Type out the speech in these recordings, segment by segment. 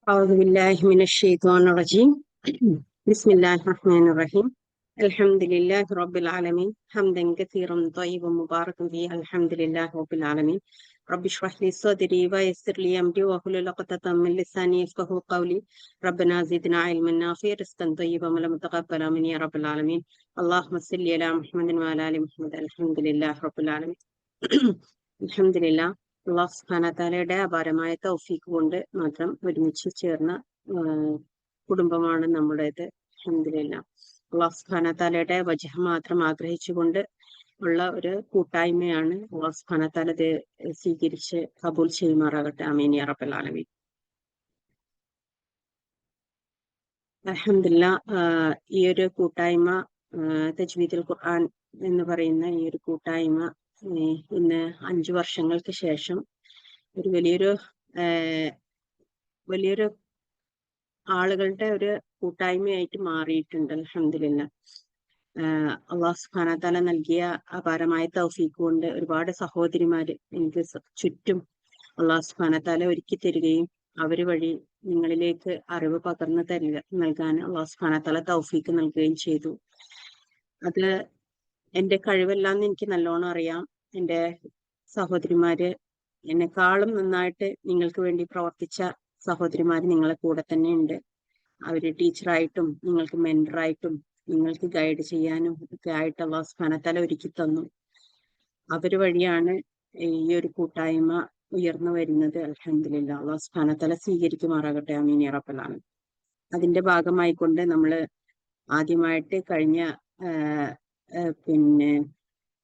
أعوذ بالله من الشيطان الرجيم. بسم الله الرحمن الرحيم. الحمد لله رب العالمين حمدا كثيرا طيبا مباركا فيه. الحمد لله رب العالمين. رب اشرح لي صدري ويسر لي أمري واحلل عقدة من لساني يفقهوا قولي. ربنا زدنا علما نافعا رزقا طيبا ومتقبلا من يا رب العالمين. اللهم صل على محمد وعلى آل محمد. الحمد لله رب العالمين. الحمد لله. അള്ളാഹു സുബ്ഹാനഹു വ തആലയുടെ അപാരമായ തൗഫീഖ് കൊണ്ട് മാത്രം ഒരുമിച്ച് ചേർന്ന കുടുംബമാണ് നമ്മുടേത്. അൽഹംദുലില്ലാഹ്. അള്ളാഹു സുബ്ഹാനഹു വ തആലയുടെ വജ്ഹ് മാത്രം ആഗ്രഹിച്ചുകൊണ്ട് ഉള്ള ഒരു കൂട്ടായ്മയാണ്. അള്ളാഹു സുബ്ഹാനഹു വ തആല ഇത് സ്വീകരിച്ച് കബൂൽ ചെയ്യുമാറാകട്ടെ. ആമീൻ യാ റബ്ബൽ ആലമീൻ. അൽഹംദുലില്ലാഹ്. ഈ ഒരു കൂട്ടായ്മ തജ്വീദുൽ ഖുർആൻ എന്ന് പറയുന്ന ഈ ഒരു കൂട്ടായ്മ ഇന്ന് 5 വർഷങ്ങൾക്ക് ശേഷം ഒരു വലിയൊരു ആളുകളുടെ ഒരു കൂട്ടായ്മയായിട്ട് മാറിയിട്ടുണ്ട്. അൽഹംദുലില്ലാഹ്. അള്ളാഹു സുബ്ഹാനഹു വ തആല നൽകിയ അപാരമായ തൗഫീഖ് കൊണ്ട് ഒരുപാട് സഹോദരിമാര് എനിക്ക് ചുറ്റും അള്ളാഹു സുബ്ഹാനഹു വ തആല ഒരുക്കി തരികയും അവര് വഴി നിങ്ങളിലേക്ക് അറിവ് പകർന്നു നൽകാൻ അള്ളാഹു സുബ്ഹാനഹു വ തആല തൗഫീഖ് നൽകുകയും ചെയ്തു. അത് എന്റെ കഴിവല്ലാന്ന് എനിക്ക് നല്ലോണം അറിയാം. എന്റെ സഹോദരിമാര് എന്നെക്കാളും നന്നായിട്ട് നിങ്ങൾക്ക് വേണ്ടി പ്രവർത്തിച്ച സഹോദരിമാര് നിങ്ങളെ കൂടെ തന്നെ ഉണ്ട്. അവര് ടീച്ചറായിട്ടും നിങ്ങൾക്ക് മെന്ററായിട്ടും നിങ്ങൾക്ക് ഗൈഡ് ചെയ്യാനും ഒക്കെ ആയിട്ട് അള്ളാഹു സുബ്ഹാനഹു വ തആല ഒരുക്കി തന്നു. അവര് വഴിയാണ് ഈ ഒരു കൂട്ടായ്മ ഉയർന്നു വരുന്നത്. അൽഹംദുലില്ലാഹ്. അള്ളാഹു സുബ്ഹാനഹു വ തആല സ്വീകരിക്കുമാറാകട്ടെ. ആമീൻ യാ റബ്ബൽ ആലമീൻ. അതിന്റെ ഭാഗമായിക്കൊണ്ട് നമ്മള് ആദ്യമായിട്ട് കഴിഞ്ഞ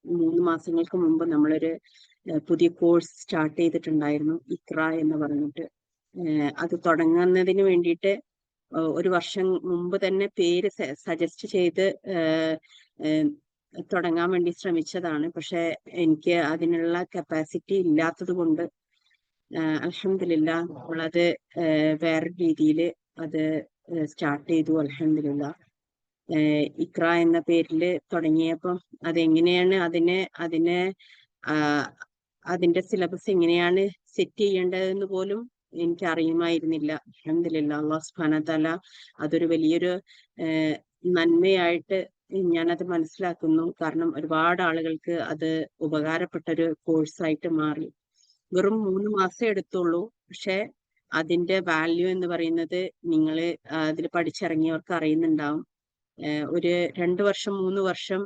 3 മാസങ്ങൾക്ക് മുമ്പ് നമ്മളൊരു പുതിയ കോഴ്സ് സ്റ്റാർട്ട് ചെയ്തിട്ടുണ്ടായിരുന്നു, ഇഖ്റ എന്ന് പറഞ്ഞിട്ട്. അത് തുടങ്ങുന്നതിന് വേണ്ടിയിട്ട് 1 വർഷം മുമ്പ് തന്നെ പേര് സജസ്റ്റ് ചെയ്ത് തുടങ്ങാൻ വേണ്ടി ശ്രമിച്ചതാണ്. പക്ഷെ എനിക്ക് അതിനുള്ള കപ്പാസിറ്റി ഇല്ലാത്തത് കൊണ്ട് അൽഹംദുലില്ലാഹ് നമ്മളത് വേറെ രീതിയിൽ അത് സ്റ്റാർട്ട് ചെയ്തു. അൽഹംദുലില്ലാഹ്. ഇഖ്റ എന്ന പേരിൽ തുടങ്ങിയപ്പം അതെങ്ങനെയാണ് അതിന്റെ സിലബസ് എങ്ങനെയാണ് സെറ്റ് ചെയ്യേണ്ടതെന്ന് പോലും എനിക്ക് അറിയുമായിരുന്നില്ല. അൽഹംദുലില്ലാഹ്. അല്ലാഹു സുബ്ഹാനഹു വ തആല അതൊരു വലിയൊരു നന്മയായിട്ട് ഞാനത് മനസ്സിലാക്കുന്നു. കാരണം ഒരുപാട് ആളുകൾക്ക് അത് ഉപകാരപ്പെട്ടൊരു കോഴ്സായിട്ട് മാറി. വെറും 3 മാസം എടുത്തുള്ളൂ. പക്ഷെ അതിന്റെ വാല്യൂ എന്ന് പറയുന്നത് നിങ്ങൾ അതിൽ പഠിച്ചിറങ്ങിയവർക്ക് അറിയുന്നുണ്ടാവും. ഒരു 2 വർഷം 3 വർഷം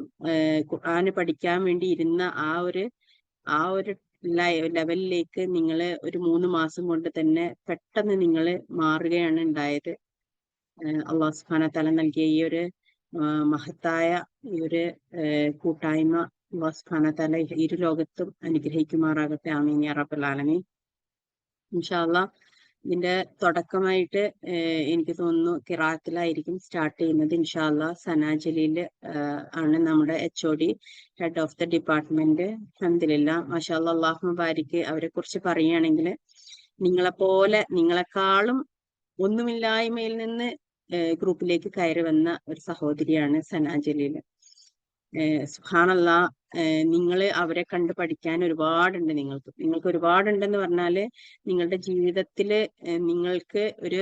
ഖുർആന് പഠിക്കാൻ വേണ്ടി ഇരുന്ന ആ ഒരു ലെവലിലേക്ക് നിങ്ങൾ ഒരു 3 മാസം കൊണ്ട് തന്നെ പെട്ടെന്ന് നിങ്ങൾ മാറുകയാണ് ഉണ്ടായത്. അള്ളാഹു സുബ്ഹാനഹു വ തആല നൽകിയ ഈ ഒരു മഹത്തായ ഈ ഒരു കൂട്ടായ്മ അള്ളാഹു സുബ്ഹാനഹു വ തആല ഇരു ലോകത്തും അനുഗ്രഹിക്കുമാറാകട്ടെ. ആമീൻ യാ റബ്ബൽ ആലമീൻ. ഇൻഷാ അല്ലാഹ്. ഇതിന്റെ തുടക്കമായിട്ട് എനിക്ക് തോന്നുന്നു ഖിറാഅത്തിലായിരിക്കും സ്റ്റാർട്ട് ചെയ്യുന്നത്. ഇൻഷാ അല്ലാഹ്. സന ജലീൽ ആണ് നമ്മുടെ HOD, head of the department. അൽഹംദുലില്ലാഹ്. മാഷാ അല്ലാഹ്. അല്ലാഹു മുബാരിക്. അവരെ കുറിച്ച് പറയുകയാണെങ്കിൽ നിങ്ങളെക്കാളും ഒന്നുമില്ലായ്മയിൽ നിന്ന് ഗ്രൂപ്പിലേക്ക് കയറി വന്ന ഒരു സഹോദരിയാണ് സന ജലീൽ. സുബ്ഹാനല്ലാഹ്. നിങ്ങള് അവരെ കണ്ട് പഠിക്കാൻ ഒരുപാടുണ്ട്. നിങ്ങൾക്ക് ഒരുപാടുണ്ടെന്ന് പറഞ്ഞാല് നിങ്ങളുടെ ജീവിതത്തില് നിങ്ങൾക്ക് ഒരു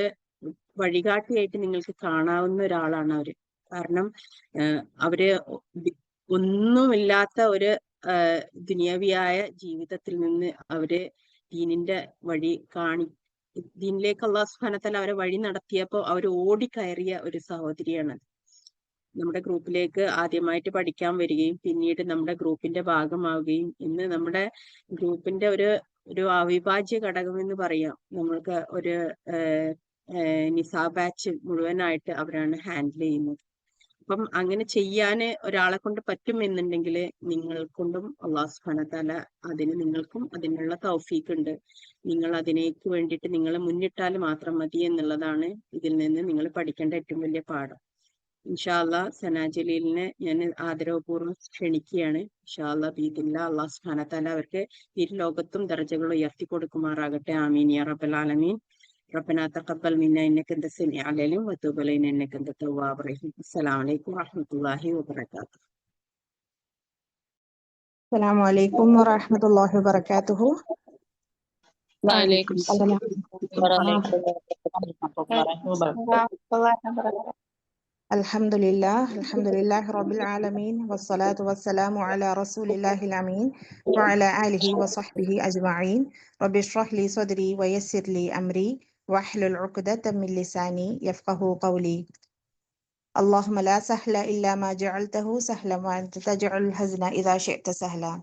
വഴികാട്ടിയായിട്ട് നിങ്ങൾക്ക് കാണാവുന്ന ഒരാളാണ് അവര്. കാരണം അവര് ഒന്നുമില്ലാത്ത ഒരു ദുനിയാവിയായ ജീവിതത്തിൽ നിന്ന് അവര് ദീനിന്റെ വഴി ദീനിലേക്ക് അല്ലാഹു സുബ്ഹാനഹു വ തആല അവരെ വഴി നടത്തിയപ്പോ അവർ ഓടിക്കയറിയ ഒരു സഹോദരിയാണ്. നമ്മുടെ ഗ്രൂപ്പിലേക്ക് ആദ്യമായിട്ട് പഠിക്കാൻ വരികയും പിന്നീട് നമ്മുടെ ഗ്രൂപ്പിന്റെ ഭാഗമാവുകയും ഇന്ന് നമ്മുടെ ഗ്രൂപ്പിന്റെ ഒരു അവിഭാജ്യ ഘടകം എന്ന് പറയാം. നമ്മൾക്ക് ഒരു നിസാ ബാച്ച് മുഴുവനായിട്ട് അവരാണ് ഹാൻഡിൽ ചെയ്യുന്നത്. അപ്പം അങ്ങനെ ചെയ്യാന് ഒരാളെ കൊണ്ട് പറ്റും എന്നുണ്ടെങ്കിൽ നിങ്ങൾക്കൊണ്ടും അല്ലാഹു സുബ്ഹാനഹു വ തആല നിങ്ങൾക്കും അതിനുള്ള തൗഫീഖ് ഉണ്ട്. നിങ്ങൾ അതിനേക്ക് വേണ്ടിയിട്ട് നിങ്ങൾ മുന്നിട്ടാൽ മാത്രം മതി എന്നുള്ളതാണ് ഇതിൽ നിന്ന് നിങ്ങൾ പഠിക്കേണ്ട ഏറ്റവും വലിയ പാഠം. ഇൻഷാ അല്ലാഹ്. സന ജലീലിനെ ഞാൻ ആദരവപൂർവ്വം ക്ഷണിക്കുകയാണ്. ഇൻഷാ അല്ലാഹ് ബിഇദ്നില്ലാഹ്. അല്ലാഹു സുബ്ഹാനഹു വ തആല അവർക്ക് ഇരു ലോകത്തും ദർജകൾ ഉയർത്തി കൊടുക്കുമാറാകട്ടെ. ആമീൻ യാ റബ്ബൽ ആലമീൻ. ربنا تقبل منا انك انت السميع العليم وتب علينا انك انت التواب الرحيم. السلام عليكم ورحمة الله وبركاته. السلام عليكم ورحمة الله وبركاته. وعليكم السلام ورحمة الله وبركاته. Alhamdulillah Rabbil Alamin wassalatu wassalamu ala Rasulillahil Amin wa ala alihi wa sahbihi ajma'in. Rabbi shrah li sadri wa yassir li amri wahlul 'uqdatam min lisani yafqahu qawli. Allahumma la sahla illa ma ja'altahu sahlan wa anta taj'alul hazna idha shi'ta sahla.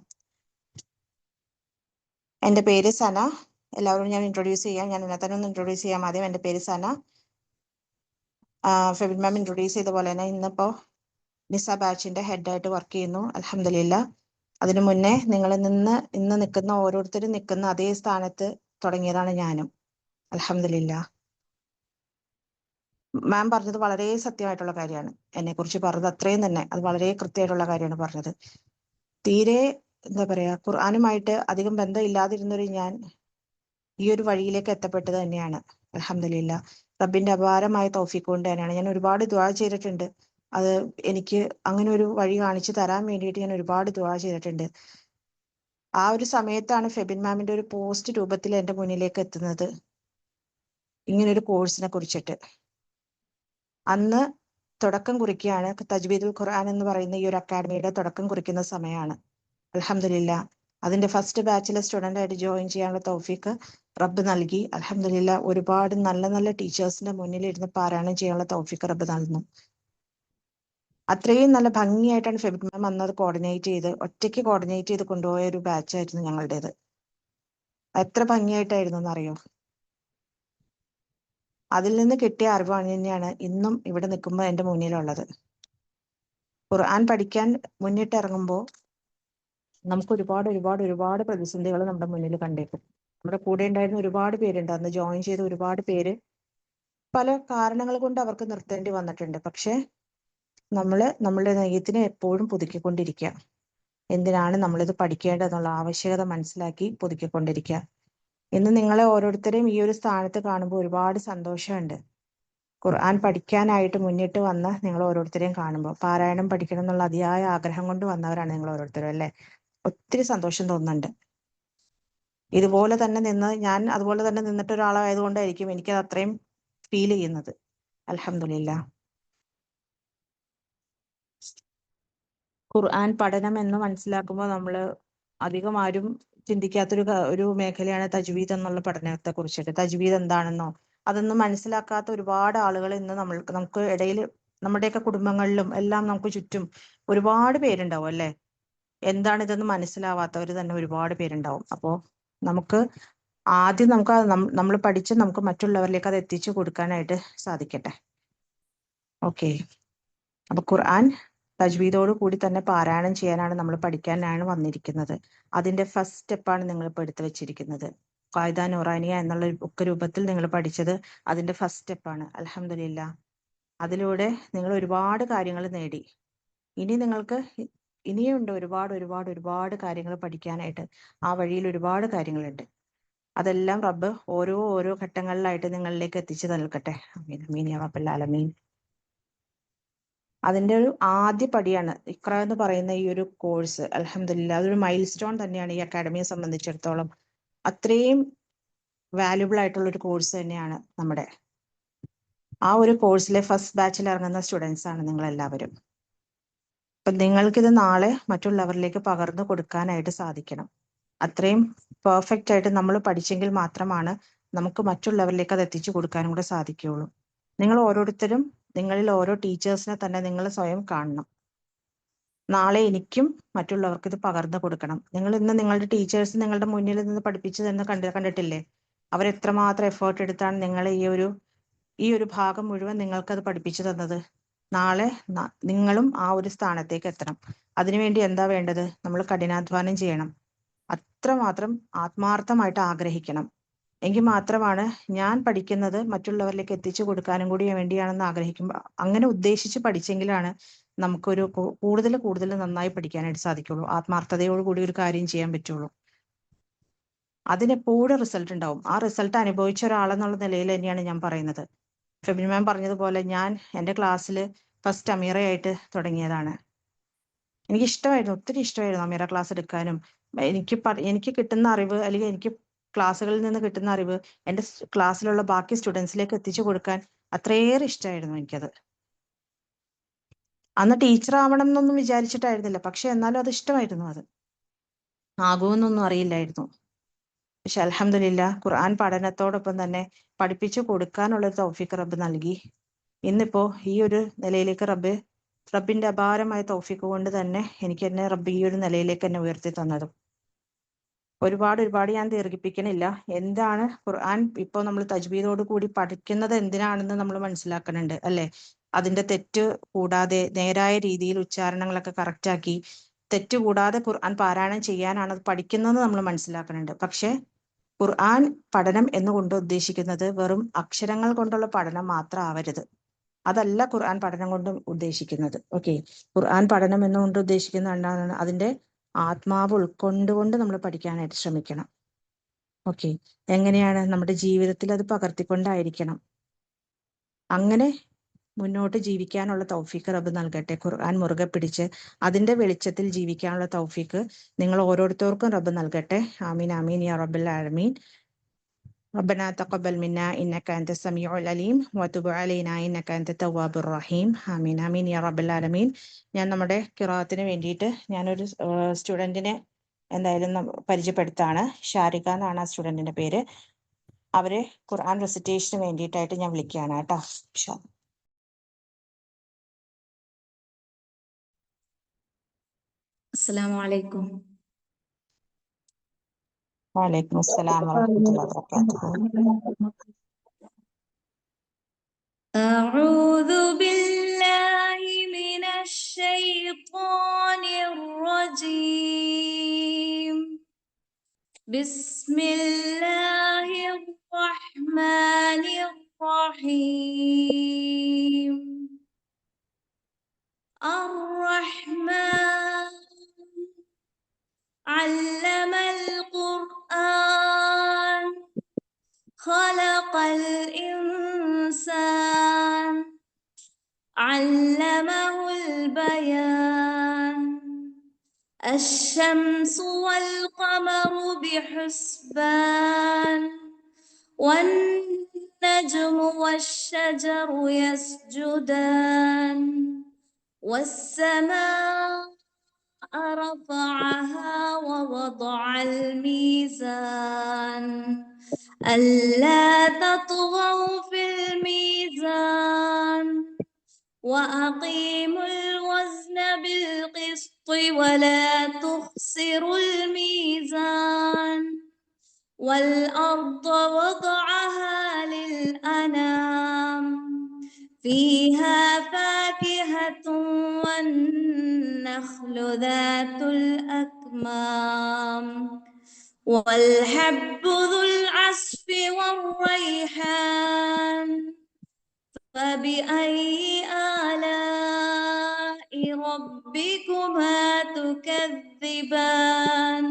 എൻ്റെ പേര് സന. എല്ലാവരും ഞാൻ introduce ചെയ്യാം. ഞാൻ എന്നെ തന്നെ ഒന്ന് introduce ചെയ്യാം. ആദ്യം എൻ്റെ പേര് സന. ഫെബിൻ മാം ഇൻട്രൊഡ്യൂസ് ചെയ്ത പോലെ തന്നെ ഇന്നിപ്പോൾ നിസ ബാച്ചിന്റെ ഹെഡായിട്ട് വർക്ക് ചെയ്യുന്നു. അൽഹംദുലില്ലാ. അതിനു മുന്നേ നിങ്ങൾ ഇന്ന് നിൽക്കുന്ന ഓരോരുത്തരും നിൽക്കുന്ന അതേ സ്ഥാനത്ത് തുടങ്ങിയതാണ് ഞാനും. അൽഹംദുലില്ലാ. മാം പറഞ്ഞത് വളരെ സത്യമായിട്ടുള്ള കാര്യമാണ്. എന്നെ കുറിച്ച് പറഞ്ഞത് അത്രയും തന്നെ അത് വളരെ കൃത്യമായിട്ടുള്ള കാര്യമാണ് പറഞ്ഞത്. തീരെ എന്താ പറയാ, ഖുർആനുമായിട്ട് അധികം ബന്ധം ഇല്ലാതിരുന്നൊരു ഞാൻ ഈ ഒരു വഴിയിലേക്ക് എത്തപ്പെട്ടത് തന്നെയാണ്. അൽഹംദുലില്ലാ. റബ്ബിന്റെ അപാരമായ തൗഫീഖ് കൊണ്ട് തന്നെയാണ്. ഞാൻ ഒരുപാട് ദുആ ചെയ്തിട്ടുണ്ട്. അത് എനിക്ക് അങ്ങനെ ഒരു വഴി കാണിച്ചു തരാൻ വേണ്ടിയിട്ട് ഞാൻ ഒരുപാട് ദുആ ചെയ്തിട്ടുണ്ട്. ആ ഒരു സമയത്താണ് ഫെബിൻ മാമിന്റെ ഒരു പോസ്റ്റ് രൂപത്തിൽ എൻ്റെ മുന്നിലേക്ക് എത്തുന്നത്, ഇങ്ങനൊരു കോഴ്സിനെ കുറിച്ചിട്ട്. അന്ന് തുടക്കം കുറിക്കുകയാണ്. തജ്വീദുൽ ഖുർആൻ എന്ന് പറയുന്ന ഈ ഒരു അക്കാഡമിയുടെ തുടക്കം കുറിക്കുന്ന സമയമാണ്. അൽഹംദുലില്ലാ. അതിന്റെ ഫസ്റ്റ് ബാച്ചിലെ സ്റ്റുഡന്റ് ആയിട്ട് ജോയിൻ ചെയ്യാനുള്ള തൗഫീഖ് റബ്ബ് നൽകി. അൽഹംദുലില്ലാ. ഒരുപാട് നല്ല നല്ല ടീച്ചേഴ്സിന്റെ മുന്നിൽ ഇരുന്ന് പാരായണം ചെയ്യാനുള്ള തൗഫീഖ് റബ്ബ് നൽകുന്നു. അത്രയും നല്ല ഭംഗിയായിട്ടാണ് ഫെബിൻ മാം അന്നത് കോർഡിനേറ്റ് ചെയ്ത് ഒറ്റയ്ക്ക് കോർഡിനേറ്റ് ചെയ്ത് കൊണ്ടുപോയ ഒരു ബാച്ചായിരുന്നു ഞങ്ങളുടേത്. എത്ര ഭംഗിയായിട്ടായിരുന്നു എന്നറിയോ? അതിൽ നിന്ന് കിട്ടിയ അറിവ് തന്നെയാണ് ഇന്നും ഇവിടെ നിൽക്കുമ്പോൾ എൻ്റെ മുന്നിലുള്ളത്. ഖുർആൻ പഠിക്കാൻ മുന്നിട്ടിറങ്ങുമ്പോൾ നമുക്ക് ഒരുപാട് പ്രതിസന്ധികൾ നമ്മുടെ മുന്നിൽ കണ്ടേക്കും. നമ്മുടെ കൂടെ ഉണ്ടായിരുന്ന ഒരുപാട് പേരുണ്ട്. അന്ന് ജോയിൻ ചെയ്ത ഒരുപാട് പേര് പല കാരണങ്ങൾ കൊണ്ട് അവർക്ക് നിർത്തേണ്ടി വന്നിട്ടുണ്ട്. പക്ഷെ നമ്മളുടെ നെയ്യത്തിനെ എപ്പോഴും പുതുക്കിക്കൊണ്ടിരിക്കുക. എന്തിനാണ് നമ്മളിത് പഠിക്കേണ്ടതെന്നുള്ള ആവശ്യകത മനസ്സിലാക്കി പുതുക്കിക്കൊണ്ടിരിക്കുക. ഇന്ന് നിങ്ങളെ ഓരോരുത്തരെയും ഈ ഒരു സ്ഥാനത്ത് കാണുമ്പോൾ ഒരുപാട് സന്തോഷമുണ്ട്. ഖുർആൻ പഠിക്കാനായിട്ട് മുന്നിട്ട് വന്ന് നിങ്ങൾ ഓരോരുത്തരെയും കാണുമ്പോൾ, പാരായണം പഠിക്കണം എന്നുള്ള അതിയായ ആഗ്രഹം കൊണ്ട് വന്നവരാണ് നിങ്ങൾ ഓരോരുത്തരും അല്ലേ? ഒത്തിരി സന്തോഷം തോന്നുന്നുണ്ട്. അതുപോലെ തന്നെ നിന്നിട്ട് ഒരാളായതുകൊണ്ടായിരിക്കും എനിക്കത് അത്രയും ഫീൽ ചെയ്യുന്നത്. അൽഹംദുലില്ലാ. ഖുർആൻ പഠനം എന്ന് മനസ്സിലാക്കുമ്പോൾ നമ്മൾ അധികം ആരും ചിന്തിക്കാത്തൊരു മേഖലയാണ് തജ്വീദ് എന്നുള്ള പഠനത്തെ കുറിച്ചിട്ട്. തജ്വീദ് എന്താണെന്നോ അതൊന്നും മനസ്സിലാക്കാത്ത ഒരുപാട് ആളുകൾ ഇന്ന് നമുക്ക് ഇടയിൽ, നമ്മുടെയൊക്കെ കുടുംബങ്ങളിലും എല്ലാം നമുക്ക് ചുറ്റും ഒരുപാട് പേരുണ്ടാവും അല്ലേ? എന്താണ് ഇതെന്ന് മനസ്സിലാവാത്തവർ തന്നെ ഒരുപാട് പേരുണ്ടാവും. അപ്പോൾ നമുക്ക് ആദ്യം നമ്മൾ പഠിച്ച് നമുക്ക് മറ്റുള്ളവരിലേക്ക് അത് എത്തിച്ചു കൊടുക്കാനായിട്ട് സാധിക്കട്ടെ. ഓക്കെ. അപ്പൊ ഖുർആൻ തജ്വീദോട് കൂടി തന്നെ പാരായണം ചെയ്യാനാണ് നമ്മൾ പഠിക്കാനാണ് വന്നിരിക്കുന്നത്. അതിന്റെ ഫസ്റ്റ് സ്റ്റെപ്പാണ് നിങ്ങൾ ഇപ്പോൾ എടുത്തു വെച്ചിരിക്കുന്നത്. ഖായിദ നൂറാനിയ എന്നുള്ള ബുക്ക് രൂപത്തിൽ നിങ്ങൾ പഠിച്ചത് അതിന്റെ ഫസ്റ്റ് സ്റ്റെപ്പാണ്. അൽഹംദുലില്ലാ. അതിലൂടെ നിങ്ങൾ ഒരുപാട് കാര്യങ്ങൾ നേടി. ഇനി നിങ്ങൾക്ക് ഇനിയുണ്ട് ഒരുപാട് കാര്യങ്ങൾ പഠിക്കാനായിട്ട്. ആ വഴിയിൽ ഒരുപാട് കാര്യങ്ങളുണ്ട്. അതെല്ലാം റബ്ബ് ഓരോ ഘട്ടങ്ങളിലായിട്ട് നിങ്ങളിലേക്ക് എത്തിച്ചു നൽകട്ടെ. ആമീൻ ആമീൻ യാ റബ്ബൽ ആലമീൻ. അതിന്റെ ഒരു ആദ്യ പടിയാണ് ഇഖ്റ എന്ന് പറയുന്ന ഈ ഒരു കോഴ്സ്. അൽഹംദുലില്ലാ. അതൊരു മൈൽ സ്റ്റോൺ തന്നെയാണ് ഈ അക്കാഡമിയെ സംബന്ധിച്ചിടത്തോളം. അത്രയും വാല്യുബിൾ ആയിട്ടുള്ള ഒരു കോഴ്സ് തന്നെയാണ് നമ്മുടെ. ആ ഒരു കോഴ്സിലെ ഫസ്റ്റ് ബാച്ചിൽ ഇറങ്ങുന്ന സ്റ്റുഡൻസ് ആണ് നിങ്ങൾ എല്ലാവരും. അപ്പൊ നിങ്ങൾക്കിത് നാളെ മറ്റുള്ളവരിലേക്ക് പകർന്നു കൊടുക്കാനായിട്ട് സാധിക്കണം. അത്രയും പെർഫെക്റ്റ് ആയിട്ട് നമ്മൾ പഠിച്ചെങ്കിൽ മാത്രമാണ് നമുക്ക് മറ്റുള്ളവരിലേക്ക് അത് എത്തിച്ചു കൊടുക്കാനും കൂടെ സാധിക്കുകയുള്ളൂ. നിങ്ങൾ ഓരോരുത്തരും നിങ്ങളിൽ ഓരോ ടീച്ചേഴ്സിനെ തന്നെ നിങ്ങൾ സ്വയം കാണണം. നാളെ എനിക്കും മറ്റുള്ളവർക്ക് ഇത് പകർന്നു കൊടുക്കണം. നിങ്ങൾ ഇന്ന് നിങ്ങളുടെ ടീച്ചേഴ്സ് നിങ്ങളുടെ മുന്നിൽ നിന്ന് പഠിപ്പിച്ചു തന്നെ കണ്ടിട്ടില്ലേ? അവരെത്രമാത്രം എഫേർട്ട് എടുത്താണ് നിങ്ങളെ ഈ ഒരു ഭാഗം മുഴുവൻ നിങ്ങൾക്കത് പഠിപ്പിച്ചു തന്നത്. നാളെ നിങ്ങളും ആ ഒരു സ്ഥാനത്തേക്ക് എത്തണം. അതിനുവേണ്ടി എന്താ വേണ്ടത്? നമ്മൾ കഠിനാധ്വാനം ചെയ്യണം. അത്രമാത്രം ആത്മാർത്ഥമായിട്ട് ആഗ്രഹിക്കണം. എങ്കിൽ മാത്രമാണ് ഞാൻ പഠിക്കുന്നത് മറ്റുള്ളവരിലേക്ക് എത്തിച്ചു കൊടുക്കാനും കൂടി വേണ്ടിയാണെന്ന് ആഗ്രഹിക്കുമ്പോൾ, അങ്ങനെ ഉദ്ദേശിച്ച് പഠിച്ചെങ്കിലാണ് നമുക്കൊരു കൂടുതൽ നന്നായി പഠിക്കാനായിട്ട് സാധിക്കുള്ളൂ. ആത്മാർത്ഥതയോടുകൂടി ഒരു കാര്യം ചെയ്യാൻ പറ്റുള്ളൂ. അതിനെപ്പോഴും റിസൾട്ട് ഉണ്ടാവും. ആ റിസൾട്ട് അനുഭവിച്ച ഒരാളെന്നുള്ള നിലയിൽ തന്നെയാണ് ഞാൻ പറയുന്നത്. ഫെബിൻ മാം പറഞ്ഞതുപോലെ ഞാൻ എൻ്റെ ക്ലാസ്സിൽ ഫസ്റ്റ് അമീറയായിട്ട് തുടങ്ങിയതാണ്. ഒത്തിരി ഇഷ്ടമായിരുന്നു അമീറ ക്ലാസ് എടുക്കാനും. എനിക്ക് കിട്ടുന്ന അറിവ് അല്ലെങ്കിൽ എനിക്ക് ക്ലാസ്സുകളിൽ നിന്ന് കിട്ടുന്ന അറിവ് എൻ്റെ ക്ലാസ്സിലുള്ള ബാക്കി സ്റ്റുഡൻസിലേക്ക് എത്തിച്ചു കൊടുക്കാൻ അത്രയേറെ ഇഷ്ടമായിരുന്നു എനിക്കത്. അന്ന് ടീച്ചർ ആവണം എന്നൊന്നും വിചാരിച്ചിട്ടായിരുന്നില്ല, പക്ഷെ എന്നാലും അത് ഇഷ്ടമായിരുന്നു. അത് ആകുമെന്നൊന്നും അറിയില്ലായിരുന്നു. പക്ഷെ അൽഹംദുലില്ലാ ഖുർആൻ പഠനത്തോടൊപ്പം തന്നെ പഠിപ്പിച്ചു കൊടുക്കാനുള്ള ഒരു തൗഫീഖ് റബ്ബ് നൽകി. ഇന്നിപ്പോ ഈ ഒരു നിലയിലേക്ക് റബ്ബിന്റെ അപാരമായ തൗഫീഖ് കൊണ്ട് തന്നെ എനിക്ക് എന്നെ റബ്ബ് ഈ ഒരു നിലയിലേക്ക് എന്നെ ഉയർത്തി തന്നതും. ഒരുപാട് ഞാൻ ദീർഘിപ്പിക്കണില്ല. എന്താണ് ഖുർആൻ ഇപ്പോൾ നമ്മൾ തജ്വീദോട് കൂടി പഠിക്കുന്നത് എന്തിനാണെന്ന് നമ്മൾ മനസ്സിലാക്കുന്നുണ്ട് അല്ലെ? അതിന്റെ തെറ്റ് കൂടാതെ നേരായ രീതിയിൽ ഉച്ചാരണങ്ങളൊക്കെ കറക്റ്റാക്കി തെറ്റ് കൂടാതെ ഖുർആൻ പാരായണം ചെയ്യാനാണ് അത് പഠിക്കുന്നത് നമ്മൾ മനസ്സിലാക്കുന്നുണ്ട്. പക്ഷെ ഖുർആൻ പഠനം എന്നുകൊണ്ട് ഉദ്ദേശിക്കുന്നത് വെറും അക്ഷരങ്ങൾ കൊണ്ടുള്ള പഠനം മാത്രം ആവരുത്. അതല്ല ഖുർആൻ പഠനം കൊണ്ട് ഉദ്ദേശിക്കുന്നത്. ഓക്കെ, ഖുർആൻ പഠനം എന്നുകൊണ്ട് ഉദ്ദേശിക്കുന്ന എന്താണ്? അതിന്റെ ആത്മാവ് ഉൾക്കൊണ്ടുകൊണ്ട് നമ്മൾ പഠിക്കാനായിട്ട് ശ്രമിക്കണം. ഓക്കെ, എങ്ങനെയാണ്? നമ്മുടെ ജീവിതത്തിൽ അത് പകർത്തിക്കൊണ്ടായിരിക്കണം. അങ്ങനെ മുന്നോട്ട് ജീവിക്കാനുള്ള തൗഫീഖ് റബ്ബ് നൽകട്ടെ. ഖുർആൻ മുറുകെ പിടിച്ച് അതിന്റെ വെളിച്ചത്തിൽ ജീവിക്കാനുള്ള തൗഫീഖ് നിങ്ങൾ ഓരോരുത്തർക്കും റബ്ബ് നൽകട്ടെ. ആമീൻ ആമീൻ യാ റബ്ബൽ ആലമീൻ. ربنا تقبل منا إنك أنت السميع العليم وتب علينا إنك أنت التواب الرحيم آمين آمين يا رب العالمين. ഞാൻ നമ്മുടെ ഖിറാഅത്തിന് വേണ്ടിയിട്ട് ഞാനൊരു സ്റ്റുഡൻറ്റിനെ എന്തായാലും പരിചയപ്പെടുത്താണ്. ഷാരിക എന്നാണ് ആ സ്റ്റുഡൻറ്റിന്റെ പേര്. അവരെ ഖുർആൻ റെസിറ്റേഷന് വേണ്ടിയിട്ടായിട്ട് ഞാൻ വിളിക്കുകയാണ് കേട്ടോ. അസ്സലാമു അലൈക്കും. വലൈക്കും അസ്സലാം വറഹ്മത്തുള്ളാഹി വബറകാതുഹു. أعوذ بالله من الشيطان الرجيم. بسم الله الرحمن الرحيم. الرحمن علم القرآن خلق الإنسان علمه البيان. الشمس والقمر بحسبان والنجم والشجر يسجدان والسماء رفعها ووضع الميزان ألا تطغوا في الميزان وأقيموا الوزن بالقسط ولا تخسروا الميزان والأرض وضعها للأنام فيها فاكهة والنخل ذات الأكمام والحب ذو العصف والريحان فبأي آلاء ربكما تكذبان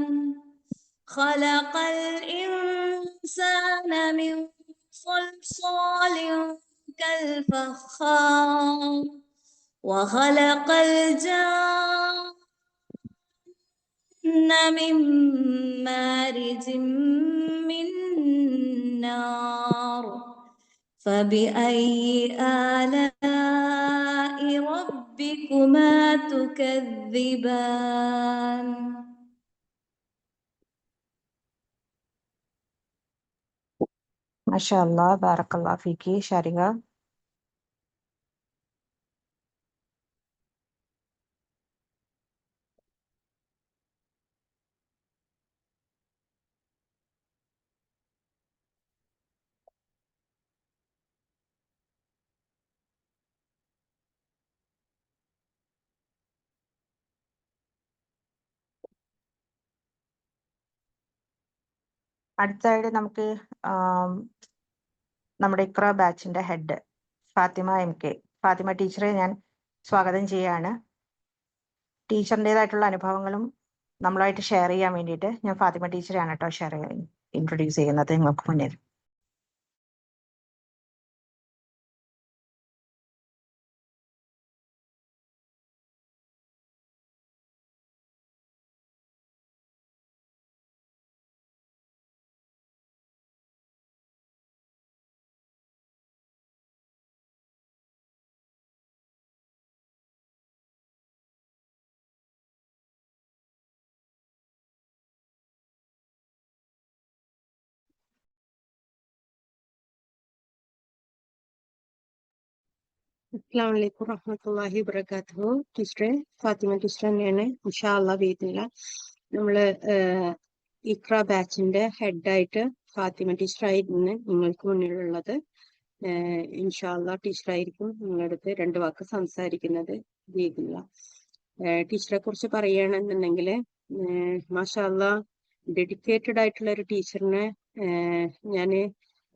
خلق الإنسان من صلصال كالفخار وخلق الجن من مارج من نار فبأي آلاء ربكما تكذبان. മാഷാ അല്ലാഹ് ബാറക്കല്ലാഹു ഫീക്കി ഷാരിക. അടുത്തതായിട്ട് നമുക്ക് നമ്മുടെ ഇക്ര ബാച്ചിന്റെ ഹെഡ് ഫാത്തിമ MK, ഫാത്തിമ ടീച്ചറെ ഞാൻ സ്വാഗതം ചെയ്യാണ്. ടീച്ചറിൻ്റെതായിട്ടുള്ള അനുഭവങ്ങളും നമ്മളായിട്ട് ഷെയർ ചെയ്യാൻ വേണ്ടിയിട്ട് ഞാൻ ഫാത്തിമ ടീച്ചറെയാണ് കേട്ടോ ഇൻട്രൊഡ്യൂസ് ചെയ്യുന്നത് നിങ്ങൾക്ക് മുന്നിൽ. അസ്സലാമു അലൈക്കും വറഹ്മത്തുള്ളാഹി വബറകാതുഹു. ടീച്ചറെ ഫാത്തിമ ടീച്ചർ തന്നെയാണ്. ഇൻഷാ അല്ലാഹ് വീട്ടില്ല നമ്മള് ഇക്ര ബാച്ചിന്റെ ഹെഡായിട്ട് ഫാത്തിമ ടീച്ചറായിരുന്നു നിങ്ങൾക്ക് മുന്നിലുള്ളത്. ഇൻഷാ അല്ലാഹ് ടീച്ചറായിരിക്കും നിങ്ങളുടെ അടുത്ത് 2 വാക്ക് സംസാരിക്കുന്നത്. വീട്ടില്ല ടീച്ചറെ കുറിച്ച് പറയുകയാണെന്നുണ്ടെങ്കിൽ മാഷാ അല്ലാഹ് ഡെഡിക്കേറ്റഡ് ആയിട്ടുള്ള ഒരു ടീച്ചറിനെ ഞാൻ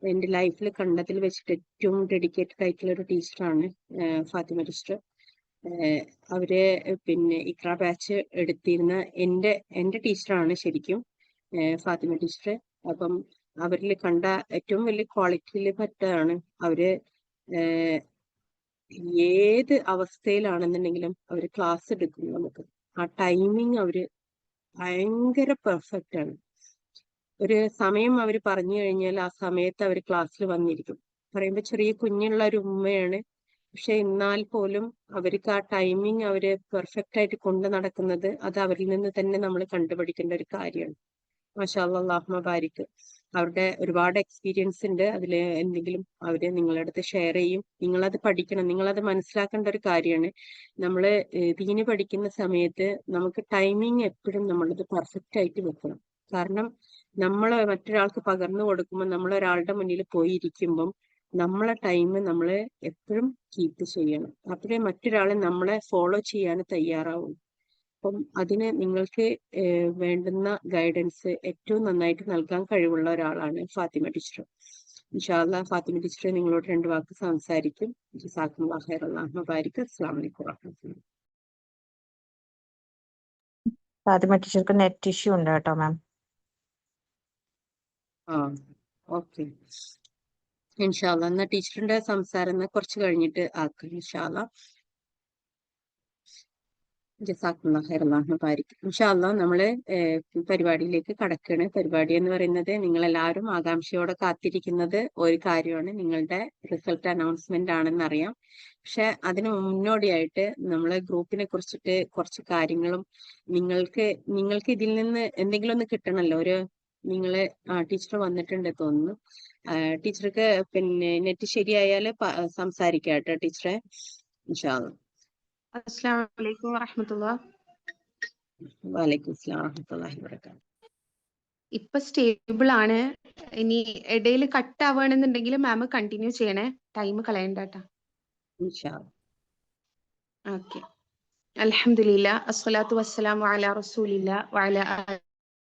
എന്റെ ലൈഫിൽ കണ്ടതിൽ വെച്ചിട്ട് ഏറ്റവും ഡെഡിക്കേറ്റഡ് ആയിട്ടുള്ള ഒരു ടീച്ചറാണ് ഫാത്തിമ ടീച്ചർ. അവര് പിന്നെ ഇക്ര ബാച്ച് എടുത്തിരുന്ന എന്റെ ടീച്ചറാണ് ശരിക്കും ഫാത്തിമ ടീച്ചർ. അപ്പം അവരിൽ കണ്ട ഏറ്റവും വലിയ ക്വാളിറ്റിയിൽ പറ്റതാണ് അവര് ഏത് അവസ്ഥയിലാണെന്നുണ്ടെങ്കിലും അവര് ക്ലാസ് എടുക്കും. നമുക്ക് ആ ടൈമിങ് അവര് ഭയങ്കര പെർഫെക്റ്റ് ആണ്. ഒരു സമയം അവർ പറഞ്ഞു കഴിഞ്ഞാൽ ആ സമയത്ത് അവർ ക്ലാസ്സിൽ വന്നിരിക്കും. പറയുമ്പോൾ ചെറിയ കുഞ്ഞുള്ള ഒരു ഉമ്മയാണ്, പക്ഷെ എന്നാൽ പോലും അവർക്ക് ആ ടൈമിങ് അവര് പെർഫെക്റ്റ് ആയിട്ട് കൊണ്ടു നടക്കുന്നത് അത് അവരിൽ നിന്ന് തന്നെ നമ്മൾ കണ്ടുപിടിക്കേണ്ട ഒരു കാര്യമാണ്. മാഷാ അല്ലാഹ്, അല്ലാഹുമ്മ ബാരിക്. അവരുടെ ഒരുപാട് എക്സ്പീരിയൻസ് ഉണ്ട്. അതിൽ എന്തെങ്കിലും അവര് നിങ്ങളുടെ അടുത്ത് ഷെയർ ചെയ്യും. നിങ്ങളത് പഠിക്കണം, നിങ്ങളത് മനസ്സിലാക്കേണ്ട ഒരു കാര്യമാണ്. നമ്മള് ദീന് പഠിക്കുന്ന സമയത്ത് നമുക്ക് ടൈമിങ് എപ്പോഴും നമ്മളത് പെർഫെക്റ്റ് ആയിട്ട് വെക്കണം. കാരണം നമ്മൾ മറ്റൊരാൾക്ക് പകർന്നു കൊടുക്കുമ്പോൾ നമ്മൾ ഒരാളുടെ മുന്നിൽ പോയി ഇരിക്കുമ്പം നമ്മളെ ടൈം നമ്മൾ എപ്പോഴും കീപ്പ് ചെയ്യണം. അപ്പോഴേ മറ്റൊരാളെ നമ്മളെ ഫോളോ ചെയ്യാൻ തയ്യാറാവും. അപ്പം അതിന് നിങ്ങൾക്ക് വേണ്ടുന്ന ഗൈഡൻസ് ഏറ്റവും നന്നായിട്ട് നൽകാൻ കഴിവുള്ള ഒരാളാണ് ഫാത്തിമ ടീച്ചർ. ഇൻഷാ അല്ലാഹ് ഫാത്തിമ ടീച്ചർ നിങ്ങളോട് 2 വാക്ക് സംസാരിക്കും. ജസാക്കുമുല്ലാഹ് ഖൈർ. അല്ലാഹു ബാരിക്. അസ്സലാമു അലൈക്കും വറഹ്മത്തുള്ളാഹി. ഫാത്തിമ ടീച്ചർക്ക് നെറ്റ് ഇഷ്യൂ ഉണ്ട് കേട്ടോ മാം. ഓക്കെ ഇൻഷാ അല്ലാഹ്. എന്നാ ടീച്ചറിന്റെ സംസാരം കുറച്ച് കഴിഞ്ഞിട്ട് ആക്കാം ഇൻഷാ അല്ലാഹ്. ജസാക്കുമുല്ലാഹ് ഖൈർ. അല്ലാഹു ബാരിക്. ഇൻഷാ അല്ലാഹ് നമ്മള് പരിപാടിയിലേക്ക് കടക്കുകയാണ്. പരിപാടി എന്ന് പറയുന്നത് നിങ്ങൾ എല്ലാവരും ആകാംക്ഷയോടെ കാത്തിരിക്കുന്നത് ഒരു കാര്യമാണ്, നിങ്ങളുടെ റിസൾട്ട് അനൗൺസ്മെന്റ് ആണെന്നറിയാം. പക്ഷെ മുന്നോടിയായിട്ട് നമ്മളെ ഗ്രൂപ്പിനെ കുറിച്ചിട്ട് കുറച്ച് കാര്യങ്ങളും നിങ്ങൾക്ക് ഇതിൽ നിന്ന് എന്തെങ്കിലും ഒന്ന് കിട്ടണമല്ലോ. നിങ്ങള് ടീച്ചർ വന്നിട്ടുണ്ട് തോന്നുന്നു. ടീച്ചർക്ക് പിന്നെ നെറ്റ് ശരിയായാല് സംസാരിക്കാം കേട്ടോ ടീച്ചറെ. ഇൻഷാ അല്ലാഹ്. അസ്സലാമു അലൈക്കും വറഹ്മത്തുള്ളാഹി. വലൈക്കും അസ്സലാം വറഹ്മത്തുള്ളാഹി വബറകാതുഹു. ഇപ്പൊ സ്റ്റേബിൾ ആണ്. ഇനി ഇടയിൽ കട്ട് ആവുകയാണെന്നുണ്ടെങ്കിൽ മാം കണ്ടിന്യൂ ചെയ്യണേ, ടൈം കളയണ്ട കേട്ടോ. ഇൻഷാ അല്ലാഹ്. ഓക്കെ. അൽഹംദുലില്ലാ അസ്സലാത്തു വസ്സലാമു അലാ റസൂലില്ലാ വഅലാ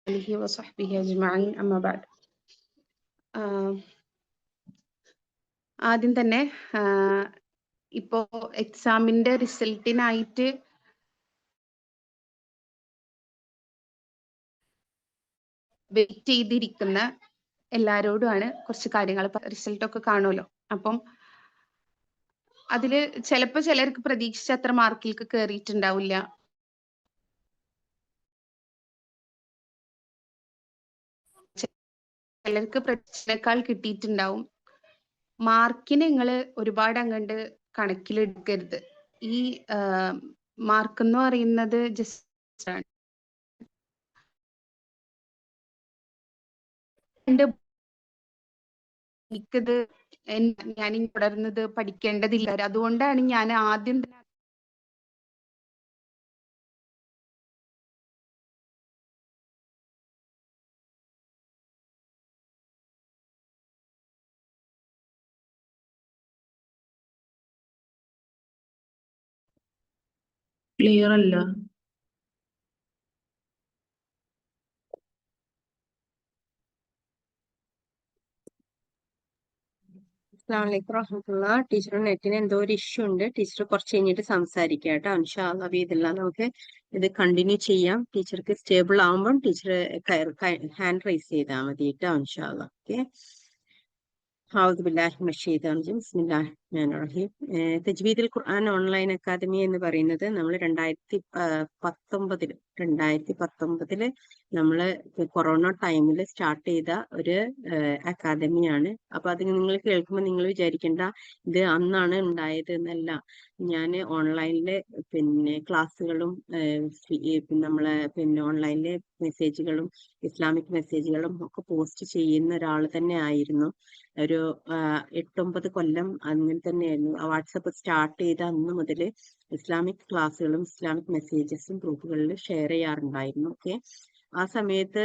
ആലിഹി വസഹ്ബിഹി അജ്മഈൻ അമ്മാ ബഅദ്. ആദ്യം തന്നെ ഇപ്പോ എക്സാമിന്റെ റിസൾട്ടിനായിട്ട് വെയിറ്റ് ചെയ്തിരിക്കുന്ന എല്ലാരോടുമാണ് കുറച്ച് കാര്യങ്ങൾ. റിസൾട്ട് ഒക്കെ കാണുമല്ലോ. അപ്പം അതില് ചിലപ്പോ ചിലർക്ക് പ്രതീക്ഷിച്ച അത്ര മാർക്കിലേക്ക് കയറിയിട്ടുണ്ടാവില്ല. ചിലർക്ക് പ്രതീക്ഷയേക്കാൾ കിട്ടിയിട്ടുണ്ടാവും. മാർക്കിന് നിങ്ങൾ ഒരുപാട് അങ്ങോട്ട് കണക്കിലെടുക്കരുത്. ഈ മാർക്ക് എന്ന് പറയുന്നത് ജസ്റ്റ് ആണ്. എനിക്കത് ഞാൻ തുടർന്നത് പഠിക്കേണ്ടതില്ല. അതുകൊണ്ടാണ് ഞാൻ ആദ്യം തന്നെ ക്ലിയർ അല്ല. അസ്സലാമു അലൈക്കും വറഹ്മത്തുള്ളാഹി. ടീച്ചർ നെറ്റിന് എന്തോ ഒരു ഇഷ്യൂ ഉണ്ട്. ടീച്ചർ കുറച്ച് കഴിഞ്ഞിട്ട് സംസാരിക്കാം കേട്ടോ. ഇൻഷാ അല്ലാഹ് ബിഇദ്നില്ലാഹ് നമുക്ക് ഇത് കണ്ടിന്യൂ ചെയ്യാം. ടീച്ചർക്ക് സ്റ്റേബിൾ ആവുമ്പം ടീച്ചർ ഹാൻഡ് റൈസ് ചെയ്താൽ മതി കേട്ടോ. ഇൻഷാ അല്ലാഹ്. ഓക്കെ. അഊദു ബില്ലാഹി മിനശ് ശൈത്വാനിർ റജീം. ബിസ്മില്ലാഹിർ റഹ്മാനിർ റഹീം. തജ്വീദുൽ ഖുർആൻ ഓൺലൈൻ അക്കാദമി എന്ന് പറയുന്നത് നമ്മൾ 2019 2019 നമ്മള് കൊറോണ ടൈമിൽ സ്റ്റാർട്ട് ചെയ്ത ഒരു അക്കാദമിയാണ്. അപ്പൊ അത് നിങ്ങൾ കേൾക്കുമ്പോൾ നിങ്ങൾ വിചാരിക്കേണ്ട ഇത് അന്നാണ് ഉണ്ടായത് എന്നല്ല. ഞാൻ ഓൺലൈനില് ക്ലാസ്സുകളും നമ്മളെ ഓൺലൈനിലെ മെസ്സേജുകളും ഇസ്ലാമിക് മെസ്സേജുകളും ഒക്കെ പോസ്റ്റ് ചെയ്യുന്ന ഒരാൾ തന്നെ ആയിരുന്നു. ഒരു 8-9 കൊല്ലം അങ്ങനെ തന്നെയായിരുന്നു. വാട്സപ്പ് സ്റ്റാർട്ട് ചെയ്ത അന്ന് മുതൽ ഇസ്ലാമിക് ക്ലാസ്സുകളും ഇസ്ലാമിക് മെസ്സേജസും ഗ്രൂപ്പുകളിൽ ഷെയർ ചെയ്യാറുണ്ടായിരുന്നു. ഓക്കെ, ആ സമയത്ത്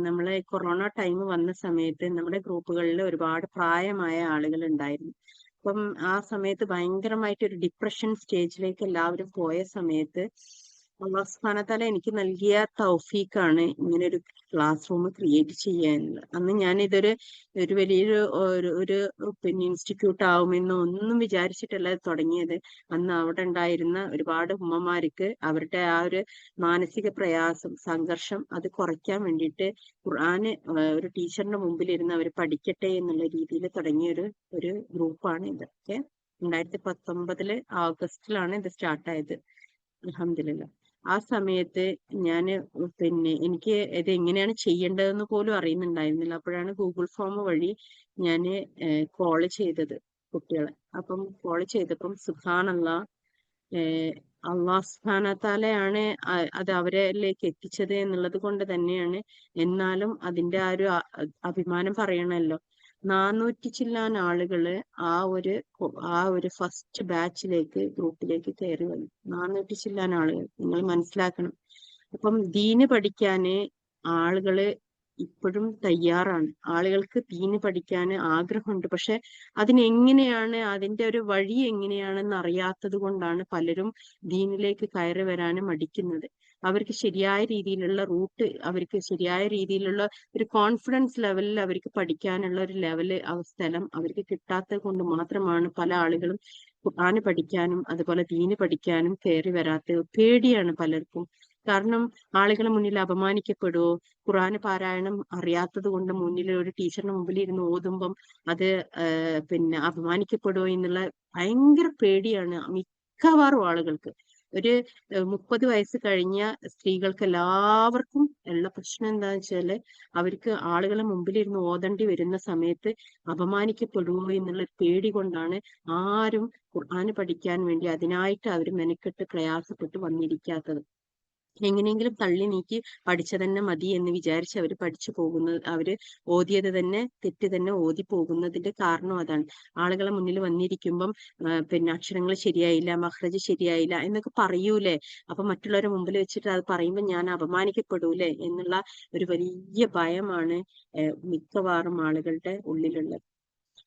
നമ്മളെ കൊറോണ ടൈം വന്ന സമയത്ത് നമ്മുടെ ഗ്രൂപ്പുകളിൽ ഒരുപാട് പ്രായമായ ആളുകൾ ഉണ്ടായിരുന്നു. അപ്പം ആ സമയത്ത് ഭയങ്കരമായിട്ട് ഒരു ഡിപ്രഷൻ സ്റ്റേജിലേക്ക് എല്ലാവരും പോയ സമയത്ത് അല്ലാഹു സുബ്ഹാനഹു വ തആല എനിക്ക് നൽകിയ തൗഫീഖാണ് ഇങ്ങനെ ഒരു ക്ലാസ് റൂം ക്രിയേറ്റ് ചെയ്യാനുള്ളത്. അന്ന് ഞാൻ ഇതൊരു വലിയൊരു ഒരു ഇൻസ്റ്റിറ്റ്യൂട്ട് ആവുമെന്നോ ഒന്നും വിചാരിച്ചിട്ടല്ല തുടങ്ങിയത്. അന്ന് അവിടെ ഉണ്ടായിരുന്ന ഒരുപാട് ഉമ്മമാർക്ക് അവരുടെ ആ ഒരു മാനസിക പ്രയാസം, സംഘർഷം അത് കുറയ്ക്കാൻ വേണ്ടിയിട്ട് ഖുർആന് ഒരു ടീച്ചറിന്റെ മുമ്പിൽ ഇരുന്ന് അവർ പഠിക്കട്ടെ എന്നുള്ള രീതിയിൽ തുടങ്ങിയ ഒരു ഗ്രൂപ്പാണ് ഇത്. ഓക്കെ, 2019 ഓഗസ്റ്റിലാണ് ഇത് സ്റ്റാർട്ടായത്. അൽഹംദുലില്ലാ. ആ സമയത്ത് ഞാൻ എനിക്ക് ഇത് എങ്ങനെയാണ് ചെയ്യേണ്ടതെന്ന് പോലും അറിയുന്നുണ്ടായിരുന്നില്ല. അപ്പോഴാണ് ഗൂഗിൾ ഫോം വഴി ഞാൻ കോള് ചെയ്തത് കുട്ടികളെ. അപ്പം കോള് ചെയ്തപ്പം സുബ്ഹാനല്ലാഹ്, അല്ലാഹു സുബ്ഹാനഹു വ തആലയാണ് അത് അവരിലേക്ക് എത്തിച്ചത് എന്നുള്ളത് കൊണ്ട് തന്നെയാണ്. എന്നാലും അതിന്റെ ആ ഒരു അഭിമാനം പറയണല്ലോ. 400 ചില്ലാൻ ആളുകള് ആ ഒരു ഫസ്റ്റ് ബാച്ചിലേക്ക് ഗ്രൂപ്പിലേക്ക് കയറി വന്നു. 400 ചില്ലാൻ ആളുകൾ, നിങ്ങൾ മനസ്സിലാക്കണം. അപ്പം ദീന് പഠിക്കാന് ആളുകള് ഇപ്പോഴും തയ്യാറാണ്. ആളുകൾക്ക് ദീന് പഠിക്കാൻ ആഗ്രഹമുണ്ട്. പക്ഷെ അതിനെങ്ങനെയാണ്, അതിന്റെ ഒരു വഴി എങ്ങനെയാണെന്ന് അറിയാത്തത് കൊണ്ടാണ് പലരും ദീനിലേക്ക് കയറി വരാൻ മടിക്കുന്നത്. അവർക്ക് ശരിയായ രീതിയിലുള്ള റൂട്ട്, അവർക്ക് ശരിയായ രീതിയിലുള്ള ഒരു കോൺഫിഡൻസ് ലെവലിൽ അവർക്ക് പഠിക്കാനുള്ള ഒരു സ്ഥലം അവർക്ക് കിട്ടാത്തത് കൊണ്ട് മാത്രമാണ് പല ആളുകളും ഖുർആന് പഠിക്കാനും അതുപോലെ ദീന് പഠിക്കാനും കയറി വരാത്തത്. പേടിയാണ് പലർക്കും. കാരണം ആളുകളെ മുന്നിൽ അപമാനിക്കപ്പെടുവോ, ഖുർആന് പാരായണം അറിയാത്തത് കൊണ്ട് മുന്നിൽ ഒരു ടീച്ചറിന്റെ മുമ്പിൽ ഇരുന്ന് ഓതുമ്പം അത് അപമാനിക്കപ്പെടുവോ എന്നുള്ള ഭയങ്കര പേടിയാണ് മിക്കവാറും ആളുകൾക്ക്. ഒരു 30 വയസ്സ് കഴിഞ്ഞ സ്ത്രീകൾക്ക് എല്ലാവർക്കും ഉള്ള പ്രശ്നം എന്താന്ന് വെച്ചാല് അവർക്ക് ആളുകളെ മുമ്പിൽ ഇരുന്ന് ഓതേണ്ടി വരുന്ന സമയത്ത് അപമാനിക്കപ്പെടുമോ എന്നുള്ള പേടി കൊണ്ടാണ് ആരും ഖുർആന് പഠിക്കാൻ വേണ്ടി അതിനായിട്ട് അവർ മെനക്കെട്ട് പ്രയാസപ്പെട്ട് വന്നിരിക്കാത്തത്. എങ്ങനെയെങ്കിലും തള്ളി നീക്കി പഠിച്ച തന്നെ മതി എന്ന് വിചാരിച്ച് അവർ പഠിച്ചു പോകുന്നത്, അവര് ഓതിയത് തന്നെ തെറ്റ് തന്നെ ഓതി പോകുന്നതിന്റെ കാരണം അതാണ്. ആളുകളെ മുന്നിൽ വന്നിരിക്കുമ്പം അക്ഷരങ്ങൾ ശരിയായില്ല, മഖ്റജ് ശരിയായില്ല എന്നൊക്കെ പറയൂലേ. അപ്പൊ മറ്റുള്ളവരുടെ മുമ്പിൽ വെച്ചിട്ട് അത് പറയുമ്പോൾ ഞാൻ അപമാനിക്കപ്പെടൂലേ എന്നുള്ള ഒരു വലിയ ഭയമാണ് മിക്കവാറും ആളുകളുടെ ഉള്ളിലുള്ളത്.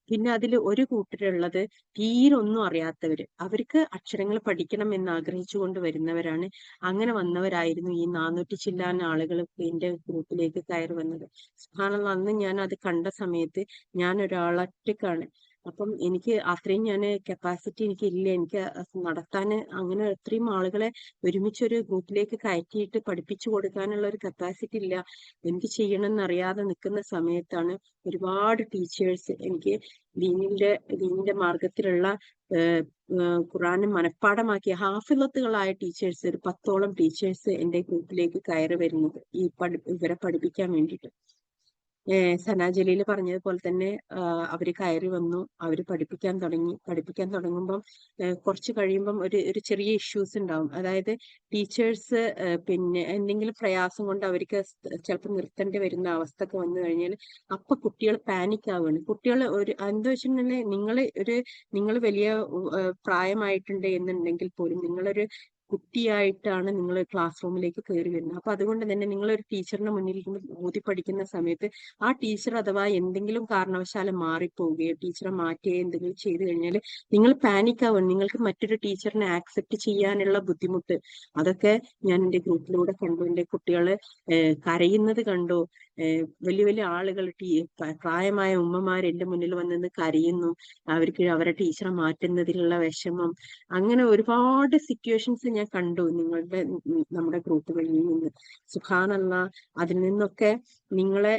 പിന്നെ അതിൽ ഒരു കൂട്ടരുള്ളത് തീരെ ഒന്നും അറിയാത്തവര്. അവർക്ക് അക്ഷരങ്ങൾ പഠിക്കണം എന്ന് ആഗ്രഹിച്ചുകൊണ്ട് വരുന്നവരാണ്. അങ്ങനെ വന്നവരായിരുന്നു ഈ 400 ചില്ലാൻ ആളുകൾ എന്റെ ഗ്രൂപ്പിലേക്ക് കയറി വന്നത്. സുബ്ഹാനല്ലാഹ്, അന്ന് ഞാൻ അത് കണ്ട സമയത്ത് ഞാൻ ഒരാളൊറ്റക്കാണ്. അപ്പം എനിക്ക് അത്രയും കപ്പാസിറ്റി എനിക്ക് ഇല്ല. എനിക്ക് നടത്താൻ അങ്ങനെ അത്രയും ആളുകളെ ഒരുമിച്ചൊരു ഗ്രൂപ്പിലേക്ക് കയറ്റിയിട്ട് പഠിപ്പിച്ചു കൊടുക്കാനുള്ള ഒരു കപ്പാസിറ്റി ഇല്ല. എന്ത് ചെയ്യണമെന്ന് അറിയാതെ നിൽക്കുന്ന സമയത്താണ് ഒരുപാട് ടീച്ചേഴ്സ് എനിക്ക് ദീനിന്റെ മാർഗത്തിലുള്ള ഖുർആന് മനഃപ്പാഠമാക്കിയ ഹാഫിളത്തുകളായ ടീച്ചേഴ്സ്, ഒരു 10ഓളം ടീച്ചേഴ്സ് എന്റെ ഗ്രൂപ്പിലേക്ക് കയറി വരുന്നത് ഇവരെ പഠിപ്പിക്കാൻ വേണ്ടിയിട്ട്. സന ജലീൽ പറഞ്ഞതുപോലെ തന്നെ അവര് കയറി വന്നു, അവര് പഠിപ്പിക്കാൻ തുടങ്ങുമ്പം കുറച്ച് കഴിയുമ്പം ഒരു ചെറിയ ഇഷ്യൂസ് ഉണ്ടാവും. അതായത് ടീച്ചേഴ്സ് എന്തെങ്കിലും പ്രയാസം കൊണ്ട് അവർക്ക് ചിലപ്പോൾ നിർത്തേണ്ടി വരുന്ന അവസ്ഥ ഒക്കെ വന്നു കഴിഞ്ഞാൽ അപ്പൊ കുട്ടികൾ പാനിക് ആവുകയാണ്. കുട്ടികൾ എന്താ വെച്ചിട്ടുണ്ടെങ്കിൽ നിങ്ങൾ വലിയ പ്രായമായിട്ടുണ്ട് എന്നുണ്ടെങ്കിൽ പോലും നിങ്ങളൊരു കുട്ടിയായിട്ടാണ് നിങ്ങൾ ക്ലാസ് റൂമിലേക്ക് കയറി വരുന്നത്. അപ്പൊ അതുകൊണ്ട് തന്നെ നിങ്ങളൊരു ടീച്ചറിന്റെ മുന്നിൽ ഇരുന്ന് ഓതി പഠിക്കുന്ന സമയത്ത് ആ ടീച്ചർ അഥവാ എന്തെങ്കിലും കാരണവശാലും മാറിപ്പോവുകയോ ടീച്ചറെ മാറ്റുകയോ എന്തെങ്കിലും ചെയ്തു കഴിഞ്ഞാൽ നിങ്ങൾ പാനിക് ആവും. നിങ്ങൾക്ക് മറ്റൊരു ടീച്ചറിനെ ആക്സെപ്റ്റ് ചെയ്യാനുള്ള ബുദ്ധിമുട്ട്, അതൊക്കെ ഞാൻ എന്റെ ഗ്രൂപ്പിലൂടെ കണ്ടു. എന്റെ കുട്ടികള് കരയുന്നത് കണ്ടു. വലിയ വലിയ ആളുകൾ, പ്രായമായ ഉമ്മമാർ എന്റെ മുന്നിൽ വന്നിന്ന് കരയുന്നു. അവർക്ക് അവരെ ടീച്ചറെ മാറ്റുന്നതിലുള്ള വിഷമം. അങ്ങനെ ഒരുപാട് സിറ്റുവേഷൻസ് ഞാൻ കണ്ടു നമ്മുടെ ഗ്രൂപ്പുകളിൽ നിന്ന്. സുബ്ഹാനല്ലാഹ്, അതിൽ നിന്നൊക്കെ നിങ്ങളെ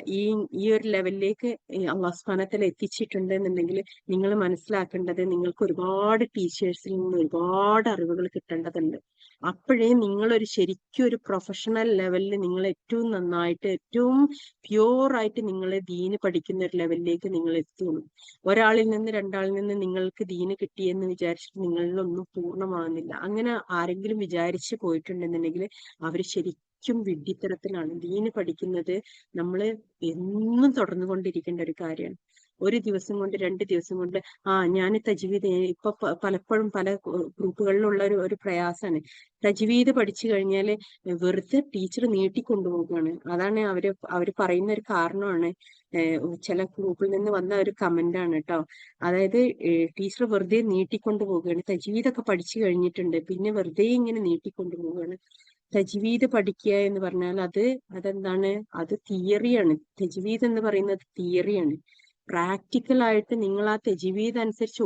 ഈ ഒരു ലെവലിലേക്ക് അല്ലാഹു സുബ്ഹാനഹു വ തആല എത്തിച്ചിട്ടുണ്ട് എന്നുണ്ടെങ്കിൽ നിങ്ങൾ മനസ്സിലാക്കേണ്ടത് നിങ്ങൾക്ക് ഒരുപാട് ടീച്ചേഴ്സിൽ നിന്ന് ഒരുപാട് അറിവുകൾ കിട്ടേണ്ടതുണ്ട്. അപ്പോഴേ നിങ്ങളൊരു ശരിക്കും ഒരു പ്രൊഫഷണൽ ലെവലിൽ നിങ്ങൾ ഏറ്റവും നന്നായിട്ട് ഏറ്റവും പ്യൂർ ആയിട്ട് നിങ്ങൾ ദീന് പഠിക്കുന്ന ഒരു ലെവലിലേക്ക് നിങ്ങൾ എത്തുള്ളൂ. ഒരാളിൽ നിന്ന് രണ്ടാളിൽ നിന്ന് നിങ്ങൾക്ക് ദീന് കിട്ടിയെന്ന് വിചാരിച്ചിട്ട് നിങ്ങളിലൊന്നും പൂർണ്ണമാകുന്നില്ല. അങ്ങനെ ആരെങ്കിലും വിചാരിച്ച് പോയിട്ടുണ്ടെന്നുണ്ടെങ്കിൽ അവർ ശരിക്കും വിഡ്ഢിത്തരത്തിലാണ്. ദീന് പഠിക്കുന്നത് നമ്മൾ എന്നും തുടർന്നുകൊണ്ടിരിക്കേണ്ട ഒരു കാര്യമാണ്. ഒരു ദിവസം കൊണ്ട് 2 ദിവസം കൊണ്ട് ഞാൻ തജ്വീദ് ഇപ്പൊ പലപ്പോഴും പല ഗ്രൂപ്പുകളിലുള്ള ഒരു പ്രയാസമാണ്. തജ്വീദ് പഠിച്ചു കഴിഞ്ഞാല് വെറുതെ ടീച്ചർ നീട്ടിക്കൊണ്ടുപോകുകയാണ്. അതാണ് അവര് പറയുന്ന ഒരു കാരണമാണ്. ചില ഗ്രൂപ്പിൽ നിന്ന് വന്ന ഒരു കമന്റ് ആണ് കേട്ടോ. അതായത് ടീച്ചർ വെറുതെ നീട്ടിക്കൊണ്ടു പോവുകയാണ്. തജ്വീദൊക്കെ പഠിച്ചു കഴിഞ്ഞിട്ടുണ്ട്, പിന്നെ വെറുതെ ഇങ്ങനെ നീട്ടിക്കൊണ്ടു പോവുകയാണ്. തജ്വീദ് പഠിക്കുക എന്ന് പറഞ്ഞാൽ അതെന്താണ്? അത് തിയറിയാണ്. തജ്വീദ് എന്ന് പറയുന്നത് തിയറിയാണ്. പ്രാക്ടിക്കൽ ആയിട്ട് നിങ്ങൾ ആ തജ്വീദ് അനുസരിച്ച്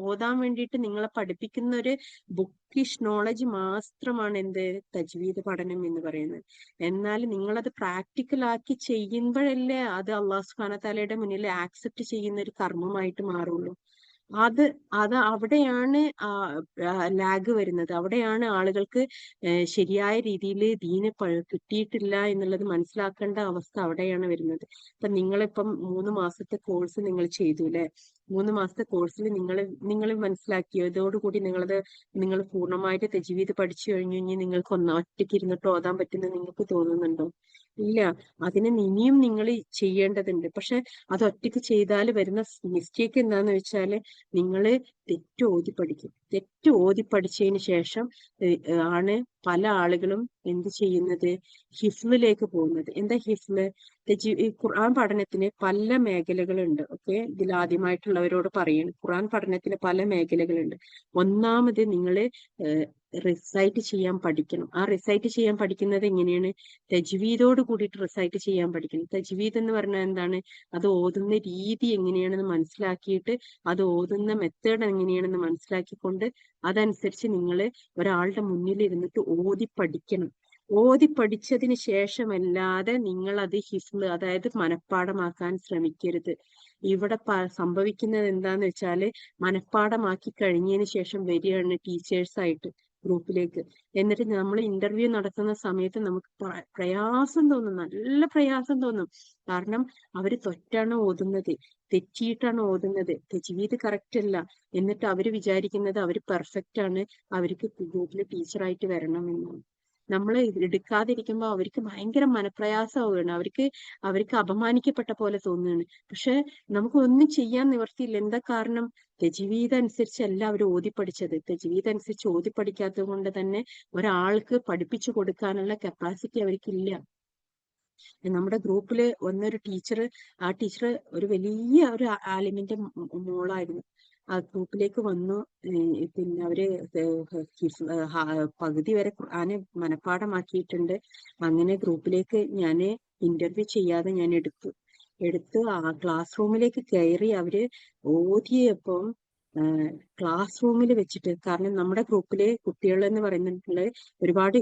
ഓതാൻ വേണ്ടിയിട്ട് നിങ്ങളെ പഠിപ്പിക്കുന്ന ഒരു ബുക്കിഷ് നോളജ് മാത്രമാണ് എന്ത് തജ്വീദ് പഠനം എന്ന് പറയുന്നത്. എന്നാൽ നിങ്ങളത് പ്രാക്ടിക്കൽ ആക്കി ചെയ്യുമ്പോഴല്ലേ അത് അള്ളാഹു സുബ്ഹാനഹു തആലയുടെ മുന്നിൽ ആക്സെപ്റ്റ് ചെയ്യുന്ന ഒരു കർമ്മമായിട്ട് മാറുള്ളൂ. അത് അവിടെയാണ് ലാഗ് വരുന്നത്. അവിടെയാണ് ആളുകൾക്ക് ശരിയായ രീതിയിൽ ദീന് കിട്ടിയിട്ടില്ല എന്നുള്ളത് മനസ്സിലാക്കേണ്ട അവസ്ഥ അവിടെയാണ് വരുന്നത്. ഇപ്പൊ നിങ്ങളിപ്പം 3 മാസത്തെ കോഴ്സ് നിങ്ങൾ ചെയ്തു അല്ലെ? 3 മാസത്തെ കോഴ്സിൽ നിങ്ങൾ മനസ്സിലാക്കിയോ? ഇതോടുകൂടി നിങ്ങൾ പൂർണ്ണമായിട്ട് തജ്വീദ് പഠിച്ചു കഴിഞ്ഞു കഴിഞ്ഞാൽ നിങ്ങൾക്ക് ഒറ്റയ്ക്ക് ഇരുന്നിട്ട് ഓതാൻ പറ്റുന്ന നിങ്ങൾക്ക് തോന്നുന്നുണ്ടോ? ഇല്ല. അതിന് ഇനിയും നിങ്ങൾ ചെയ്യേണ്ടതുണ്ട്. പക്ഷെ അത് ഒറ്റയ്ക്ക് ചെയ്താൽ വരുന്ന മിസ്റ്റേക്ക് എന്താന്ന് വെച്ചാല് നിങ്ങള് തെറ്റ് ഓതി പഠിക്കും. തെറ്റ് ഓതി പഠിച്ചതിന് ശേഷം ആണ് പല ആളുകളും എന്ത് ചെയ്യുന്നത്? ഹിഫ്ലിലേക്ക് പോകുന്നത്. എന്താ ഹിഫ്ല്? ഖുർആൻ പഠനത്തിന് പല മേഖലകളുണ്ട്. ഓക്കെ, ഇതിൽ ആദ്യമായിട്ടുള്ളവരോട് പറയുന്നു, ഖുർആൻ പഠനത്തിന് പല മേഖലകളുണ്ട്. ഒന്നാമത് നിങ്ങള് റിസൈറ്റ് ചെയ്യാൻ പഠിക്കണം. ആ റിസൈറ്റ് ചെയ്യാൻ പഠിക്കുന്നത് എങ്ങനെയാണ്? തജ്വീദോട് കൂടിയിട്ട് റിസൈറ്റ് ചെയ്യാൻ പഠിക്കണം. തജ്വീദ് എന്ന് പറഞ്ഞാൽ എന്താണ്? അത് ഓതുന്ന രീതി എങ്ങനെയാണെന്ന് മനസ്സിലാക്കിയിട്ട് അത് ഓതുന്ന മെത്തേഡ് എങ്ങനെയാണെന്ന് മനസ്സിലാക്കിക്കൊണ്ട് അതനുസരിച്ച് നിങ്ങൾ ഒരാളുടെ മുന്നിൽ ഇരുന്നിട്ട് ഓതി പഠിക്കണം. ഓതി പഠിച്ചതിന് ശേഷമല്ലാതെ നിങ്ങൾ അത് ഹിഫ്ള്, അതായത് മനഃപ്പാഠമാക്കാൻ ശ്രമിക്കരുത്. ഇവിടെ സംഭവിക്കുന്നത് എന്താന്ന് വെച്ചാല് മനഃപ്പാഠമാക്കി കഴിഞ്ഞതിന് ശേഷം വരികയാണ് ടീച്ചേഴ്സായിട്ട് ഗ്രൂപ്പിലേക്ക്. എന്നിട്ട് നമ്മൾ ഇന്റർവ്യൂ നടത്തുന്ന സമയത്ത് നമുക്ക് പ്രയാസം തോന്നും, നല്ല പ്രയാസം തോന്നും. കാരണം അവര് തെറ്റാണ് ഓതുന്നത്, തെറ്റിയിട്ടാണ് ഓതുന്നത്, തജ്വീദ് കറക്റ്റ് അല്ല. എന്നിട്ട് അവര് വിചാരിക്കുന്നത് അവര് പെർഫെക്റ്റ് ആണ്, അവർക്ക് ഗ്രൂപ്പിൽ ടീച്ചറായിട്ട് വരണം എന്നാണ്. നമ്മൾ എടുക്കാതിരിക്കുമ്പോൾ അവർക്ക് ഭയങ്കര മനപ്രയാസമാവുകയാണ്. അവർക്ക് അപമാനിക്കപ്പെട്ട പോലെ തോന്നുകയാണ്. പക്ഷെ നമുക്ക് ഒന്നും ചെയ്യാൻ നിവർത്തിയില്ല. എന്താ കാരണം? തജ്വീദ് അനുസരിച്ചല്ല അവർ ഓതി പഠിച്ചത്. തജ്വീദ് അനുസരിച്ച് ഓതി പഠിക്കാത്തത് കൊണ്ട് തന്നെ ഒരാൾക്ക് പഠിപ്പിച്ചു കൊടുക്കാനുള്ള കപ്പാസിറ്റി അവർക്കില്ല. നമ്മുടെ ഗ്രൂപ്പിൽ വന്നൊരു ടീച്ചർ, ആ ടീച്ചർ ഒരു വലിയ ഒരു ആലിമിന്റെ മോളായിരുന്നു. ആ ഗ്രൂപ്പിലേക്ക് വന്നു. പിന്നെ അവര് പകുതി വരെ ഖുർആന് മനഃപ്പാഠമാക്കിയിട്ടുണ്ട്. അങ്ങനെ ഗ്രൂപ്പിലേക്ക് ഞാൻ ഇന്റർവ്യൂ ചെയ്യാതെ ഞാൻ എടുത്ത് ആ ക്ലാസ് റൂമിലേക്ക് കയറി. അവര് ഓതിയപ്പം ക്ലാസ് റൂമിൽ വെച്ചിട്ട്, കാരണം നമ്മുടെ ഗ്രൂപ്പിലെ കുട്ടികൾ എന്ന് പറയുന്നത് ഒരുപാട്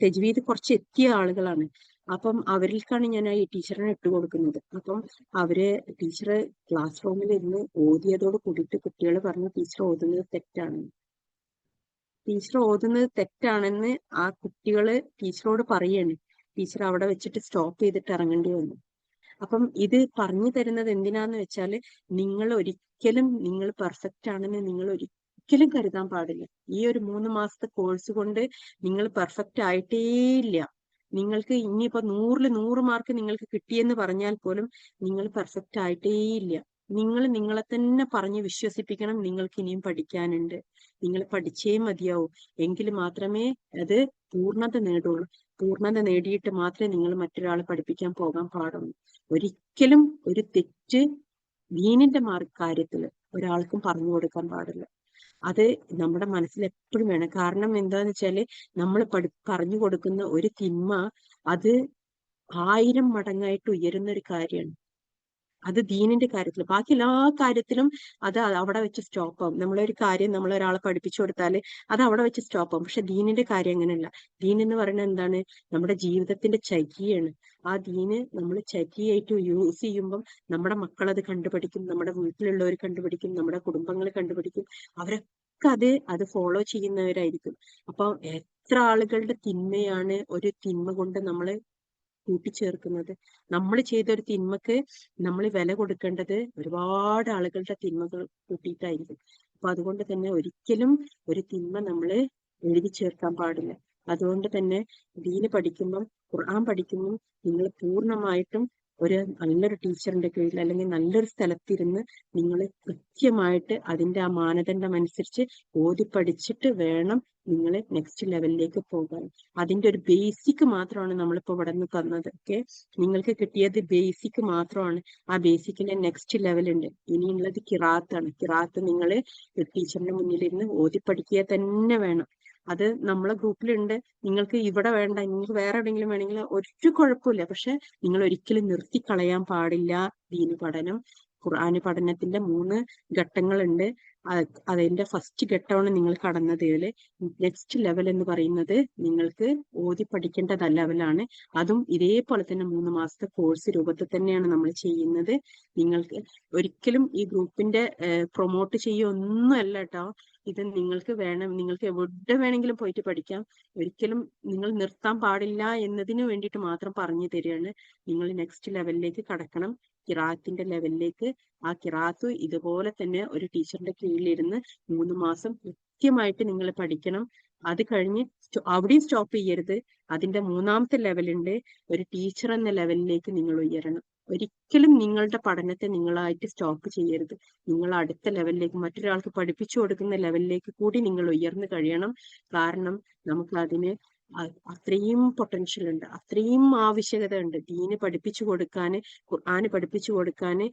തജ്വീദ് കുറച്ച് എത്തിയ ആളുകളാണ്. അപ്പം അവരിൽക്കാണ് ഞാൻ ഈ ടീച്ചറിനെ കൊടുക്കുന്നത്. അപ്പം ടീച്ചറ് ക്ലാസ് റൂമിൽ ഇരുന്ന് ഓതിയതോട് കൂടിയിട്ട് കുട്ടികൾ പറഞ്ഞു ടീച്ചർ ഓതുന്നത് തെറ്റാണെന്ന് ആ കുട്ടികള് ടീച്ചറോട് പറയാണ്. ടീച്ചർ അവിടെ വെച്ചിട്ട് സ്റ്റോപ്പ് ചെയ്തിട്ട് ഇറങ്ങേണ്ടി വന്നു. അപ്പം ഇത് പറഞ്ഞു തരുന്നത് എന്തിനാന്ന് വെച്ചാല് നിങ്ങൾ പെർഫെക്റ്റ് ആണെന്ന് നിങ്ങൾ ഒരിക്കലും കരുതാൻ പാടില്ല. ഈ ഒരു 3 മാസത്തെ കോഴ്സ് കൊണ്ട് നിങ്ങൾ പെർഫെക്റ്റ് ആയിട്ടേ ഇല്ല. നിങ്ങൾക്ക് ഇനിയിപ്പോ 100-ൽ 100 മാർക്ക് നിങ്ങൾക്ക് കിട്ടിയെന്ന് പറഞ്ഞാൽ പോലും നിങ്ങൾ പെർഫെക്റ്റ് ആയിട്ടേ ഇല്ല. നിങ്ങൾ നിങ്ങളെ തന്നെ പറഞ്ഞ് വിശ്വസിപ്പിക്കണം, നിങ്ങൾക്ക് ഇനിയും പഠിക്കാനുണ്ട്, നിങ്ങൾ പഠിച്ചേ മതിയാവൂ. എങ്കിൽ മാത്രമേ അത് പൂർണ്ണത നേടുള്ളൂ. പൂർണ്ണത നേടിയിട്ട് മാത്രമേ നിങ്ങൾ മറ്റൊരാളെ പഠിപ്പിക്കാൻ പോകാൻ പാടുള്ളൂ. ഒരിക്കലും ഒരു തെറ്റ് ദീനിന്റെ കാര്യത്തിൽ ഒരാൾക്കും പറഞ്ഞു കൊടുക്കാൻ പാടില്ല. അത് നമ്മുടെ മനസ്സിൽ എപ്പോഴും വേണം. കാരണം എന്താന്ന് വെച്ചാല് നമ്മൾ പറഞ്ഞു കൊടുക്കുന്ന ഒരു തിന്മ അത് 1000 മടങ്ങായിട്ട് ഉയരുന്ന ഒരു കാര്യമാണ്. അത് ദീനിന്റെ കാര്യത്തിൽ. ബാക്കി എല്ലാ കാര്യത്തിലും അത് അവിടെ വെച്ച് സ്റ്റോപ്പ് ആവും. നമ്മളൊരു കാര്യം നമ്മൾ ഒരാളെ പഠിപ്പിച്ചു കൊടുത്താൽ അത് അവിടെ വെച്ച് സ്റ്റോപ്പ് ആവും. പക്ഷെ ദീനിന്റെ കാര്യം അങ്ങനെയല്ല. ദീൻ എന്ന് പറയുന്നത് എന്താണ്? നമ്മുടെ ജീവിതത്തിന്റെ ചര്യയാണ്. ആ ദീന് നമ്മൾ ചര്യയായിട്ട് യൂസ് ചെയ്യുമ്പം നമ്മുടെ മക്കളത് കണ്ടുപഠിക്കും, നമ്മുടെ വീട്ടിലുള്ളവർ കണ്ടുപഠിക്കും, നമ്മുടെ കുടുംബങ്ങൾ കണ്ടുപഠിക്കും. അത് ഫോളോ ചെയ്യുന്നവരായിരിക്കും. അപ്പൊ എത്ര ആളുകളുടെ തിന്മയാണ് ഒരു തിന്മ കൊണ്ട് നമ്മള് കൂട്ടിച്ചേർക്കുന്നത്. നമ്മൾ ചെയ്ത ഒരു തിന്മക്ക് നമ്മൾ വില കൊടുക്കേണ്ടത് ഒരുപാട് ആളുകളുടെ തിന്മകൾ കൂട്ടിയിട്ടായിരിക്കും. അപ്പൊ അതുകൊണ്ട് തന്നെ ഒരിക്കലും ഒരു തിന്മ നമ്മള് എഴുതി ചേർക്കാൻ പാടില്ല. അതുകൊണ്ട് തന്നെ ദീന് പഠിക്കുമ്പം, ഖുർആൻ പഠിക്കുമ്പം നിങ്ങൾ പൂർണ്ണമായിട്ടും ഒരു നല്ലൊരു ടീച്ചറിന്റെ കീഴിൽ അല്ലെങ്കിൽ നല്ലൊരു സ്ഥലത്തിരുന്ന് നിങ്ങൾ കൃത്യമായിട്ട് അതിന്റെ ആ മാനദണ്ഡം അനുസരിച്ച് ഓതി പഠിച്ചിട്ട് വേണം നിങ്ങൾ നെക്സ്റ്റ് ലെവലിലേക്ക് പോകാൻ. അതിന്റെ ഒരു ബേസിക് മാത്രമാണ് നമ്മളിപ്പോ ഇവിടെ നിന്ന് തന്നത്. ഓക്കെ, നിങ്ങൾക്ക് കിട്ടിയത് ബേസിക് മാത്രമാണ്. ആ ബേസിക്കിന്റെ നെക്സ്റ്റ് ലെവൽ ഉണ്ട്. ഇനിയുള്ളത് കിറാത്താണ്. കിറാത്ത് നിങ്ങൾ ടീച്ചറിന്റെ മുന്നിലിരുന്ന് ഓതി പഠിക്കുക തന്നെ വേണം. അത് നമ്മളെ ഗ്രൂപ്പിലുണ്ട്. നിങ്ങൾക്ക് ഇവിടെ വേണ്ട, നിങ്ങൾക്ക് വേറെ എവിടെയെങ്കിലും വേണമെങ്കിൽ ഒരു കുഴപ്പമില്ല. പക്ഷെ നിങ്ങൾ ഒരിക്കലും നിർത്തിക്കളയാൻ പാടില്ല ദീന് പഠനം. ഖുർആന് പഠനത്തിന്റെ 3 ഘട്ടങ്ങളുണ്ട്. അതിന്റെ ഫസ്റ്റ് ഘട്ടമാണ് നിങ്ങൾ കടന്നത്. ഇതില് നെക്സ്റ്റ് ലെവൽ എന്ന് പറയുന്നത് നിങ്ങൾക്ക് ഓതി പഠിക്കേണ്ട ലെവലാണ്. അതും ഇതേപോലെ തന്നെ 3 മാസത്തെ കോഴ്സ് രൂപത്തിൽ തന്നെയാണ് നമ്മൾ ചെയ്യുന്നത്. നിങ്ങൾക്ക് ഒരിക്കലും ഈ ഗ്രൂപ്പിന്റെ പ്രൊമോട്ട് ചെയ്യൊന്നുമല്ല കേട്ടോ. ഇത് നിങ്ങൾക്ക് വേണം, നിങ്ങൾക്ക് എവിടെ വേണമെങ്കിലും പോയിട്ട് പഠിക്കാം. ഒരിക്കലും നിങ്ങൾ നിർത്താൻ പാടില്ല എന്നതിന് വേണ്ടിയിട്ട് മാത്രം പറഞ്ഞു തരികയാണ്. നിങ്ങൾ നെക്സ്റ്റ് ലെവലിലേക്ക് കടക്കണം, കിറാത്തിന്റെ ലെവലിലേക്ക്. ആ കിറാത്ത് ഇതുപോലെ തന്നെ ഒരു ടീച്ചറിന്റെ കീഴിലിരുന്ന് 3 മാസം കൃത്യമായിട്ട് നിങ്ങൾ പഠിക്കണം. അത് കഴിഞ്ഞ് അവിടെയും സ്റ്റോപ്പ് ചെയ്യരുത്. അതിന്റെ 3ാമത്തെ ലെവലുണ്ട്. ഒരു ടീച്ചർ എന്ന ലെവലിലേക്ക് നിങ്ങൾ ഉയരണം. ഒരിക്കലും നിങ്ങളുടെ പഠനത്തെ നിങ്ങളായിട്ട് സ്റ്റോപ്പ് ചെയ്യരുത്. നിങ്ങൾ അടുത്ത ലെവലിലേക്ക്, മറ്റൊരാൾക്ക് പഠിപ്പിച്ചു കൊടുക്കുന്ന ലെവലിലേക്ക് കൂടി നിങ്ങൾ ഉയർന്നു കഴിയണം. കാരണം നമുക്ക് അതിന് അത്രയും പൊട്ടൻഷ്യൽ ഉണ്ട്, അത്രയും ആവശ്യകത ഉണ്ട്. ദീന് പഠിപ്പിച്ചു കൊടുക്കാന്, ഖുർആന് പഠിപ്പിച്ചു കൊടുക്കാന്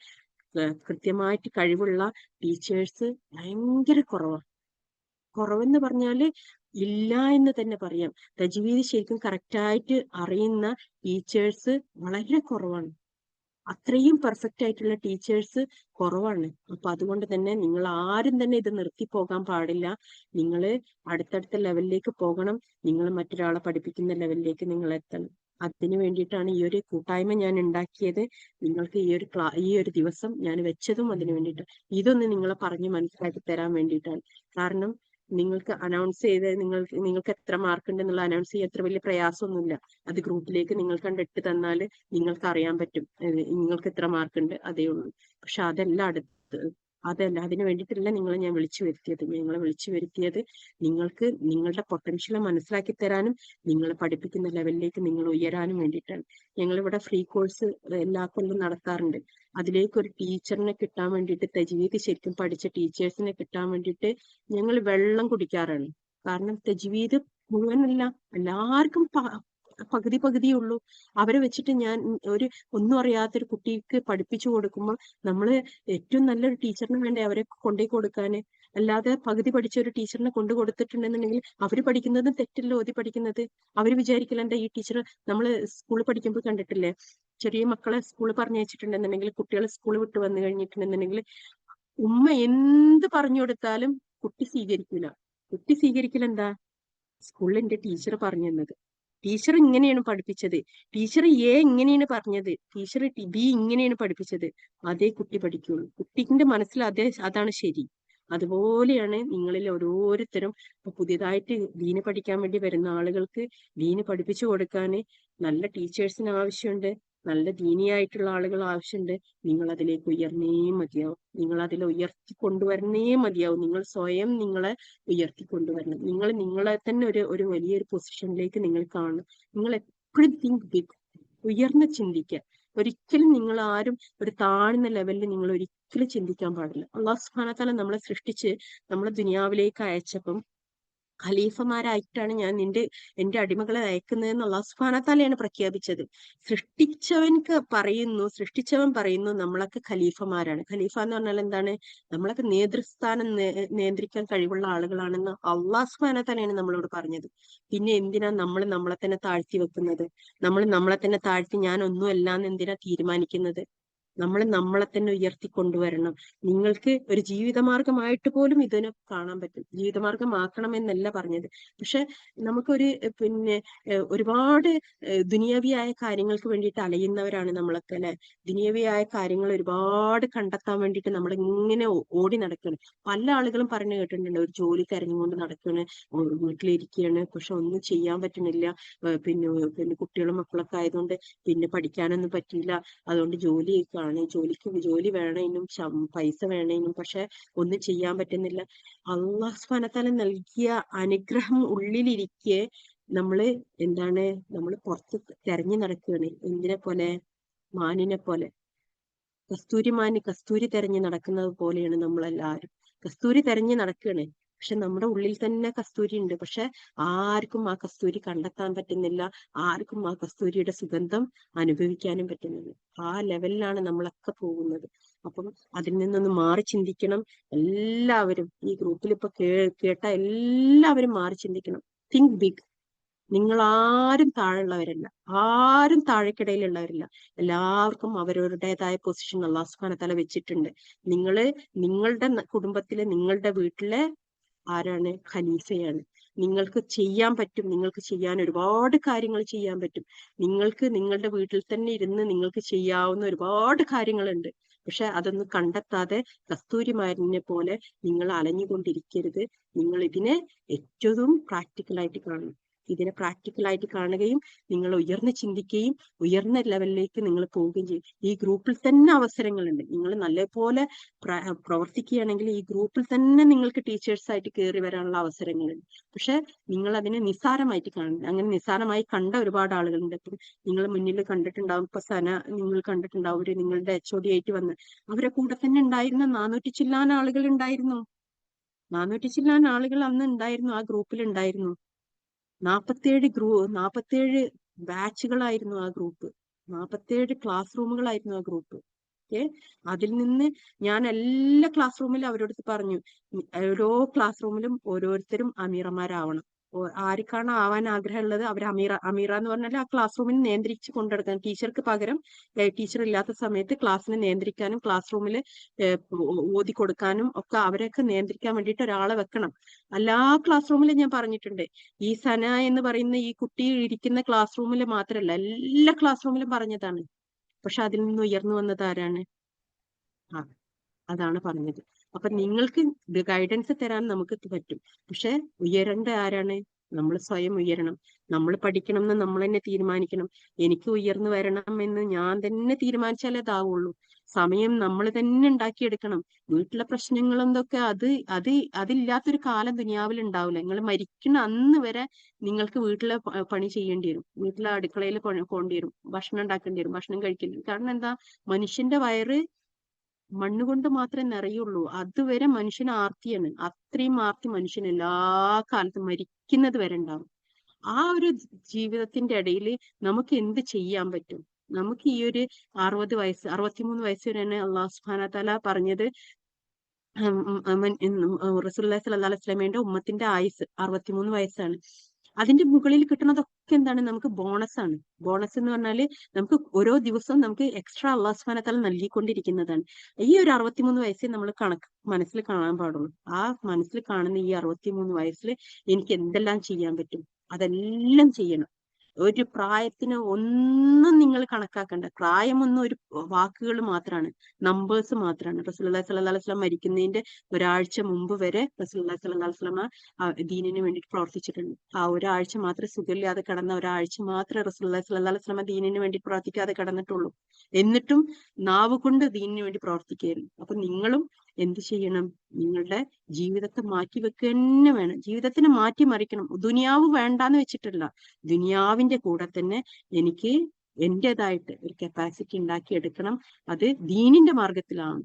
കൃത്യമായിട്ട് കഴിവുള്ള ടീച്ചേഴ്സ് ഭയങ്കര കുറവാണ്. കുറവെന്ന് പറഞ്ഞാല് ഇല്ല എന്ന് തന്നെ പറയാം. തജ്വീദ് ശരിക്കും കറക്റ്റായിട്ട് അറിയുന്ന ടീച്ചേഴ്സ് വളരെ കുറവാണ്. അത്രയും പെർഫെക്റ്റ് ആയിട്ടുള്ള ടീച്ചേഴ്സ് കുറവാണ്. അപ്പൊ അതുകൊണ്ട് തന്നെ നിങ്ങൾ ആരും തന്നെ ഇത് നിർത്തിപ്പോകാൻ പാടില്ല. നിങ്ങൾ അടുത്തടുത്ത ലെവലിലേക്ക് പോകണം. നിങ്ങൾ മറ്റൊരാളെ പഠിപ്പിക്കുന്ന ലെവലിലേക്ക് നിങ്ങൾ എത്തണം. അതിനു വേണ്ടിയിട്ടാണ് ഈ ഒരു കൂട്ടായ്മ ഞാൻ ഉണ്ടാക്കിയത്. നിങ്ങൾക്ക് ഈ ഒരു ദിവസം ഞാൻ വെച്ചതും അതിനു വേണ്ടിയിട്ട്. ഇതൊന്ന് നിങ്ങളെ പറഞ്ഞ് മനസ്സിലാക്കി തരാൻ വേണ്ടിയിട്ടാണ്. കാരണം നിങ്ങൾക്ക് അനൗൺസ് ചെയ്ത് നിങ്ങൾക്ക് എത്ര മാർക്ക് ഉണ്ട് എന്നുള്ള അനൗൺസ് ചെയ്യാൻ അത്ര വലിയ പ്രയാസമൊന്നുമില്ല. അത് ഗ്രൂപ്പിലേക്ക് നിങ്ങൾ കണ്ടിട്ട് തന്നാൽ നിങ്ങൾക്ക് അറിയാൻ പറ്റും നിങ്ങൾക്ക് എത്ര മാർക്ക് ഉണ്ട്, അതേ ഉള്ളൂ. പക്ഷെ അതല്ല അതിന് വേണ്ടിയിട്ടല്ല നിങ്ങളെ ഞാൻ വിളിച്ചു വരുത്തിയത്. നിങ്ങളെ വിളിച്ചു വരുത്തിയത് നിങ്ങൾക്ക് നിങ്ങളുടെ പൊട്ടൻഷ്യൽ മനസ്സിലാക്കി തരാനും നിങ്ങളെ പഠിപ്പിക്കുന്ന ലെവലിലേക്ക് നിങ്ങൾ ഉയരാനും വേണ്ടിയിട്ടാണ്. ഞങ്ങളിവിടെ ഫ്രീ കോഴ്സ് എല്ലാ കൊല്ലം നടത്താറുണ്ട്. അതിലേക്ക് ഒരു ടീച്ചറിനെ കിട്ടാൻ വേണ്ടിയിട്ട്, തജ്വീദ് ശരിക്കും പഠിച്ച ടീച്ചേഴ്സിനെ കിട്ടാൻ വേണ്ടിയിട്ട് ഞങ്ങൾ വെള്ളം കുടിക്കാറാണ്. കാരണം തജ്വീദ് മുഴുവനല്ല, എല്ലാവർക്കും പകുതിയേ ഉള്ളൂ. അവരെ വെച്ചിട്ട് ഞാൻ ഒന്നും അറിയാത്തൊരു കുട്ടിക്ക് പഠിപ്പിച്ചു കൊടുക്കുമ്പോൾ നമ്മള് ഏറ്റവും നല്ലൊരു ടീച്ചറിന് വേണ്ടി അവരെ കൊണ്ടുപോയി കൊടുക്കാന്. അല്ലാതെ പകുതി പഠിച്ച ഒരു ടീച്ചറിനെ കൊണ്ടു കൊടുത്തിട്ടുണ്ടെന്നുണ്ടെങ്കിൽ അവര് പഠിക്കുന്നത് തെറ്റല്ലോ ഓതി പഠിക്കുന്നത്. അവര് വിചാരിക്കില്ല എന്താ ഈ ടീച്ചർ, നമ്മള് സ്കൂളിൽ പഠിക്കുമ്പോൾ കണ്ടിട്ടില്ലേ, ചെറിയ മക്കളെ സ്കൂളിൽ പറഞ്ഞയച്ചിട്ടുണ്ടെന്നുണ്ടെങ്കിൽ, കുട്ടികൾ സ്കൂൾ വിട്ട് വന്നു കഴിഞ്ഞിട്ടുണ്ടെന്നുണ്ടെങ്കിൽ ഉമ്മ എന്ത് പറഞ്ഞു കൊടുത്താലും കുട്ടി സ്വീകരിക്കില്ല. എന്താ, സ്കൂളിൽ എന്റെ ടീച്ചർ പറഞ്ഞു തന്നത്, ടീച്ചർ ഇങ്ങനെയാണ് പഠിപ്പിച്ചത്, ടീച്ചർ എ ഇങ്ങനെയാണ് പറഞ്ഞത്, ടീച്ചർ ബി ഇങ്ങനെയാണ് പഠിപ്പിച്ചത്, അതേ കുട്ടി പഠിക്കുള്ളൂ. കുട്ടിന്റെ മനസ്സിൽ അതാണ് ശരി. അതുപോലെയാണ് നിങ്ങളിൽ ഓരോരുത്തരും ഇപ്പൊ പുതിയതായിട്ട് ദീന് പഠിക്കാൻ വേണ്ടി വരുന്ന ആളുകൾക്ക് ദീന് പഠിപ്പിച്ചു കൊടുക്കാന് നല്ല ടീച്ചേഴ്സിന് ആവശ്യമുണ്ട്, നല്ല ദീനിയായിട്ടുള്ള ആളുകൾ ആവശ്യമുണ്ട്. നിങ്ങൾ അതിലേക്ക് ഉയർന്നേ മതിയാവും. നിങ്ങൾ അതിൽ ഉയർത്തി കൊണ്ടുവരണേ മതിയാവും. നിങ്ങൾ സ്വയം നിങ്ങളെ ഉയർത്തി കൊണ്ടുവരണം. നിങ്ങളെ തന്നെ ഒരു വലിയൊരു പൊസിഷനിലേക്ക് നിങ്ങൾ കാണണം. നിങ്ങൾ എപ്പോഴും തിങ്ക് ബിഗ്, ഉയർന്ന് ചിന്തിക്കുക. ഒരിക്കലും നിങ്ങൾ ആരും ഒരു താഴ്ന്ന ലെവലിൽ നിങ്ങൾ ഒരിക്കലും ചിന്തിക്കാൻ പാടില്ല. അല്ലാഹു സുബ്ഹാനഹു വ തആല നമ്മളെ സൃഷ്ടിച്ച് നമ്മളെ ദുനിയാവിലേക്ക് അയച്ചപ്പം ഖലീഫമാരായിട്ടാണ് ഞാൻ എന്റെ അടിമകളെ അയക്കുന്നതെന്ന് അല്ലാഹു സുബ്ഹാനഹു വ തആലയാണ് പ്രഖ്യാപിച്ചത്. സൃഷ്ടിച്ചവൻ പറയുന്നു നമ്മളൊക്കെ ഖലീഫമാരാണ്. ഖലീഫ എന്ന് പറഞ്ഞാൽ എന്താണ്? നമ്മളൊക്കെ നേതൃസ്ഥാനം നിയന്ത്രിക്കാൻ കഴിവുള്ള ആളുകളാണെന്ന് അല്ലാഹു സുബ്ഹാനഹു വ തആലയാണ് നമ്മളോട് പറഞ്ഞത്. പിന്നെ എന്തിനാ നമ്മളെ തന്നെ താഴ്ത്തി വെക്കുന്നത്? നമ്മളെ തന്നെ താഴ്ത്തി ഞാൻ ഒന്നുമല്ല എന്ന് എന്തിനാ തീരുമാനിക്കുന്നത്? നമ്മളെ തന്നെ ഉയർത്തിക്കൊണ്ടുവരണം. നിങ്ങൾക്ക് ഒരു ജീവിതമാർഗമായിട്ട് പോലും ഇതിനെ കാണാൻ പറ്റും. ജീവിതമാർഗമാക്കണം എന്നല്ല പറഞ്ഞത്. പക്ഷെ നമുക്കൊരു പിന്നെ ഒരുപാട് ദുനിയവിയായ കാര്യങ്ങൾക്ക് വേണ്ടിയിട്ട് അലയുന്നവരാണ് നമ്മളൊക്കെ അല്ലെ. ദുനിയവിയായ കാര്യങ്ങൾ ഒരുപാട് കണ്ടെത്താൻ വേണ്ടിയിട്ട് നമ്മൾ ഇങ്ങനെ ഓടി നടക്കുകയാണ്. പല ആളുകളും പറഞ്ഞു കേട്ടിട്ടുണ്ട്, ഒരു ജോലി തെരഞ്ഞുകൊണ്ട് നടക്കുകയാണ്, വീട്ടിലിരിക്കുകയാണ്, പക്ഷെ ഒന്നും ചെയ്യാൻ പറ്റുന്നില്ല. പിന്നെ കുട്ടികളും മക്കളൊക്കെ ആയതുകൊണ്ട് പിന്നെ പഠിക്കാനൊന്നും പറ്റിയില്ല. അതുകൊണ്ട് ജോലി വേണേനും പൈസ വേണേനും, പക്ഷെ ഒന്നും ചെയ്യാൻ പറ്റുന്നില്ല. അള്ളാഹു സുബ്ഹാനഹു വ തആല നൽകിയ അനുഗ്രഹം ഉള്ളിലിരിക്കെ നമ്മൾ പുറത്ത് തെരഞ്ഞു നടക്കുകയാണ്. എന്തിനെ പോലെ? മാനിനെ പോലെ. കസ്തൂരി തെരഞ്ഞു നടക്കുന്നത് പോലെയാണ് നമ്മളെല്ലാവരും. കസ്തൂരി തെരഞ്ഞു നടക്കുകയാണ്. പക്ഷെ നമ്മുടെ ഉള്ളിൽ തന്നെ കസ്തൂരി ഉണ്ട്. പക്ഷെ ആർക്കും ആ കസ്തൂരി കണ്ടെത്താൻ പറ്റുന്നില്ല. ആർക്കും ആ കസ്തൂരിയുടെ സുഗന്ധം അനുഭവിക്കാനും പറ്റുന്നില്ല. ആ ലെവലിലാണ് നമ്മളൊക്കെ പോകുന്നത്. അപ്പം അതിൽ നിന്നൊന്ന് മാറി ചിന്തിക്കണം എല്ലാവരും. ഈ ഗ്രൂപ്പിൽ ഇപ്പൊ കേട്ട എല്ലാവരും മാറി ചിന്തിക്കണം. Think big. നിങ്ങൾ ആരും താഴെയുള്ളവരല്ല, ആരും താഴെക്കിടയിലുള്ളവരല്ല. എല്ലാവർക്കും അവരവരുടേതായ പൊസിഷൻ അല്ലാഹു സുബ്ഹാനഹു വ തആല വെച്ചിട്ടുണ്ട്. നിങ്ങളുടെ കുടുംബത്തിലെ, നിങ്ങളുടെ വീട്ടിലെ ആരാണ്? ഖലീഫയാണ്. നിങ്ങൾക്ക് ചെയ്യാൻ പറ്റും. നിങ്ങൾക്ക് ചെയ്യാൻ ഒരുപാട് കാര്യങ്ങൾ ചെയ്യാൻ പറ്റും. നിങ്ങൾക്ക് നിങ്ങളുടെ വീട്ടിൽ തന്നെ ഇരുന്ന് നിങ്ങൾക്ക് ചെയ്യാവുന്ന ഒരുപാട് കാര്യങ്ങളുണ്ട്. പക്ഷെ അതൊന്നും കണ്ടെത്താതെ കസ്തൂരിമാരിനെ പോലെ നിങ്ങൾ അലഞ്ഞുകൊണ്ടിരിക്കരുത്. നിങ്ങൾ ഇതിനെ ഏറ്റവും പ്രാക്ടിക്കലായിട്ട് കാണണം. ഇതിനെ പ്രാക്ടിക്കലായിട്ട് കാണുകയും നിങ്ങൾ ഉയർന്ന് ചിന്തിക്കുകയും ഉയർന്ന ലെവലിലേക്ക് നിങ്ങൾ പോവുകയും ചെയ്യും. ഈ ഗ്രൂപ്പിൽ തന്നെ അവസരങ്ങളുണ്ട്. നിങ്ങൾ നല്ലപോലെ പ്രവർത്തിക്കുകയാണെങ്കിൽ ഈ ഗ്രൂപ്പിൽ തന്നെ നിങ്ങൾക്ക് ടീച്ചേഴ്സായിട്ട് കയറി വരാനുള്ള അവസരങ്ങളുണ്ട്. പക്ഷെ നിങ്ങൾ അതിനെ നിസ്സാരമായിട്ട് കാണുന്നത്. അങ്ങനെ നിസ്സാരമായി കണ്ട ഒരുപാട് ആളുകളുണ്ട്. ഇപ്പം നിങ്ങൾ മുന്നിൽ കണ്ടിട്ടുണ്ടാവും, ഇപ്പൊ നിങ്ങൾ കണ്ടിട്ടുണ്ടാവും, ഒരു നിങ്ങളുടെ HOD ആയിട്ട് വന്ന് അവരെ കൂടെ തന്നെ ഉണ്ടായിരുന്ന 400 ചില്ലാൻ ആളുകൾ ഉണ്ടായിരുന്നു. 400 ചില്ലാൻ ആളുകൾ അന്ന് ഉണ്ടായിരുന്നു, ആ ഗ്രൂപ്പിൽ ഉണ്ടായിരുന്നു. 47 ബാച്ചുകളായിരുന്നു ആ ഗ്രൂപ്പ്. 47 ക്ലാസ് റൂമുകളായിരുന്നു ആ ഗ്രൂപ്പ്. അതിൽ നിന്ന് ഞാൻ എല്ലാ ക്ലാസ് റൂമിലും അവരോട് പറഞ്ഞു, ഓരോ ക്ലാസ് റൂമിലും ഓരോരുത്തരും അമീറന്മാരാവണം. ആർക്കാണ് ആവാൻ ആഗ്രഹമുള്ളത് അവർ അമീറ എന്ന് പറഞ്ഞാൽ ആ ക്ലാസ് റൂമിനെ നിയന്ത്രിച്ച് കൊണ്ടെടുക്കാൻ, ടീച്ചർക്ക് പകരം ടീച്ചർ ഇല്ലാത്ത സമയത്ത് ക്ലാസ്സിനെ നിയന്ത്രിക്കാനും ക്ലാസ് റൂമിൽ ഓതി കൊടുക്കാനും ഒക്കെ അവരെയൊക്കെ നിയന്ത്രിക്കാൻ വേണ്ടിയിട്ട് ഒരാളെ വെക്കണം. എല്ലാ ക്ലാസ് റൂമിലും ഞാൻ പറഞ്ഞിട്ടുണ്ട്. ഈ സന എന്ന് പറയുന്ന ഈ കുട്ടി ഇരിക്കുന്ന ക്ലാസ് റൂമിൽ മാത്രമല്ല, എല്ലാ ക്ലാസ് റൂമിലും പറഞ്ഞതാണ്. പക്ഷെ അതിൽ നിന്ന് ഉയർന്നു വന്നത് ആരാണ്? അതാണ് പറഞ്ഞത്. അപ്പൊ നിങ്ങൾക്ക് ഗൈഡൻസ് തരാൻ നമുക്ക് പറ്റും. പക്ഷെ ഉയരേണ്ട ആരാണ്? നമ്മൾ സ്വയം ഉയരണം. നമ്മൾ പഠിക്കണം എന്ന് നമ്മൾ തന്നെ തീരുമാനിക്കണം. എനിക്ക് ഉയർന്നു വരണം എന്ന് ഞാൻ തന്നെ തീരുമാനിച്ചാലേ അതാവുള്ളൂ. സമയം നമ്മൾ തന്നെ ഉണ്ടാക്കിയെടുക്കണം. വീട്ടിലെ പ്രശ്നങ്ങൾ എന്തൊക്കെ അതില്ലാത്തൊരു കാലം ദുനിയാവിൽ ഉണ്ടാവില്ല. നിങ്ങൾ മരിക്കുന്ന അന്ന് വരെ നിങ്ങൾക്ക് വീട്ടിലെ പണി ചെയ്യേണ്ടി വരും. വീട്ടിലെ അടുക്കളയിൽ പോകേണ്ടി വരും. ഭക്ഷണം ഉണ്ടാക്കേണ്ടി വരും. ഭക്ഷണം കഴിക്കേണ്ടി വരും. കാരണം എന്താ? മനുഷ്യന്റെ വയറ് മണ്ണുകൊണ്ട് മാത്രമേ നിറയുള്ളൂ. അതുവരെ മനുഷ്യന് ആർത്തിയാണ്. അത്രയും ആർത്തി മനുഷ്യൻ എല്ലാ കാലത്തും മരിക്കുന്നത് വരെ ഉണ്ടാവും. ആ ഒരു ജീവിതത്തിന്റെ ഇടയിൽ നമുക്ക് എന്ത് ചെയ്യാൻ പറ്റും? നമുക്ക് ഈ ഒരു 63 വയസ്സ് വരെയാണ് അല്ലാഹു സുബ്ഹാനഹു വ തആല പറഞ്ഞത്. റസൂലുള്ളാഹി സ്വല്ലല്ലാഹു അലൈഹി വസല്ലമയുടെ ഉമ്മത്തിന്റെ ആയുസ് 63 വയസ്സാണ്. അതിന്റെ മുകളിൽ കിട്ടുന്നതൊക്കെ എന്താണ്? നമുക്ക് ബോണസ് ആണ്. ബോണസ് എന്ന് പറഞ്ഞാല് നമുക്ക് ഓരോ ദിവസവും നമുക്ക് എക്സ്ട്രാ അല്ലാഹു സുബ്ഹാനഹു വ തആല നൽകിക്കൊണ്ടിരിക്കുന്നതാണ്. ഈ ഒരു 63 വയസ്സേ നമ്മൾ മനസ്സിൽ കാണാൻ പാടുള്ളൂ. ആ മനസ്സിൽ കാണുന്ന ഈ 63 വയസ്സിൽ എനിക്ക് എന്തെല്ലാം ചെയ്യാൻ പറ്റും? അതെല്ലാം ചെയ്യണം. ഒരു പ്രായത്തിന് ഒന്നും നിങ്ങൾ കണക്കാക്കണ്ട. പ്രായമൊന്നും ഒരു വാക്കുകൾ മാത്രമാണ്, നമ്പേഴ്സ് മാത്രമാണ്. റസൂലുള്ളാഹി സ്വല്ലല്ലാഹു അലൈഹി വസല്ലം മരിക്കുന്നതിന്റെ ഒരാഴ്ച മുമ്പ് വരെ റസൂലുള്ളാഹി സ്വല്ലല്ലാഹു അലൈഹി വസല്ലം ദീനിന് വേണ്ടിയിട്ട് പ്രവർത്തിച്ചിട്ടുണ്ട്. ആ ഒരാഴ്ച മാത്രമേ സുഖമില്ലാതെ കിടന്ന ഒരാഴ്ച മാത്രമേ റസൂലുള്ളാഹി സ്വല്ലല്ലാഹു അലൈഹി വസല്ലം ദീനിന് വേണ്ടി പ്രവർത്തിക്കാതെ കിടന്നിട്ടുള്ളൂ. എന്നിട്ടും നാവ് കൊണ്ട് ദീനിന് വേണ്ടി പ്രവർത്തിക്കുകയായിരുന്നു. അപ്പൊ നിങ്ങളും എന്ത് ചെയ്യണം? നിങ്ങളുടെ ജീവിതത്തെ മാറ്റി വെക്കുക തന്നെ വേണം. ജീവിതത്തിനെ മാറ്റിമറിക്കണം. ദുനിയാവ് വേണ്ടാന്ന് വെച്ചിട്ടില്ല. ദുനിയാവിന്റെ കൂടെ തന്നെ എനിക്ക് എന്റേതായിട്ട് ഒരു കപ്പാസിറ്റി ഉണ്ടാക്കിയെടുക്കണം. അത് ദീനിന്റെ മാർഗത്തിലാണ്.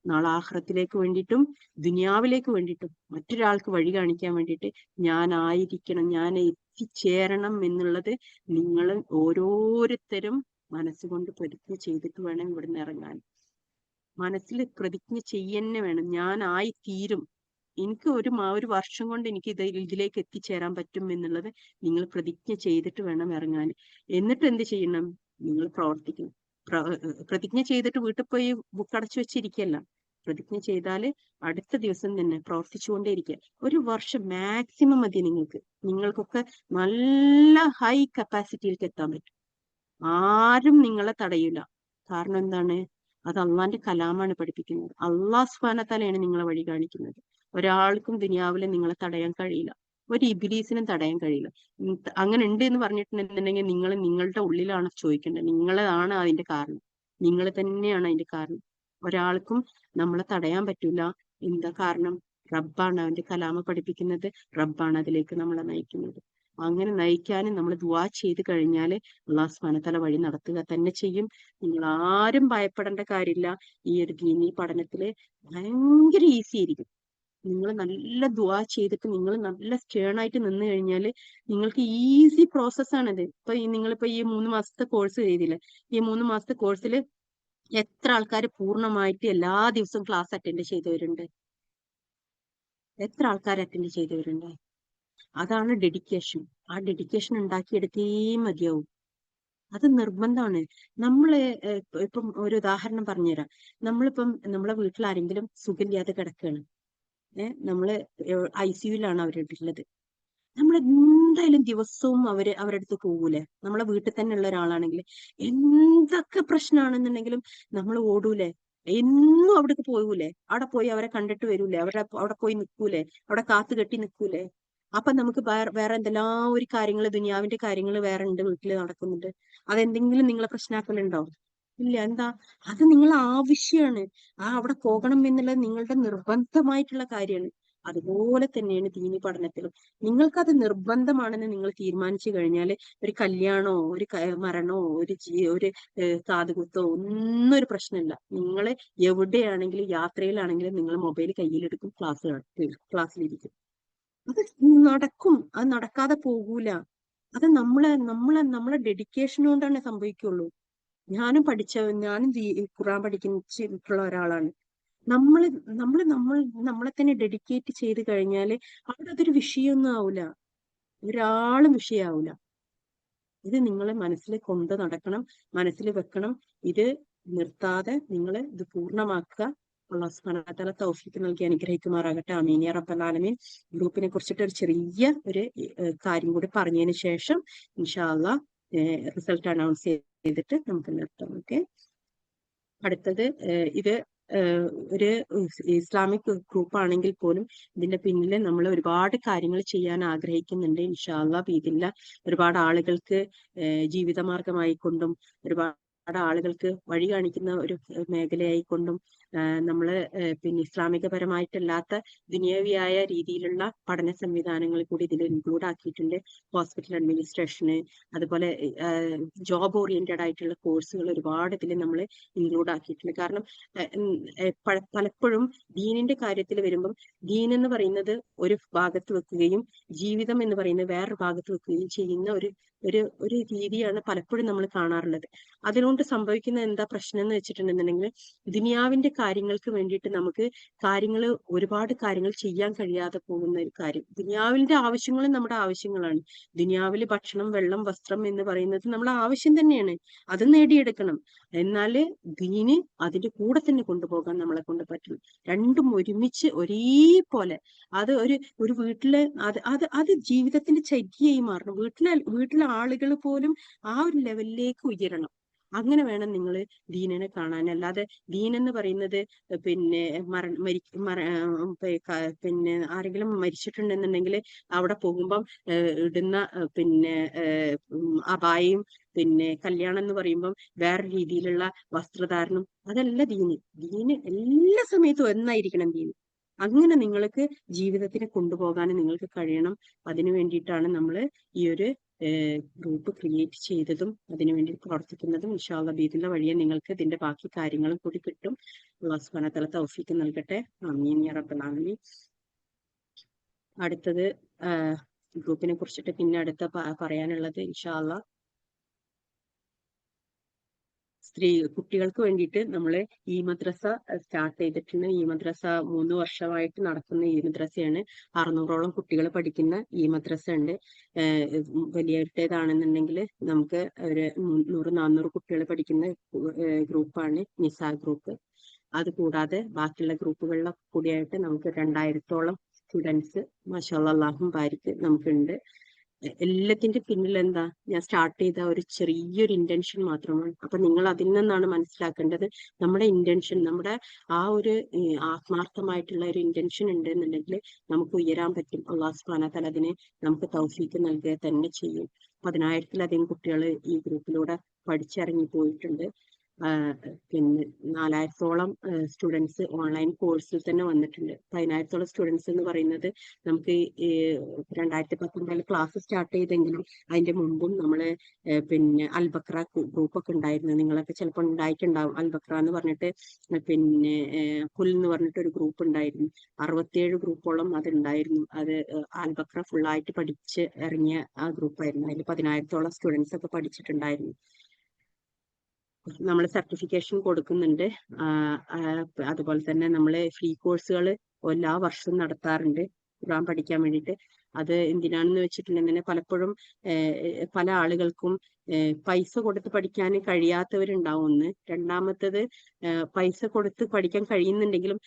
നാളെ ആഖിറത്തിലേക്ക് വേണ്ടിയിട്ടും ദുനിയാവിലേക്ക് വേണ്ടിയിട്ടും മറ്റൊരാൾക്ക് വഴി കാണിക്കാൻ വേണ്ടിയിട്ട് ഞാനായിരിക്കണം, ഞാൻ എത്തിച്ചേരണം എന്നുള്ളത് നിങ്ങൾ ഓരോരുത്തരും മനസ്സുകൊണ്ട് പ്രതിജ്ഞ ചെയ്തിട്ട് വേണം ഇവിടുന്ന് ഇറങ്ങാൻ. മനസ്സിൽ പ്രതിജ്ഞ ചെയ്യന്നെ വേണം. ഞാൻ ആയി തീരും. എനിക്ക് ഒരു വർഷം കൊണ്ട് എനിക്ക് ഇതിലേക്ക് എത്തിച്ചേരാൻ പറ്റും എന്നുള്ളത് നിങ്ങൾ പ്രതിജ്ഞ ചെയ്തിട്ട് വേണം ഇറങ്ങാൻ. എന്നിട്ട് എന്ത് ചെയ്യണം? നിങ്ങൾ പ്രവർത്തിക്കണം. പ്രതിജ്ഞ ചെയ്തിട്ട് വീട്ടിൽ പോയി ബുക്ക് അടച്ചു വെച്ചിരിക്കല്ല. പ്രതിജ്ഞ ചെയ്താല് അടുത്ത ദിവസം തന്നെ പ്രവർത്തിച്ചുകൊണ്ടേയിരിക്കുക. ഒരു വർഷം മാക്സിമം മതി നിങ്ങൾക്കൊക്കെ നല്ല ഹൈ കപ്പാസിറ്റിയിലേക്ക് എത്താൻ പറ്റും. ആരും നിങ്ങളെ തടയില്ല. കാരണം എന്താണ്? അത് അള്ളാന്റെ കലാമാണ് പഠിപ്പിക്കുന്നത്. അള്ളാഹ് സുബ്ഹാനഹു വ തആലയാണ് നിങ്ങളെ വഴി കാണിക്കുന്നത്. ഒരാൾക്കും ദുനിയാവിലെ നിങ്ങളെ തടയാൻ കഴിയില്ല. ഒരു ഇബ്ലീസിനും തടയാൻ കഴിയില്ല. അങ്ങനെ ഉണ്ട് എന്ന് പറഞ്ഞിട്ടുണ്ടെന്നുണ്ടെങ്കിൽ നിങ്ങൾ നിങ്ങളുടെ ഉള്ളിലാണ് ചോദിക്കേണ്ടത്. നിങ്ങളാണ് അതിന്റെ കാരണം. നിങ്ങൾ തന്നെയാണ് അതിന്റെ കാരണം. ഒരാൾക്കും നമ്മളെ തടയാൻ പറ്റൂല. എന്താ കാരണം? റബ്ബാണ് അവന്റെ കലാമ പഠിപ്പിക്കുന്നത്. റബ്ബാണ് അതിലേക്ക് നമ്മളെ നയിക്കുന്നത്. അങ്ങനെ നയിക്കാനും നമ്മൾ ദുആ ചെയ്ത് കഴിഞ്ഞാല് അള്ളാഹു സുബ്ഹാനഹു വ തആല വഴി നടത്തുക തന്നെ ചെയ്യും. നിങ്ങൾ ആരും ഭയപ്പെടേണ്ട കാര്യമില്ല. ഈ ഒരു ദീനി പഠനത്തില് ഭയങ്കര ഈസി ആയിരിക്കും. നിങ്ങൾ നല്ല ദുആ ചെയ്തിട്ട് നിങ്ങൾ നല്ല സ്റ്റേൺ ആയിട്ട് നിന്ന് കഴിഞ്ഞാല് നിങ്ങൾക്ക് ഈസി പ്രോസസ്സാണിത്. നിങ്ങളിപ്പോ ഈ 3 മാസത്തെ കോഴ്സ് ചെയ്തില്ലേ? ഈ 3 മാസത്തെ കോഴ്സിൽ എത്ര ആൾക്കാർ പൂർണ്ണമായിട്ട് എല്ലാ ദിവസവും ക്ലാസ് അറ്റൻഡ് ചെയ്തവരുണ്ട്? എത്ര ആൾക്കാർ അറ്റൻഡ് ചെയ്തവരുണ്ട്? അതാണ് ഡെഡിക്കേഷൻ. ആ ഡെഡിക്കേഷൻ ഉണ്ടാക്കിയെടുത്തേ മതിയാവും. അത് നിർബന്ധമാണ്. നമ്മള് ഇപ്പം ഒരു ഉദാഹരണം പറഞ്ഞുതരാം. നമ്മളിപ്പം നമ്മളെ വീട്ടിൽ ആരെങ്കിലും സുഖമില്ലാതെ കിടക്കുകയാണ്. നമ്മള് ICUലാണ് അവരുള്ളത്. നമ്മൾ എന്തായാലും ദിവസവും അവരുടെ അടുത്ത് പോകൂലേ? നമ്മളെ വീട്ടിൽ തന്നെ ഉള്ള ഒരാളാണെങ്കിൽ എന്തൊക്കെ പ്രശ്നമാണെന്നുണ്ടെങ്കിലും നമ്മൾ ഓടൂലേ? എന്നും അവിടേക്ക് പോകൂലേ? അവിടെ പോയി അവരെ കണ്ടിട്ട് വരൂലേ? അവിടെ പോയി നിൽക്കൂലേ? അവിടെ കാത്തു കെട്ടി നിൽക്കൂലേ? അപ്പൊ നമുക്ക് വേറെ എന്തെല്ലാം ഒരു കാര്യങ്ങൾ, ദുനിയാവിന്റെ കാര്യങ്ങൾ വേറെ ഉണ്ട് വീട്ടിൽ നടക്കുന്നുണ്ട്. അതെന്തെങ്കിലും നിങ്ങളെ പ്രശ്നമാക്കലുണ്ടോ? ഇല്ല. എന്താ? അത് നിങ്ങളെ ആവശ്യമാണ്. അവിടെ പോകണം എന്നുള്ളത് നിങ്ങളുടെ നിർബന്ധമായിട്ടുള്ള കാര്യമാണ്. അതുപോലെ തന്നെയാണ് ദീനി പഠനത്തിലും. നിങ്ങൾക്കത് നിർബന്ധമാണെന്ന് നിങ്ങൾ തീരുമാനിച്ചു കഴിഞ്ഞാൽ ഒരു കല്യാണോ ഒരു മരണോ ഒരു കാതുകുത്തോ ഒന്നും ഒരു പ്രശ്നമില്ല. നിങ്ങൾ എവിടെയാണെങ്കിലും യാത്രയിലാണെങ്കിലും നിങ്ങൾ മൊബൈൽ കയ്യിലെടുക്കും, ക്ലാസ്സിലിരിക്കും. അത് നടക്കും. അത് നടക്കാതെ പോകൂല. അത് നമ്മളെ ഡെഡിക്കേഷൻ കൊണ്ടാണ് സംഭവിക്കുള്ളൂ. ഞാനും ഖുർആൻ പഠിച്ചിട്ടുള്ള ഒരാളാണ്. നമ്മളെ തന്നെ ഡെഡിക്കേറ്റ് ചെയ്ത് കഴിഞ്ഞാല് അവിടെ അതൊരു വിഷയമൊന്നും ആവൂല. ഒരാളും വിഷയാവൂല. ഇത് നിങ്ങൾ മനസ്സിൽ കൊണ്ട് നടക്കണം, മനസ്സിൽ വെക്കണം. ഇത് നിർത്താതെ നിങ്ങൾ ഇത് പൂർണ്ണമാക്കുക. അല്ലാഹു സുബ്ഹാനഹു വ തആല തൗഫീഖ് നൽകി അനുഗ്രഹിക്കുമാറാകട്ടെ. ആമീൻ യാ റബ്ബൽ ആലമീൻ. ഗ്രൂപ്പിനെ കുറിച്ചിട്ട് ഒരു ചെറിയ ഒരു കാര്യം കൂടി പറഞ്ഞതിന് ശേഷം ഇൻഷാ അല്ലാഹ് റിസൾട്ട് അനൗൺസ് ചെയ്തിട്ട് നമുക്ക് നിർത്താം. ഓക്കെ. അടുത്തത് ഇത് ഒരു ഇസ്ലാമിക് ഗ്രൂപ്പ് ആണെങ്കിൽ പോലും ഇതിന്റെ പിന്നിൽ നമ്മൾ ഒരുപാട് കാര്യങ്ങൾ ചെയ്യാൻ ആഗ്രഹിക്കുന്നുണ്ട്. ഇൻഷാ അല്ലാഹ് ബിഇദ്നില്ലാ ഒരുപാട് ആളുകൾക്ക് ജീവിതമാർഗമായിക്കൊണ്ടും ഒരുപാട് ആളുകൾക്ക് വഴി കാണിക്കുന്ന ഒരു മേഖലയായിക്കൊണ്ടും നമ്മള് പിന്നെ ഇസ്ലാമികപരമായിട്ടല്ലാത്ത ദുനിയാവിയായ രീതിയിലുള്ള പഠന സംവിധാനങ്ങൾ കൂടി ഇതിൽ ഇൻക്ലൂഡ് ആക്കിയിട്ടുണ്ട്. ഹോസ്പിറ്റൽ അഡ്മിനിസ്ട്രേഷന്, അതുപോലെ ജോബ് ഓറിയന്റഡ് ആയിട്ടുള്ള കോഴ്സുകൾ ഒരുപാട് ഇതിൽ നമ്മൾ ഇൻക്ലൂഡ് ആക്കിയിട്ടുണ്ട്. കാരണം പലപ്പോഴും ദീനിന്റെ കാര്യത്തിൽ വരുമ്പം ദീൻ എന്ന് പറയുന്നത് ഒരു ഭാഗത്ത് വെക്കുകയും ജീവിതം എന്ന് പറയുന്നത് വേറൊരു ഭാഗത്ത് വെക്കുകയും ചെയ്യുന്ന ഒരു രീതിയാണ് പലപ്പോഴും നമ്മൾ കാണാറുള്ളത്. അതുകൊണ്ട് സംഭവിക്കുന്ന എന്താ പ്രശ്നം എന്ന് വെച്ചിട്ടുണ്ടെന്നുണ്ടെങ്കിൽ ദുനിയാവിന്റെ കാര്യങ്ങൾക്ക് വേണ്ടിയിട്ട് നമുക്ക് ഒരുപാട് കാര്യങ്ങൾ ചെയ്യാൻ കഴിയാതെ പോകുന്ന ഒരു കാര്യം. ദുനിയാവിന്റെ ആവശ്യങ്ങളും നമ്മുടെ ആവശ്യങ്ങളാണ്. ദുനിയാവില് ഭക്ഷണം, വെള്ളം, വസ്ത്രം എന്ന് പറയുന്നത് നമ്മളെ ആവശ്യം തന്നെയാണ്. അത് നേടിയെടുക്കണം. എന്നാല് ദീന് അതിന്റെ കൂടെ തന്നെ കൊണ്ടുപോകാൻ നമ്മളെ കൊണ്ട് പറ്റും. രണ്ടും ഒരുമിച്ച് ഒരേപോലെ അത് ഒരു വീട്ടില് അത് ജീവിതത്തിന്റെ ചര്യയായി മാറണം. വീട്ടിലെ ആളുകൾ പോലും ആ ഒരു ലെവലിലേക്ക് ഉയരണം. അങ്ങനെ വേണം നിങ്ങൾ ദീനിനെ കാണാൻ. അല്ലാതെ ദീൻ എന്ന് പറയുന്നത് പിന്നെ പിന്നെ ആരെങ്കിലും മരിച്ചിട്ടുണ്ടെന്നുണ്ടെങ്കിൽ അവിടെ പോകുമ്പം ഇടുന്ന പിന്നെ അബായയും പിന്നെ കല്യാണം എന്ന് പറയുമ്പം വേറെ രീതിയിലുള്ള വസ്ത്രധാരണം, അതല്ല ദീന്. ദീന് എല്ലാ സമയത്തും ഒന്നായിരിക്കണം ദീന്. അങ്ങനെ നിങ്ങൾക്ക് ജീവിതത്തിനെ കൊണ്ടുപോകാൻ നിങ്ങൾക്ക് കഴിയണം. അതിനു വേണ്ടിയിട്ടാണ് നമ്മൾ ഈ ഒരു ഗ്രൂപ്പ് ക്രിയേറ്റ് ചെയ്തതും അതിനുവേണ്ടി പ്രവർത്തിക്കുന്നതും. ഇൻഷാ അല്ലാഹ് ബിഇദ്നില്ലാ വഴിയെ നിങ്ങൾക്ക് ഇതിന്റെ ബാക്കി കാര്യങ്ങളും കൂടി കിട്ടും. അല്ലാഹു സുബ്ഹാനഹു വ തആല തൗഫീഖ് നൽകട്ടെ. ആമീൻ യാ റബ്ബൽ ആലമീൻ. അടുത്തത് ഗ്രൂപ്പിനെ കുറിച്ചിട്ട് പിന്നെ പറയാനുള്ളത് ഇൻഷാ അല്ലാഹ് കുട്ടികൾക്ക് വേണ്ടിയിട്ട് നമ്മൾ ഈ മദ്രസ സ്റ്റാർട്ട് ചെയ്തിട്ടുണ്ട്. ഈ മദ്രസ 3 വർഷമായിട്ട് നടക്കുന്ന ഈ മദ്രസയാണ്. 600ഓളം കുട്ടികൾ പഠിക്കുന്ന ഈ മദ്രസ ഉണ്ട്. വലിയവരുടേതാണെന്നുണ്ടെങ്കിൽ നമുക്ക് ഒരു 300-400 കുട്ടികൾ പഠിക്കുന്ന ഗ്രൂപ്പാണ് നിസാ ഗ്രൂപ്പ്. അത് കൂടാതെ ബാക്കിയുള്ള ഗ്രൂപ്പുകളിലൊക്കെ കൂടിയായിട്ട് നമുക്ക് 2000ഓളം സ്റ്റുഡൻസ് മാഷാഅല്ലാഹ് അല്ലാഹും ബാരിക്ക് നമുക്കുണ്ട്. എല്ലാത്തിന്റെ പിന്നിൽ എന്താ, ഞാൻ സ്റ്റാർട്ട് ചെയ്ത ഒരു ചെറിയൊരു ഇന്റൻഷൻ മാത്രമാണ്. അപ്പൊ നിങ്ങൾ അതിൽ നിന്നാണ് മനസ്സിലാക്കേണ്ടത്. നമ്മുടെ ഇന്റൻഷൻ, നമ്മുടെ ആ ഒരു ആത്മാർത്ഥമായിട്ടുള്ള ഒരു ഇന്റൻഷൻ ഉണ്ട് എന്നുണ്ടെങ്കിൽ നമുക്ക് ഉയരാൻ പറ്റും. അള്ളാഹു സുബ്ഹാനഹു വ തആല അതിനെ നമുക്ക് തൗഫീക്ക് നൽകുക തന്നെ ചെയ്യും. 10,000-ലധികം കുട്ടികൾ ഈ ഗ്രൂപ്പിലൂടെ പഠിച്ചിറങ്ങി പോയിട്ടുണ്ട്. പിന്നെ 4,000ഓളം സ്റ്റുഡൻസ് ഓൺലൈൻ കോഴ്സിൽ തന്നെ വന്നിട്ടുണ്ട്. 10,000ഓളം സ്റ്റുഡൻസ് എന്ന് പറയുന്നത് നമുക്ക് 2019 ക്ലാസ് സ്റ്റാർട്ട് ചെയ്തെങ്കിലും അതിന്റെ മുമ്പും നമ്മള് പിന്നെ അൽബക്ര ഗ്രൂപ്പൊക്കെ ഉണ്ടായിരുന്നു. നിങ്ങളൊക്കെ ചിലപ്പോൾ ഉണ്ടായിട്ടുണ്ടാവും. അൽബക്ര എന്ന് പറഞ്ഞിട്ട് പിന്നെ പുൽ എന്ന് പറഞ്ഞിട്ട് ഒരു ഗ്രൂപ്പ് ഉണ്ടായിരുന്നു. 67 ഗ്രൂപ്പോളം അതുണ്ടായിരുന്നു. അത് അൽബക്ര ഫുള്ളായിട്ട് പഠിച്ച് ഇറങ്ങിയ ആ ഗ്രൂപ്പായിരുന്നു. അതിൽ 10,000ഓളം സ്റ്റുഡൻസ് ഒക്കെ പഠിച്ചിട്ടുണ്ടായിരുന്നു. നമ്മൾ സർട്ടിഫിക്കേഷൻ കൊടുക്കുന്നുണ്ട്. അതുപോലെ തന്നെ നമ്മൾ ഫ്രീ കോഴ്സുകൾ എല്ലാ വർഷവും നടത്താറുണ്ട് ഖുർആൻ പഠിക്കാൻ വേണ്ടിയിട്ട്. അത് എന്തിനാണെന്ന് വെച്ചിട്ടുണ്ടെങ്കിൽ പലപ്പോഴും പല ആളുകൾക്കും പൈസ കൊടുത്ത് പഠിക്കാൻ കഴിയാത്തവരുണ്ടാവും. ഒന്ന്. രണ്ടാമത്തത് പൈസ കൊടുത്ത് പഠിക്കാൻ കഴിയുന്നുണ്ടെങ്കിലും